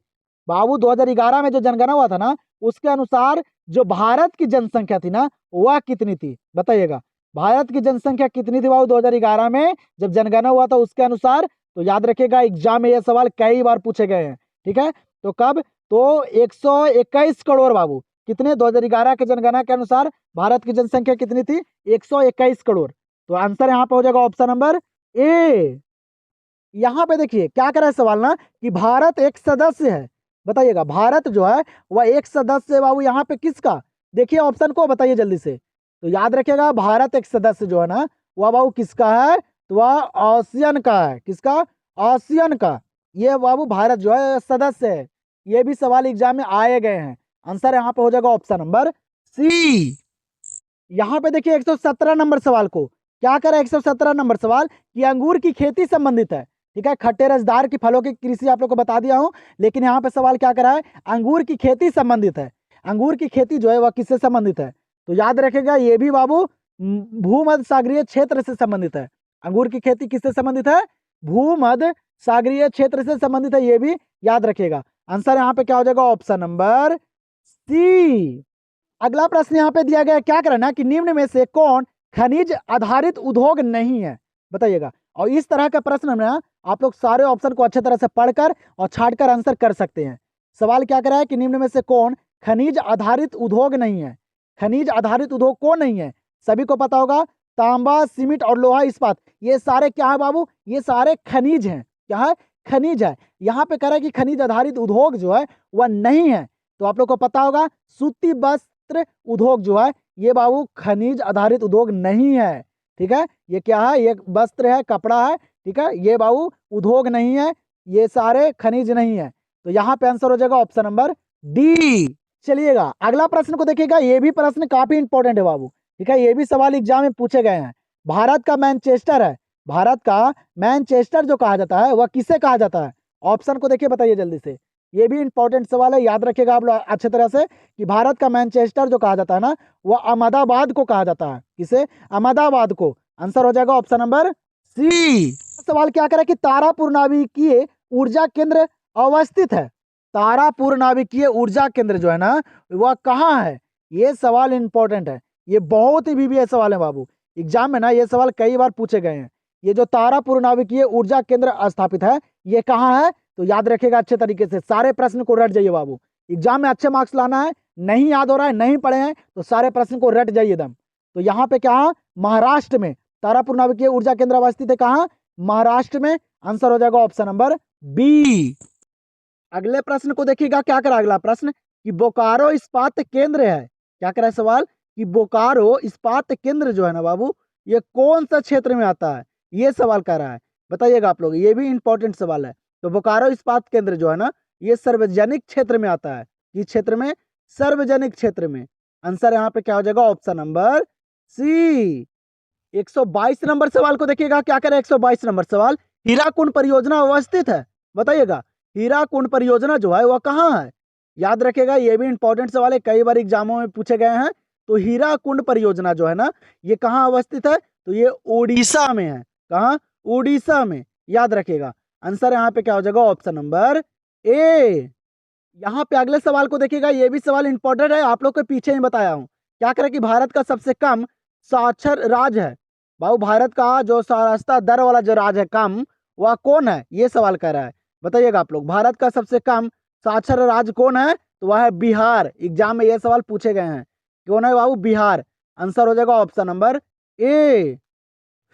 Speaker 1: बाबू 2011 में जो जनगणना हुआ था ना उसके अनुसार जो भारत की जनसंख्या थी ना वह कितनी थी, बताइएगा। भारत की जनसंख्या कितनी थी बाबू 2011 में जब जनगणना हुआ था उसके अनुसार, तो याद रखिएगा एग्जाम में ये सवाल कई बार पूछे गए हैं, ठीक है। तो कब, तो 121 करोड़ बाबू। कितने, 2011 के जनगणना के अनुसार भारत की जनसंख्या कितनी थी, 121 करोड़। तो आंसर यहाँ पे हो जाएगा ऑप्शन नंबर ए। यहाँ पे देखिए क्या करा है सवाल ना कि भारत एक सदस्य है, बताइएगा। भारत जो है वह एक सदस्य है बाबू, यहाँ पे किसका, देखिए ऑप्शन को बताइए जल्दी से। तो याद रखिएगा भारत एक सदस्य जो है ना वह बाबू किसका है, तो वह आसियान का है। किसका, आसियान का। ये बाबू भारत जो है सदस्य है। ये भी सवाल एग्जाम में आए गए हैं। आंसर यहाँ पे हो जाएगा ऑप्शन नंबर सी। यहाँ पे देखिए 117 नंबर सवाल को क्या करें, 117 नंबर सवाल कि अंगूर की खेती संबंधित है, ठीक है। खट्टे रसदार की फलों की कृषि आप लोग को बता दिया हूं, लेकिन यहाँ पे सवाल क्या करा है, अंगूर की खेती संबंधित है। अंगूर की खेती जो है वह किससे संबंधित है, तो याद रखेगा ये भी बाबू भूमध्य सागरीय क्षेत्र से संबंधित है। अंगूर की खेती किससे संबंधित है, भूमध्य सागरीय क्षेत्र से संबंधित है, ये भी याद रखेगा। आंसर यहाँ पे क्या हो जाएगा, ऑप्शन नंबर सी। अगला प्रश्न यहाँ पे दिया गया है, क्या करना कि निम्न में से कौन खनिज आधारित उद्योग नहीं है, बताइएगा। और इस तरह का प्रश्न में आप लोग सारे ऑप्शन को अच्छे तरह से पढ़कर और छांटकर आंसर कर सकते हैं। सवाल क्या करा है कि निम्न में से कौन खनिज आधारित उद्योग नहीं है। खनिज आधारित उद्योग कौन नहीं है, सभी को पता होगा, तांबा, सीमेंट और लोहा इस्पात, ये सारे क्या है बाबू, ये सारे खनिज हैं। क्या है, खनिज है। यहाँ पे कह रहा है कि खनिज आधारित उद्योग जो है वह नहीं है। तो आप लोग को पता होगा सूती वस्त्र उद्योग जो है ये बाबू खनिज आधारित उद्योग नहीं है, ठीक है। ये क्या है, ये वस्त्र है, कपड़ा है, ठीक है। ये बाबू उद्योग नहीं है, ये सारे खनिज नहीं है। तो यहाँ पे आंसर हो जाएगा ऑप्शन नंबर डी। चलिएगा अगला प्रश्न को देखिएगा, ये भी प्रश्न काफी इंपॉर्टेंट है बाबू, ठीक है। ये भी सवाल एग्जाम में पूछे गए हैं। भारत का मैनचेस्टर है, भारत का मैनचेस्टर जो कहा जाता है वह किसे कहा जाता है, ऑप्शन को देखिए बताइए जल्दी से। ये भी इंपॉर्टेंट सवाल है, याद रखिएगा आप लोग अच्छे तरह से कि भारत का मैनचेस्टर जो कहा जाता है ना वह अहमदाबाद को कहा जाता है। किसे, अहमदाबाद को। आंसर हो जाएगा ऑप्शन नंबर सी। सवाल क्या करे कि तारापुर नाभिकीय ऊर्जा केंद्र अवस्थित है। तारापुर नाभिकीय ऊर्जा केंद्र जो है ना वह कहाँ है, ये सवाल इंपॉर्टेंट है। ये बहुत ही भी सवाल है बाबू, एग्जाम में ना ये सवाल कई बार पूछे गए हैं। ये जो तारापुर नाभिकीय ऊर्जा केंद्र स्थापित है ये कहाँ है, तो याद रखिएगा अच्छे तरीके से, सारे प्रश्न को रट जाइए बाबू। एग्जाम में अच्छे मार्क्स लाना है, नहीं याद हो रहा है, नहीं पढ़े हैं तो सारे प्रश्न को रट जाइए एकदम। तो यहाँ पे क्या, महाराष्ट्र में तारापुर नाभिकीय ऊर्जा केंद्र अवस्थित है, कहाँ, महाराष्ट्र में। आंसर हो जाएगा ऑप्शन नंबर बी। अगले प्रश्न को देखिएगा, क्या करा अगला प्रश्न कि बोकारो इस्पात केंद्र है। क्या करा सवाल कि बोकारो इस्पात केंद्र जो है ना बाबू ये कौन सा क्षेत्र में आता है, ये सवाल कर रहा है, बताइएगा आप लोग। ये भी इंपॉर्टेंट सवाल है। तो बोकारो इस्पात केंद्र जो है ना ये सार्वजनिक क्षेत्र में आता है। किस क्षेत्र में, सार्वजनिक क्षेत्र में। आंसर यहाँ पे क्या हो जाएगा, ऑप्शन नंबर सी। 122 नंबर सवाल को देखिएगा, क्या करें 122 नंबर सवाल, हीराकुंड परियोजना अवस्थित है, बताइएगा। हीराकुंड परियोजना जो है वह कहाँ है, याद रखेगा। ये भी इंपॉर्टेंट सवाल है, कई बार एग्जामों में पूछे गए हैं। तो हीराकुंड परियोजना जो है ना ये कहाँ अवस्थित है, तो ये उड़ीसा में है। कहाँ, उड़ीसा में, याद रखेगा। आंसर यहाँ पे क्या हो जाएगा, ऑप्शन नंबर ए। यहाँ पे अगले सवाल को देखिएगा, ये भी सवाल इंपॉर्टेंट है, आप लोग को पीछे ही बताया हूँ। क्या करें कि भारत का सबसे कम साक्षर राज्य है। बाबू भारत का जो साक्षरता दर वाला जो राज्य है कम, वह कौन है, ये सवाल कर रहा है, बताइएगा आप लोग। भारत का सबसे कम साक्षर राज्य कौन है, तो वह है बिहार। एग्जाम में ये सवाल पूछे गए हैं, कौन है बाबू, बिहार। आंसर हो जाएगा ऑप्शन नंबर ए।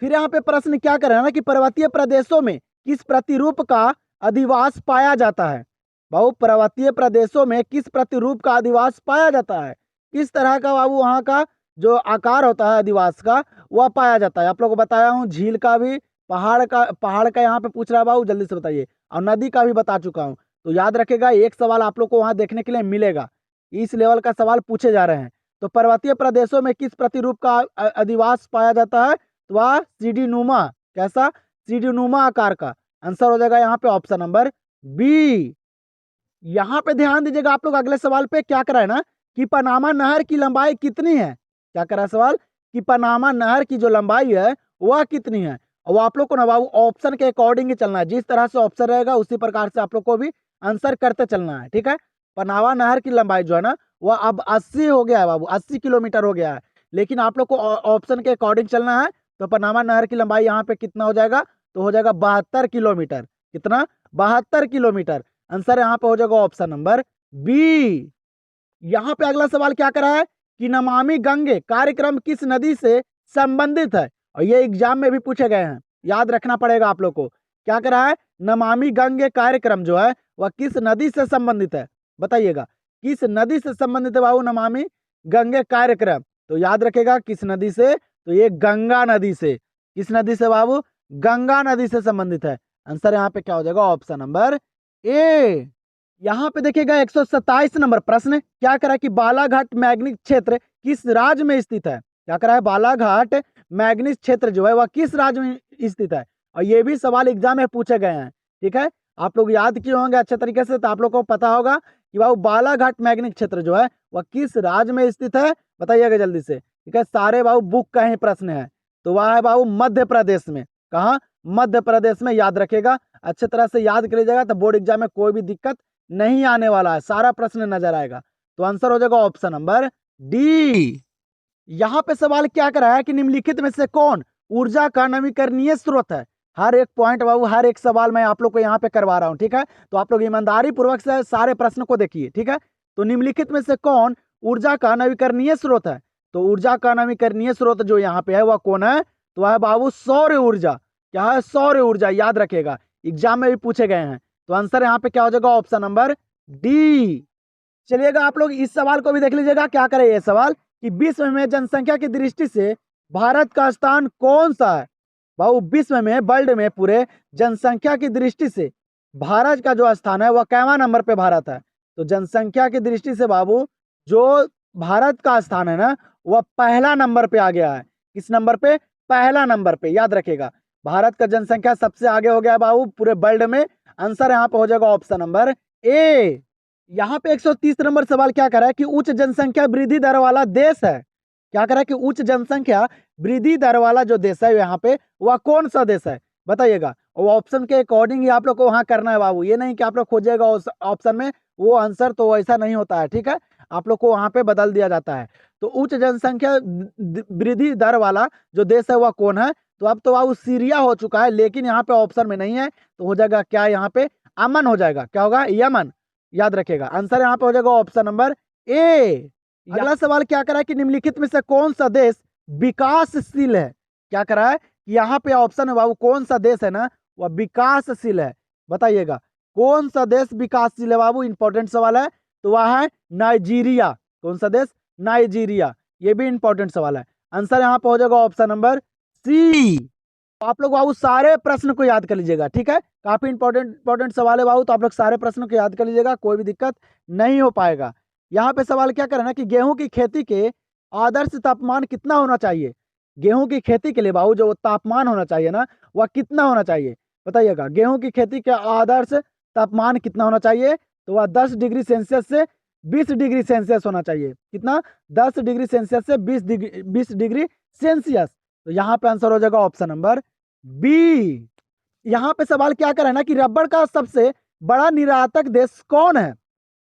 Speaker 1: फिर यहाँ पे प्रश्न क्या कर रहा है ना कि पर्वतीय प्रदेशों में किस प्रतिरूप का अधिवास पाया जाता है। बाबू पर्वतीय प्रदेशों में किस प्रतिरूप का अधिवास पाया जाता है, किस तरह का बाबू वहाँ का जो आकार होता है अधिवास का वह पाया जाता है। आप लोगों को बताया हूँ, झील का भी, पहाड़ का यहाँ पे पूछ रहा है बाबू, जल्दी से बताइए। और नदी का भी बता चुका हूँ। तो याद रखेगा, एक सवाल आप लोग को वहाँ देखने के लिए मिलेगा, इस लेवल का सवाल पूछे जा रहे हैं। तो पर्वतीय प्रदेशों में किस प्रतिरूप का अधिवास पाया जाता है, तो वह सीढ़ी नुमा, कैसा, सीढ़ी नुमा आकार का। आंसर हो जाएगा यहाँ पे ऑप्शन नंबर बी। यहाँ पे ध्यान दीजिएगा आप लोग, अगले सवाल पे क्या करा है ना कि पनामा नहर की लंबाई कितनी है। क्या करा है सवाल कि पनामा नहर की जो लंबाई है वह कितनी है। और वो आप लोग को ना बाबू ऑप्शन के अकॉर्डिंग ही चलना है, जिस तरह से ऑप्शन रहेगा उसी प्रकार से आप लोग को भी आंसर करते चलना है, ठीक है। पनामा नहर की लंबाई जो है ना वह अब 80 हो गया है बाबू, 80 किलोमीटर हो गया है। लेकिन आप लोग को ऑप्शन के अकॉर्डिंग चलना है। तो पनामा नहर की लंबाई यहाँ पे कितना हो जाएगा, तो हो जाएगा 72 किलोमीटर। कितना, 72 किलोमीटर। आंसर यहाँ पे हो जाएगा ऑप्शन नंबर बी। यहाँ पे अगला सवाल क्या करा है कि नमामि गंगे कार्यक्रम किस नदी से संबंधित है। और ये एग्जाम में भी पूछे गए हैं, याद रखना पड़ेगा आप लोग को। क्या करा है, नमामि गंगे कार्यक्रम जो है वह किस नदी से संबंधित है, बताइएगा किस नदी से संबंधित है बाबू नमामि गंगे कार्यक्रम। तो याद रखेगा किस नदी से, तो ये गंगा नदी से। किस नदी से बाबू, गंगा नदी से संबंधित है। आंसर यहाँ पे क्या हो जाएगा, ऑप्शन नंबर ए। यहाँ पे देखिएगा 127 नंबर प्रश्न क्या करा कि बालाघाट मैग्नीज क्षेत्र किस राज्य में स्थित है। क्या करा है, बालाघाट मैग्नीज क्षेत्र जो है वह किस राज्य में स्थित है। और ये भी सवाल एग्जाम में पूछे गए हैं, ठीक है। आप लोग याद किए होंगे अच्छे तरीके से, तो आप लोग को पता होगा कि बाबू बालाघाट मैग्नीज क्षेत्र जो है वह किस राज्य में स्थित है, बताइएगा जल्दी से, ठीक है। सारे बाबू बुक का ही प्रश्न है, तो वह है बाबू मध्य प्रदेश में। कहाँ, मध्य प्रदेश में। याद रखेगा, अच्छे तरह से याद कर लीजिएगा, तो बोर्ड एग्जाम में कोई भी दिक्कत नहीं आने वाला है, सारा प्रश्न नजर आएगा। तो आंसर हो जाएगा ऑप्शन नंबर डी। यहाँ पे सवाल क्या करा है कि निम्नलिखित में से कौन ऊर्जा का नवीकरणीय स्रोत है। हर एक पॉइंट बाबू, हर एक सवाल मैं आप लोग को यहाँ पे करवा रहा हूँ, ठीक है। तो आप लोग ईमानदारी पूर्वक से सारे प्रश्न को देखिए, ठीक है। तो निम्नलिखित में से कौन ऊर्जा का नवीकरणीय स्रोत है। तो ऊर्जा का नवीकरणीय स्रोत जो यहाँ पे है वह कौन है, तो वह है बाबू सौर ऊर्जा। क्या है, सौर ऊर्जा। याद रखेगा, एग्जाम में भी पूछे गए हैं। तो आंसर यहाँ पे क्या हो जाएगा, ऑप्शन नंबर डी। चलिएगा आप लोग इस सवाल को भी देख लीजिएगा। क्या करे ये सवाल कि विश्व में जनसंख्या की दृष्टि से भारत का स्थान कौन सा है। बाबू विश्व में, वर्ल्ड में पूरे जनसंख्या की दृष्टि से भारत का जो स्थान है वह कैवां नंबर पे भारत है। तो जनसंख्या की दृष्टि से बाबू जो भारत का स्थान है ना वह पहला नंबर पे आ गया है। किस नंबर पे, पहला नंबर पे। याद रखेगा, भारत का जनसंख्या सबसे आगे हो गया है बाबू पूरे वर्ल्ड में। आंसर यहाँ पे हो जाएगा ऑप्शन नंबर ए। यहाँ पे 130 नंबर सवाल क्या कर रहा है कि उच्च जनसंख्या वृद्धि दर वाला देश है। क्या कर रहा है कि उच्च जनसंख्या वृद्धि दर वाला जो देश है यहाँ पे वह कौन सा देश है, बताइएगा। और ऑप्शन के अकॉर्डिंग ही आप लोग को वहाँ करना है बाबू, ये नहीं कि आप लोग खोजिएगा उस ऑप्शन में वो आंसर, तो ऐसा नहीं होता है, ठीक है। आप लोग को वहाँ पे बदल दिया जाता है। तो उच्च जनसंख्या वृद्धि दर वाला जो देश है वह कौन है, तो अब तो बाबू सीरिया हो चुका है, लेकिन यहाँ पे ऑप्शन में नहीं है। तो हो जाएगा क्या, यहाँ पे अमन हो जाएगा। क्या होगा, यमन। याद रखेगा, आंसर यहाँ पे हो जाएगा ऑप्शन नंबर ए। अगला सवाल क्या करा है कि निम्नलिखित में से कौन सा देश विकासशील है। क्या करा है कि यहाँ पे ऑप्शन है बाबू, कौन सा देश है ना वह विकासशील है, बताइएगा कौन सा देश विकासशील है बाबू। इंपॉर्टेंट सवाल है, तो वह है नाइजीरिया। कौन सा देश, नाइजीरिया। ये भी इंपॉर्टेंट सवाल है। आंसर यहाँ पे हो जाएगा ऑप्शन नंबर सी। तो आप लोग बाबू सारे प्रश्न को याद कर लीजिएगा, ठीक है। काफी इंपॉर्टेंट सवाल है बाबू, तो आप लोग सारे प्रश्नों को याद कर लीजिएगा, कोई भी दिक्कत नहीं हो पाएगा। यहाँ पे सवाल क्या करना कि गेहूं की खेती के आदर्श तापमान कितना होना चाहिए। गेहूं की खेती के लिए बाबू जो तापमान होना चाहिए ना वह कितना होना चाहिए, बताइएगा। गेहूं की खेती का आदर्श तापमान कितना होना चाहिए, तो वह 10 डिग्री सेल्सियस से 20 डिग्री सेल्सियस होना चाहिए। कितना, 10 डिग्री सेल्सियस से 20 डिग्री सेल्सियस। तो यहाँ पे आंसर हो जाएगा ऑप्शन नंबर बी। यहाँ पे सवाल क्या कर रहा है ना कि रबड़ का सबसे बड़ा निर्यातक देश कौन है।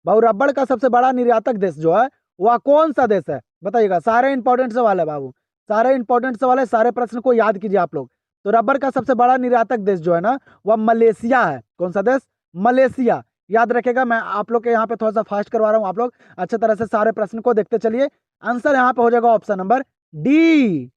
Speaker 1: बाबू रबड़ का सबसे बड़ा निर्यातक देश जो है वह कौन सा देश है, बताइएगा। सारे इंपॉर्टेंट सवाल है बाबू, सारे इंपॉर्टेंट सवाल है, सारे प्रश्न को याद कीजिए आप लोग। तो रबड़ का सबसे बड़ा निर्यातक देश जो है ना वह मलेशिया है। कौन सा देश, मलेशिया। याद रखेगा, मैं आप लोग के यहाँ पे थोड़ा सा फास्ट करवा रहा हूँ, आप लोग अच्छे तरह से सारे प्रश्न को देखते चलिए। आंसर यहाँ पे हो जाएगा ऑप्शन नंबर डी।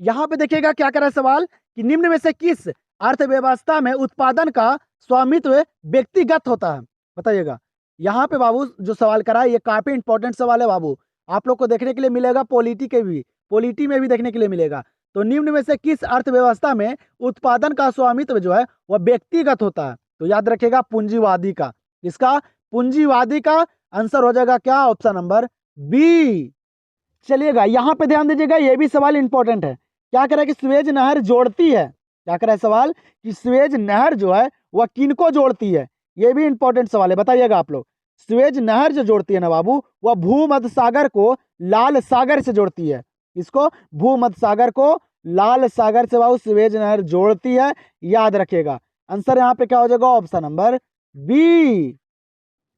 Speaker 1: यहाँ पे देखिएगा क्या कर रहा है सवाल कि निम्न में से किस अर्थव्यवस्था में उत्पादन का स्वामित्व व्यक्तिगत होता है, बताइएगा। यहाँ पे बाबू जो सवाल करा है ये काफी इंपॉर्टेंट सवाल है बाबू, आप लोग को देखने के लिए मिलेगा पॉलिटी में भी देखने के लिए मिलेगा। तो निम्न में से किस अर्थव्यवस्था में उत्पादन का स्वामित्व जो है वह व्यक्तिगत होता है, तो याद रखिएगा पूंजीवादी का। इसका पूंजीवादी का आंसर हो जाएगा क्या, ऑप्शन नंबर बी। चलिएगा यहाँ पे ध्यान दीजिएगा, ये भी सवाल इंपॉर्टेंट है। क्या कह रहा है कि स्वेज नहर जोड़ती है, क्या कह रहा है सवाल कि स्वेज नहर जो है वह किनको जोड़ती है, ये भी इंपॉर्टेंट सवाल है, बताइएगा आप लोग। स्वेज नहर जो जोड़ती है ना बाबू, वह भूमध्य सागर को लाल सागर से जोड़ती है। इसको भूमध्य सागर को लाल सागर से बाबू स्वेज नहर जोड़ती है, याद रखिएगा। आंसर यहाँ पे क्या हो जाएगा, ऑप्शन नंबर बी।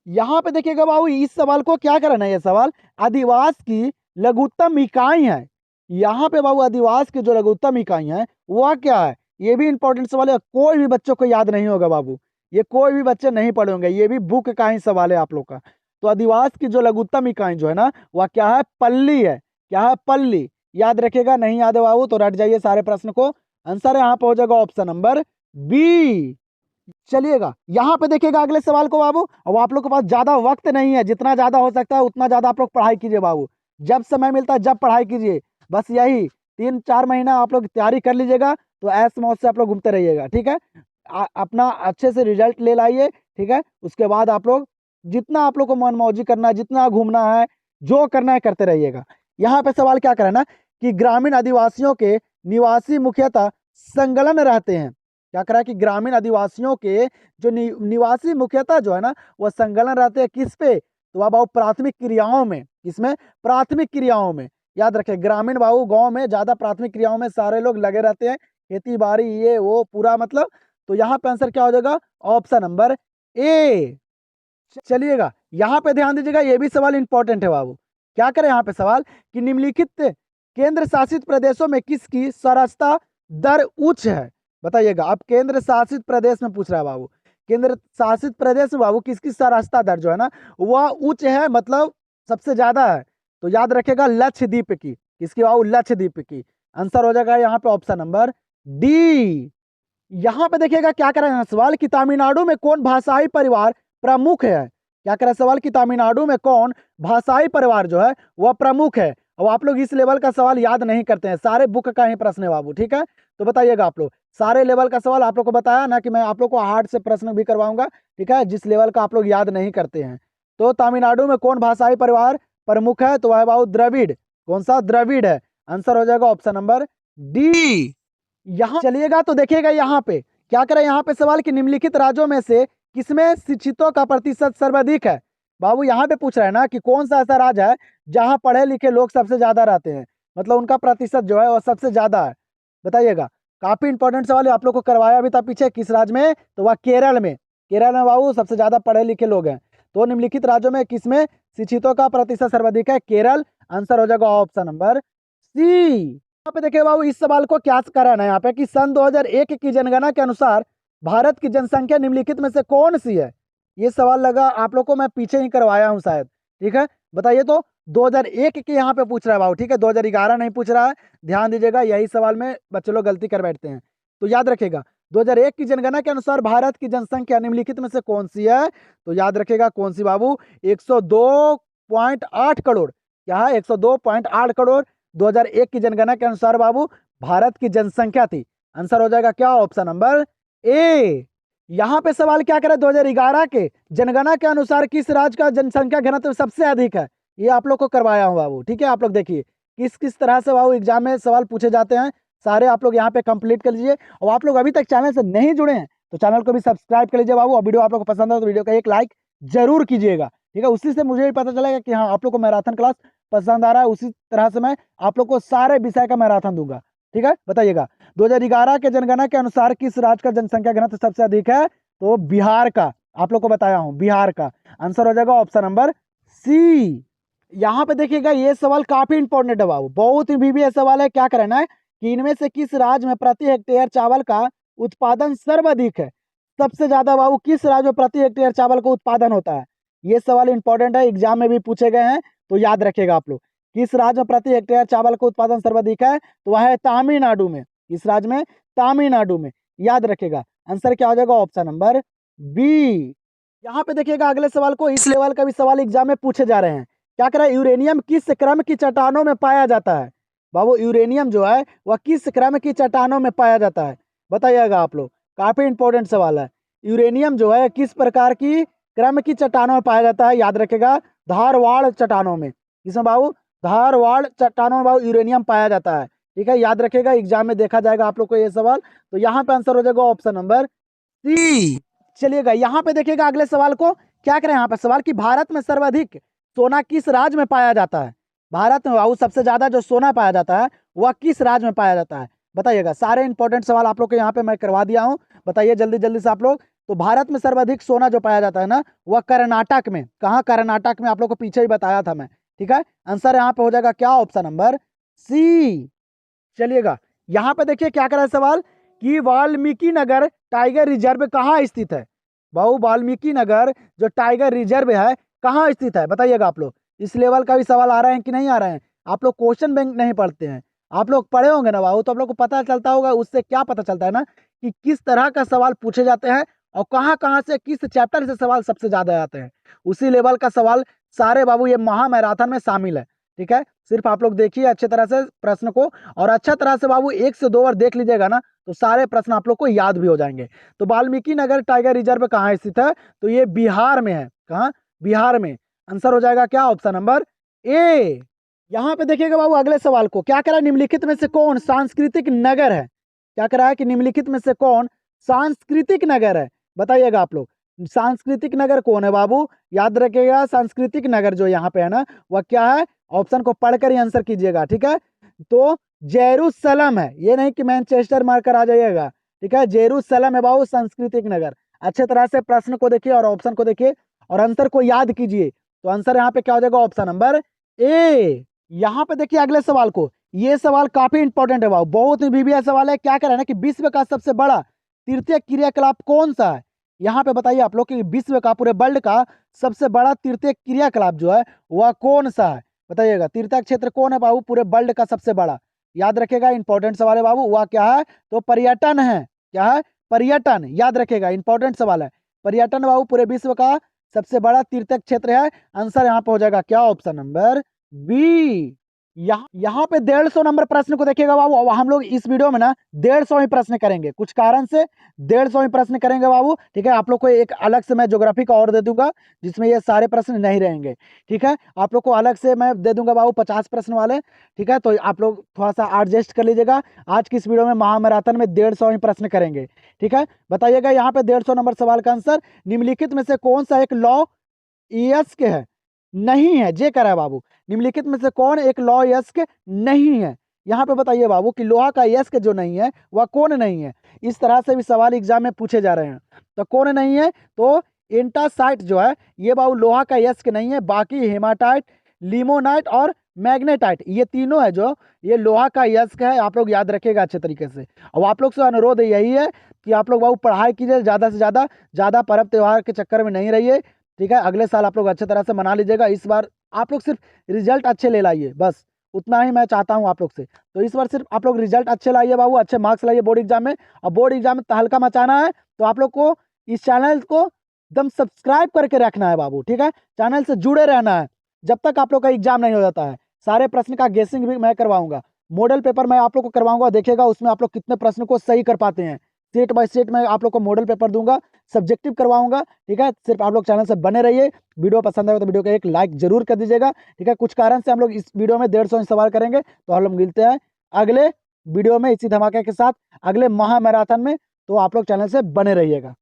Speaker 1: यहाँ पे देखिएगा बाबू इस सवाल को क्या करना है, ये सवाल अधिवास की लघुत्तम इकाई है। यहाँ पे बाबू अधिवास की जो लघुत्तम इकाई है वह क्या है, ये भी इंपॉर्टेंट सवाल है, कोई भी बच्चों को याद नहीं होगा बाबू, ये कोई भी बच्चे नहीं पढ़े होंगे, ये भी बुक का ही सवाल है आप लोग का। तो अधिवास की जो लघुत्तम इकाई जो है ना वह क्या है, पल्ली है। क्या है, पल्ली। याद रखिएगा, नहीं याद है बाबू तो रट जाइए सारे प्रश्न को। आंसर यहाँ पे हो जाएगा ऑप्शन नंबर बी। चलिएगा यहाँ पे देखिएगा अगले सवाल को बाबू। अब आप लोग के पास ज्यादा वक्त नहीं है, जितना ज्यादा हो सकता है उतना ज्यादा आप लोग पढ़ाई कीजिए बाबू, जब समय मिलता है जब पढ़ाई कीजिए। बस यही 3-4 महीना आप लोग तैयारी कर लीजिएगा, तो ऐस मौज से आप लोग घूमते रहिएगा, ठीक है। अपना अच्छे से रिजल्ट ले लाइए, ठीक है। उसके बाद आप लोग जितना आप लोग को मनमौजी करना है, जितना घूमना है, जो करना है करते रहिएगा। यहाँ पे सवाल क्या करना कि ग्रामीण आदिवासियों के निवासी मुख्यतः संलग्न रहते हैं। क्या करा कि ग्रामीण आदिवासियों के जो निवासी मुख्यतः जो है ना वह संलग्न रहते हैं किस पे, तो वह बाबू प्राथमिक क्रियाओं में। किसमें, प्राथमिक क्रियाओं में। याद रखें ग्रामीण बाबू गांव में ज्यादा प्राथमिक क्रियाओं में सारे लोग लगे रहते हैं, खेती बाड़ी ये वो पूरा मतलब। तो यहाँ पे आंसर क्या हो जाएगा, ऑप्शन नंबर ए। चलिएगा यहाँ पे ध्यान दीजिएगा, ये भी सवाल इंपॉर्टेंट है बाबू। क्या करें यहाँ पे सवाल कि निम्नलिखित केंद्र शासित प्रदेशों में किसकी साक्षरता दर उच्च है, बताइएगा। अब केंद्र शासित प्रदेश में पूछ रहा है बाबू, केंद्र शासित प्रदेश में बाबू किसकी साक्षरता दर जो है ना वह उच्च है, मतलब सबसे ज्यादा है। तो याद रखेगा लक्षद्वीप की, किसकी बाबू, लक्षद्वीप की। आंसर हो जाएगा यहाँ पे ऑप्शन नंबर डी। यहाँ पे देखिएगा क्या कर रहे हैं सवाल कि तमिलनाडु में कौन भाषाई परिवार प्रमुख है। क्या कर रहा है सवाल कि तमिलनाडु में कौन भाषाई परिवार जो है वह प्रमुख है। अब आप लोग इस लेवल का सवाल याद नहीं करते हैं, सारे बुक का ही प्रश्न है बाबू, ठीक है। तो बताइएगा आप लोग, सारे लेवल का सवाल आप लोग को बताया ना कि मैं आप लोग को हार्ड से प्रश्न भी करवाऊंगा, ठीक है, जिस लेवल का आप लोग याद नहीं करते हैं। तो तमिलनाडु में कौन भाषाई परिवार प्रमुख है, तो वह बाबू द्रविड़। कौन सा, द्रविड़ है। आंसर हो जाएगा ऑप्शन नंबर डी। यहाँ चलिएगा तो देखिएगा यहाँ पे क्या करें, यहाँ पे सवाल कि निम्नलिखित राज्यों में से किसमें शिक्षितों का प्रतिशत सर्वाधिक है। बाबू यहाँ पे पूछ रहा है ना कि कौन सा ऐसा राज्य है जहाँ पढ़े लिखे लोग सबसे ज्यादा रहते हैं, मतलब उनका प्रतिशत जो है वो सबसे ज्यादा है, बताइएगा। काफी इंपॉर्टेंट सवाल है, आप लोग को करवाया भी था पीछे, किस राज्य में, तो वह केरल में। केरल में बाबू सबसे ज्यादा पढ़े लिखे लोग हैं। तो निम्नलिखित राज्यों में किसमें शिक्षितों का प्रतिशत सर्वाधिक है, केरल। आंसर हो जाएगा ऑप्शन नंबर सी। यहाँ पे देखिए बाबू इस सवाल को क्या कराना है यहाँ पे कि सन 2001 की जनगणना के अनुसार भारत की जनसंख्या निम्नलिखित में से कौन सी है। ये सवाल लगा आप लोग को मैं पीछे ही करवाया हूँ शायद, ठीक है। बताइए तो 2001 के यहाँ पे पूछ रहा है बाबू, ठीक है, 2011 नहीं पूछ रहा है। ध्यान दीजिएगा, यही सवाल में बच्चे लोग गलती कर बैठते हैं। तो याद रखेगा 2001 की जनगणना के अनुसार भारत की जनसंख्या निम्नलिखित में से कौन सी है, तो याद रखेगा कौन सी बाबू, 102.8 करोड़। क्या है, 102.8 करोड़ 2001 की जनगणना के अनुसार बाबू भारत की जनसंख्या थी। आंसर हो जाएगा क्या, ऑप्शन नंबर ए। यहाँ पे सवाल क्या करे, 2011 के जनगणना के अनुसार किस राज्य का जनसंख्या घनत्व सबसे अधिक है, ये आप लोग को करवाया हूँ बाबू, ठीक है। आप लोग देखिए किस किस तरह से बाबू एग्जाम में सवाल पूछे जाते हैं, सारे आप लोग यहाँ पे कंप्लीट कर लीजिए। और आप लोग अभी तक चैनल से नहीं जुड़े हैं तो चैनल को भी सब्सक्राइब कर लीजिए बाबू। और वीडियो आप लोग को पसंद है तो वीडियो का एक लाइक जरूर कीजिएगा, ठीक है। उसी से मुझे भी पता चलेगा कि हाँ आप लोग को मैराथन क्लास पसंद आ रहा है। उसी तरह से मैं आप लोग को सारे विषय का मैराथन दूंगा, ठीक है। बताइएगा 2011 के जनगणना के अनुसार किस राज्य का जनसंख्या घनत्व सबसे अधिक है, तो बिहार का। आप लोग को बताया हूं बिहार का। आंसर हो जाएगा ऑप्शन नंबर सी। यहाँ पे देखिएगा ये सवाल काफी इंपॉर्टेंट है बाबू, बहुत ही बीबीएस सवाल है। क्या करना है कि इनमें से किस राज्य में प्रति हेक्टेयर चावल का उत्पादन सर्वाधिक है। सबसे ज्यादा बाबू किस राज्य में प्रति हेक्टेयर चावल का उत्पादन होता है, ये सवाल इंपॉर्टेंट है, एग्जाम में भी पूछे गए हैं, तो याद रखिएगा आप लोग। किस राज्य में प्रति हेक्टेयर चावल का उत्पादन सर्वाधिक है? तो वह है तमिलनाडु में। किस राज्य में? तमिलनाडु में। याद रखेगा, आंसर क्या हो जाएगा? Option number B. यहाँ पे देखिएगा अगले सवाल को, इस लेवल का भी सवाल एग्जाम में पूछे जा रहे हैं। क्या कह रहा है? यूरेनियम किस क्रम की चट्टानों में पाया जाता है? बाबू यूरेनियम जो है वह किस क्रम की चट्टानों में पाया जाता है? बताइएगा आप लोग, काफी इंपॉर्टेंट सवाल है। यूरेनियम जो है किस प्रकार की क्रम की चट्टानों में पाया जाता है? याद रखेगा, धारवाड़ चट्टानों में। किसमें बाबू? धारवाड़ चट्टानों में बाबू यूरेनियम पाया जाता है। ठीक है, याद रखेगा, एग्जाम में देखा जाएगा आप लोग को ये सवाल। तो यहाँ पे आंसर हो जाएगा ऑप्शन नंबर सी। चलिएगा यहाँ पे देखिएगा अगले सवाल को, क्या करें यहाँ पे सवाल कि भारत में सर्वाधिक सोना किस राज्य में पाया जाता है? भारत में बाबू सबसे ज्यादा जो सोना पाया जाता है वह किस राज्य में पाया जाता है? बताइएगा, सारे इंपॉर्टेंट सवाल आप लोग के यहाँ पे मैं करवा दिया हूँ। बताइए जल्दी जल्दी से आप लोग। तो भारत में सर्वाधिक सोना जो पाया जाता है ना, वह कर्नाटक में। कहाँ? कर्नाटक में। आप लोग को पीछे ही बताया था मैं। ठीक है, आंसर यहाँ पे हो जाएगा क्या? Option number C. चलिएगा यहाँ पे देखिए क्या करा है सवाल कि वाल्मीकि नगर टाइगर रिजर्व कहाँ स्थित है? बाबू वाल्मीकि नगर जो टाइगर रिजर्व है कहाँ स्थित है? बताइएगा आप लोग। इस लेवल का भी सवाल आ रहे हैं कि नहीं आ रहे हैं? आप लोग क्वेश्चन बैंक नहीं पढ़ते हैं, आप लोग पढ़े होंगे ना बाबू, तो आप लोग को पता चलता होगा। उससे क्या पता चलता है ना कि किस तरह का सवाल पूछे जाते हैं और कहाँ कहाँ से किस चैप्टर से सवाल सबसे ज्यादा आते हैं। उसी लेवल का सवाल सारे बाबू ये महामैराथन में शामिल है। ठीक है, सिर्फ आप लोग देखिए अच्छे तरह से प्रश्न को, और अच्छा तरह से बाबू 1 से 2 बार देख लीजिएगा ना, तो सारे प्रश्न आप लोग को याद भी हो जाएंगे। तो वाल्मीकि नगर टाइगर रिजर्व कहाँ स्थित है? तो ये बिहार में है। कहाँ? बिहार में। आंसर हो जाएगा क्या? Option number A. यहाँ पे देखिएगा बाबू अगले सवाल को, क्या करा? निम्नलिखित में से कौन सांस्कृतिक नगर है? क्या करा है कि निम्नलिखित में से कौन सांस्कृतिक नगर है? बताइएगा आप लोग, सांस्कृतिक नगर कौन है बाबू? याद रखिएगा, सांस्कृतिक नगर जो यहाँ पे है ना, वह क्या है? ऑप्शन को पढ़कर ही आंसर कीजिएगा। ठीक है, तो जेरूसलम है, ये नहीं कि मैनचेस्टर मारकर आ जाइएगा। ठीक है, जेरूसलम है बाबू सांस्कृतिक नगर। अच्छे तरह से प्रश्न को देखिए और ऑप्शन को देखिए और आंसर को याद कीजिए। तो आंसर यहाँ पे क्या हो जाएगा? Option number A. यहाँ पे देखिए अगले सवाल को, ये सवाल काफी इंपॉर्टेंट है बाबू, बहुत ही बीबीआई सवाल है। क्या कह रहा है ना कि विश्व का सबसे बड़ा तीर्थीय क्रियाकलाप कौन सा है? यहाँ पे बताइए आप लोग कि विश्व का, पूरे वर्ल्ड का सबसे बड़ा तीर्थीय क्रियाकलाप जो है वह कौन सा है? बताइएगा, तीर्थ क्षेत्र कौन है बाबू पूरे वर्ल्ड का सबसे बड़ा? याद रखेगा, इंपॉर्टेंट सवाल है बाबू। वह क्या है? तो पर्यटन है। क्या है? पर्यटन। याद रखेगा, इंपॉर्टेंट सवाल है। पर्यटन बाबू पूरे विश्व का सबसे बड़ा तीर्थ क्षेत्र है। आंसर यहाँ पे हो जाएगा क्या? Option number B. यहाँ पे 150 नंबर प्रश्न को देखिएगा बाबू। अब हम लोग इस वीडियो में ना 150 ही प्रश्न करेंगे, कुछ कारण से 150 ही प्रश्न करेंगे बाबू। ठीक है, आप लोग को एक अलग से मैं ज्योग्राफी का और दे दूंगा जिसमें ये सारे प्रश्न नहीं रहेंगे। ठीक है, आप लोग को अलग से मैं दे दूंगा बाबू 50 प्रश्न वाले। ठीक है, तो आप लोग थोड़ा सा एडजस्ट कर लीजिएगा। आज की इस वीडियो में महामैराथन में 150 ही प्रश्न करेंगे। ठीक है, बताइएगा यहाँ पे 150 नंबर सवाल का आंसर, निम्नलिखित में से कौन सा एक लॉ यस्क है? नहीं है, जे करा है बाबू। निम्नलिखित में से कौन एक लॉ यस्क नहीं है? यहाँ पे बताइए बाबू कि लोहा का यस्क जो नहीं है वह कौन नहीं है? इस तरह से भी सवाल एग्जाम में पूछे जा रहे हैं। तो कौन नहीं है? तो एंटासाइट जो है ये बाबू लोहा का यस्क नहीं है। बाकी हेमाटाइट, लिमोनाइट और मैग्नेटाइट, ये तीनों है जो ये लोहा का यस्क है। आप लोग याद रखिएगा अच्छे तरीके से। और आप लोग से अनुरोध यही है कि आप लोग बाबू पढ़ाई कीजिए ज़्यादा से ज़्यादा पर्व त्यौहार के चक्कर में नहीं रहिए। ठीक है, अगले साल आप लोग अच्छे तरह से मना लीजिएगा। इस बार आप लोग सिर्फ रिजल्ट अच्छे ले लाइए, बस उतना ही मैं चाहता हूँ आप लोग से। तो इस बार सिर्फ आप लोग रिजल्ट अच्छे लाइए बाबू, अच्छे मार्क्स लाइए बोर्ड एग्जाम में। और बोर्ड एग्जाम में तहलका मचाना है तो आप लोग को इस चैनल को एकदम सब्सक्राइब करके रखना है बाबू। ठीक है, चैनल से जुड़े रहना है जब तक आप लोग का एग्जाम नहीं हो जाता है। सारे प्रश्न का गेसिंग भी मैं करवाऊंगा, मॉडल पेपर मैं आप लोग को करवाऊंगा। देखिएगा उसमें आप लोग कितने प्रश्न को सही कर पाते हैं। स्टेट बाय स्टेट मैं आप लोग को मॉडल पेपर दूंगा, सब्जेक्टिव करवाऊंगा। ठीक है, सिर्फ आप लोग चैनल से बने रहिए। वीडियो पसंद आए तो वीडियो को एक लाइक जरूर कर दीजिएगा। ठीक है, कुछ कारण से हम लोग इस वीडियो में 150 सवाल करेंगे। तो हम लोग मिलते हैं अगले वीडियो में इसी धमाके के साथ, अगले महामैराथन में। तो आप लोग चैनल से बने रहिएगा।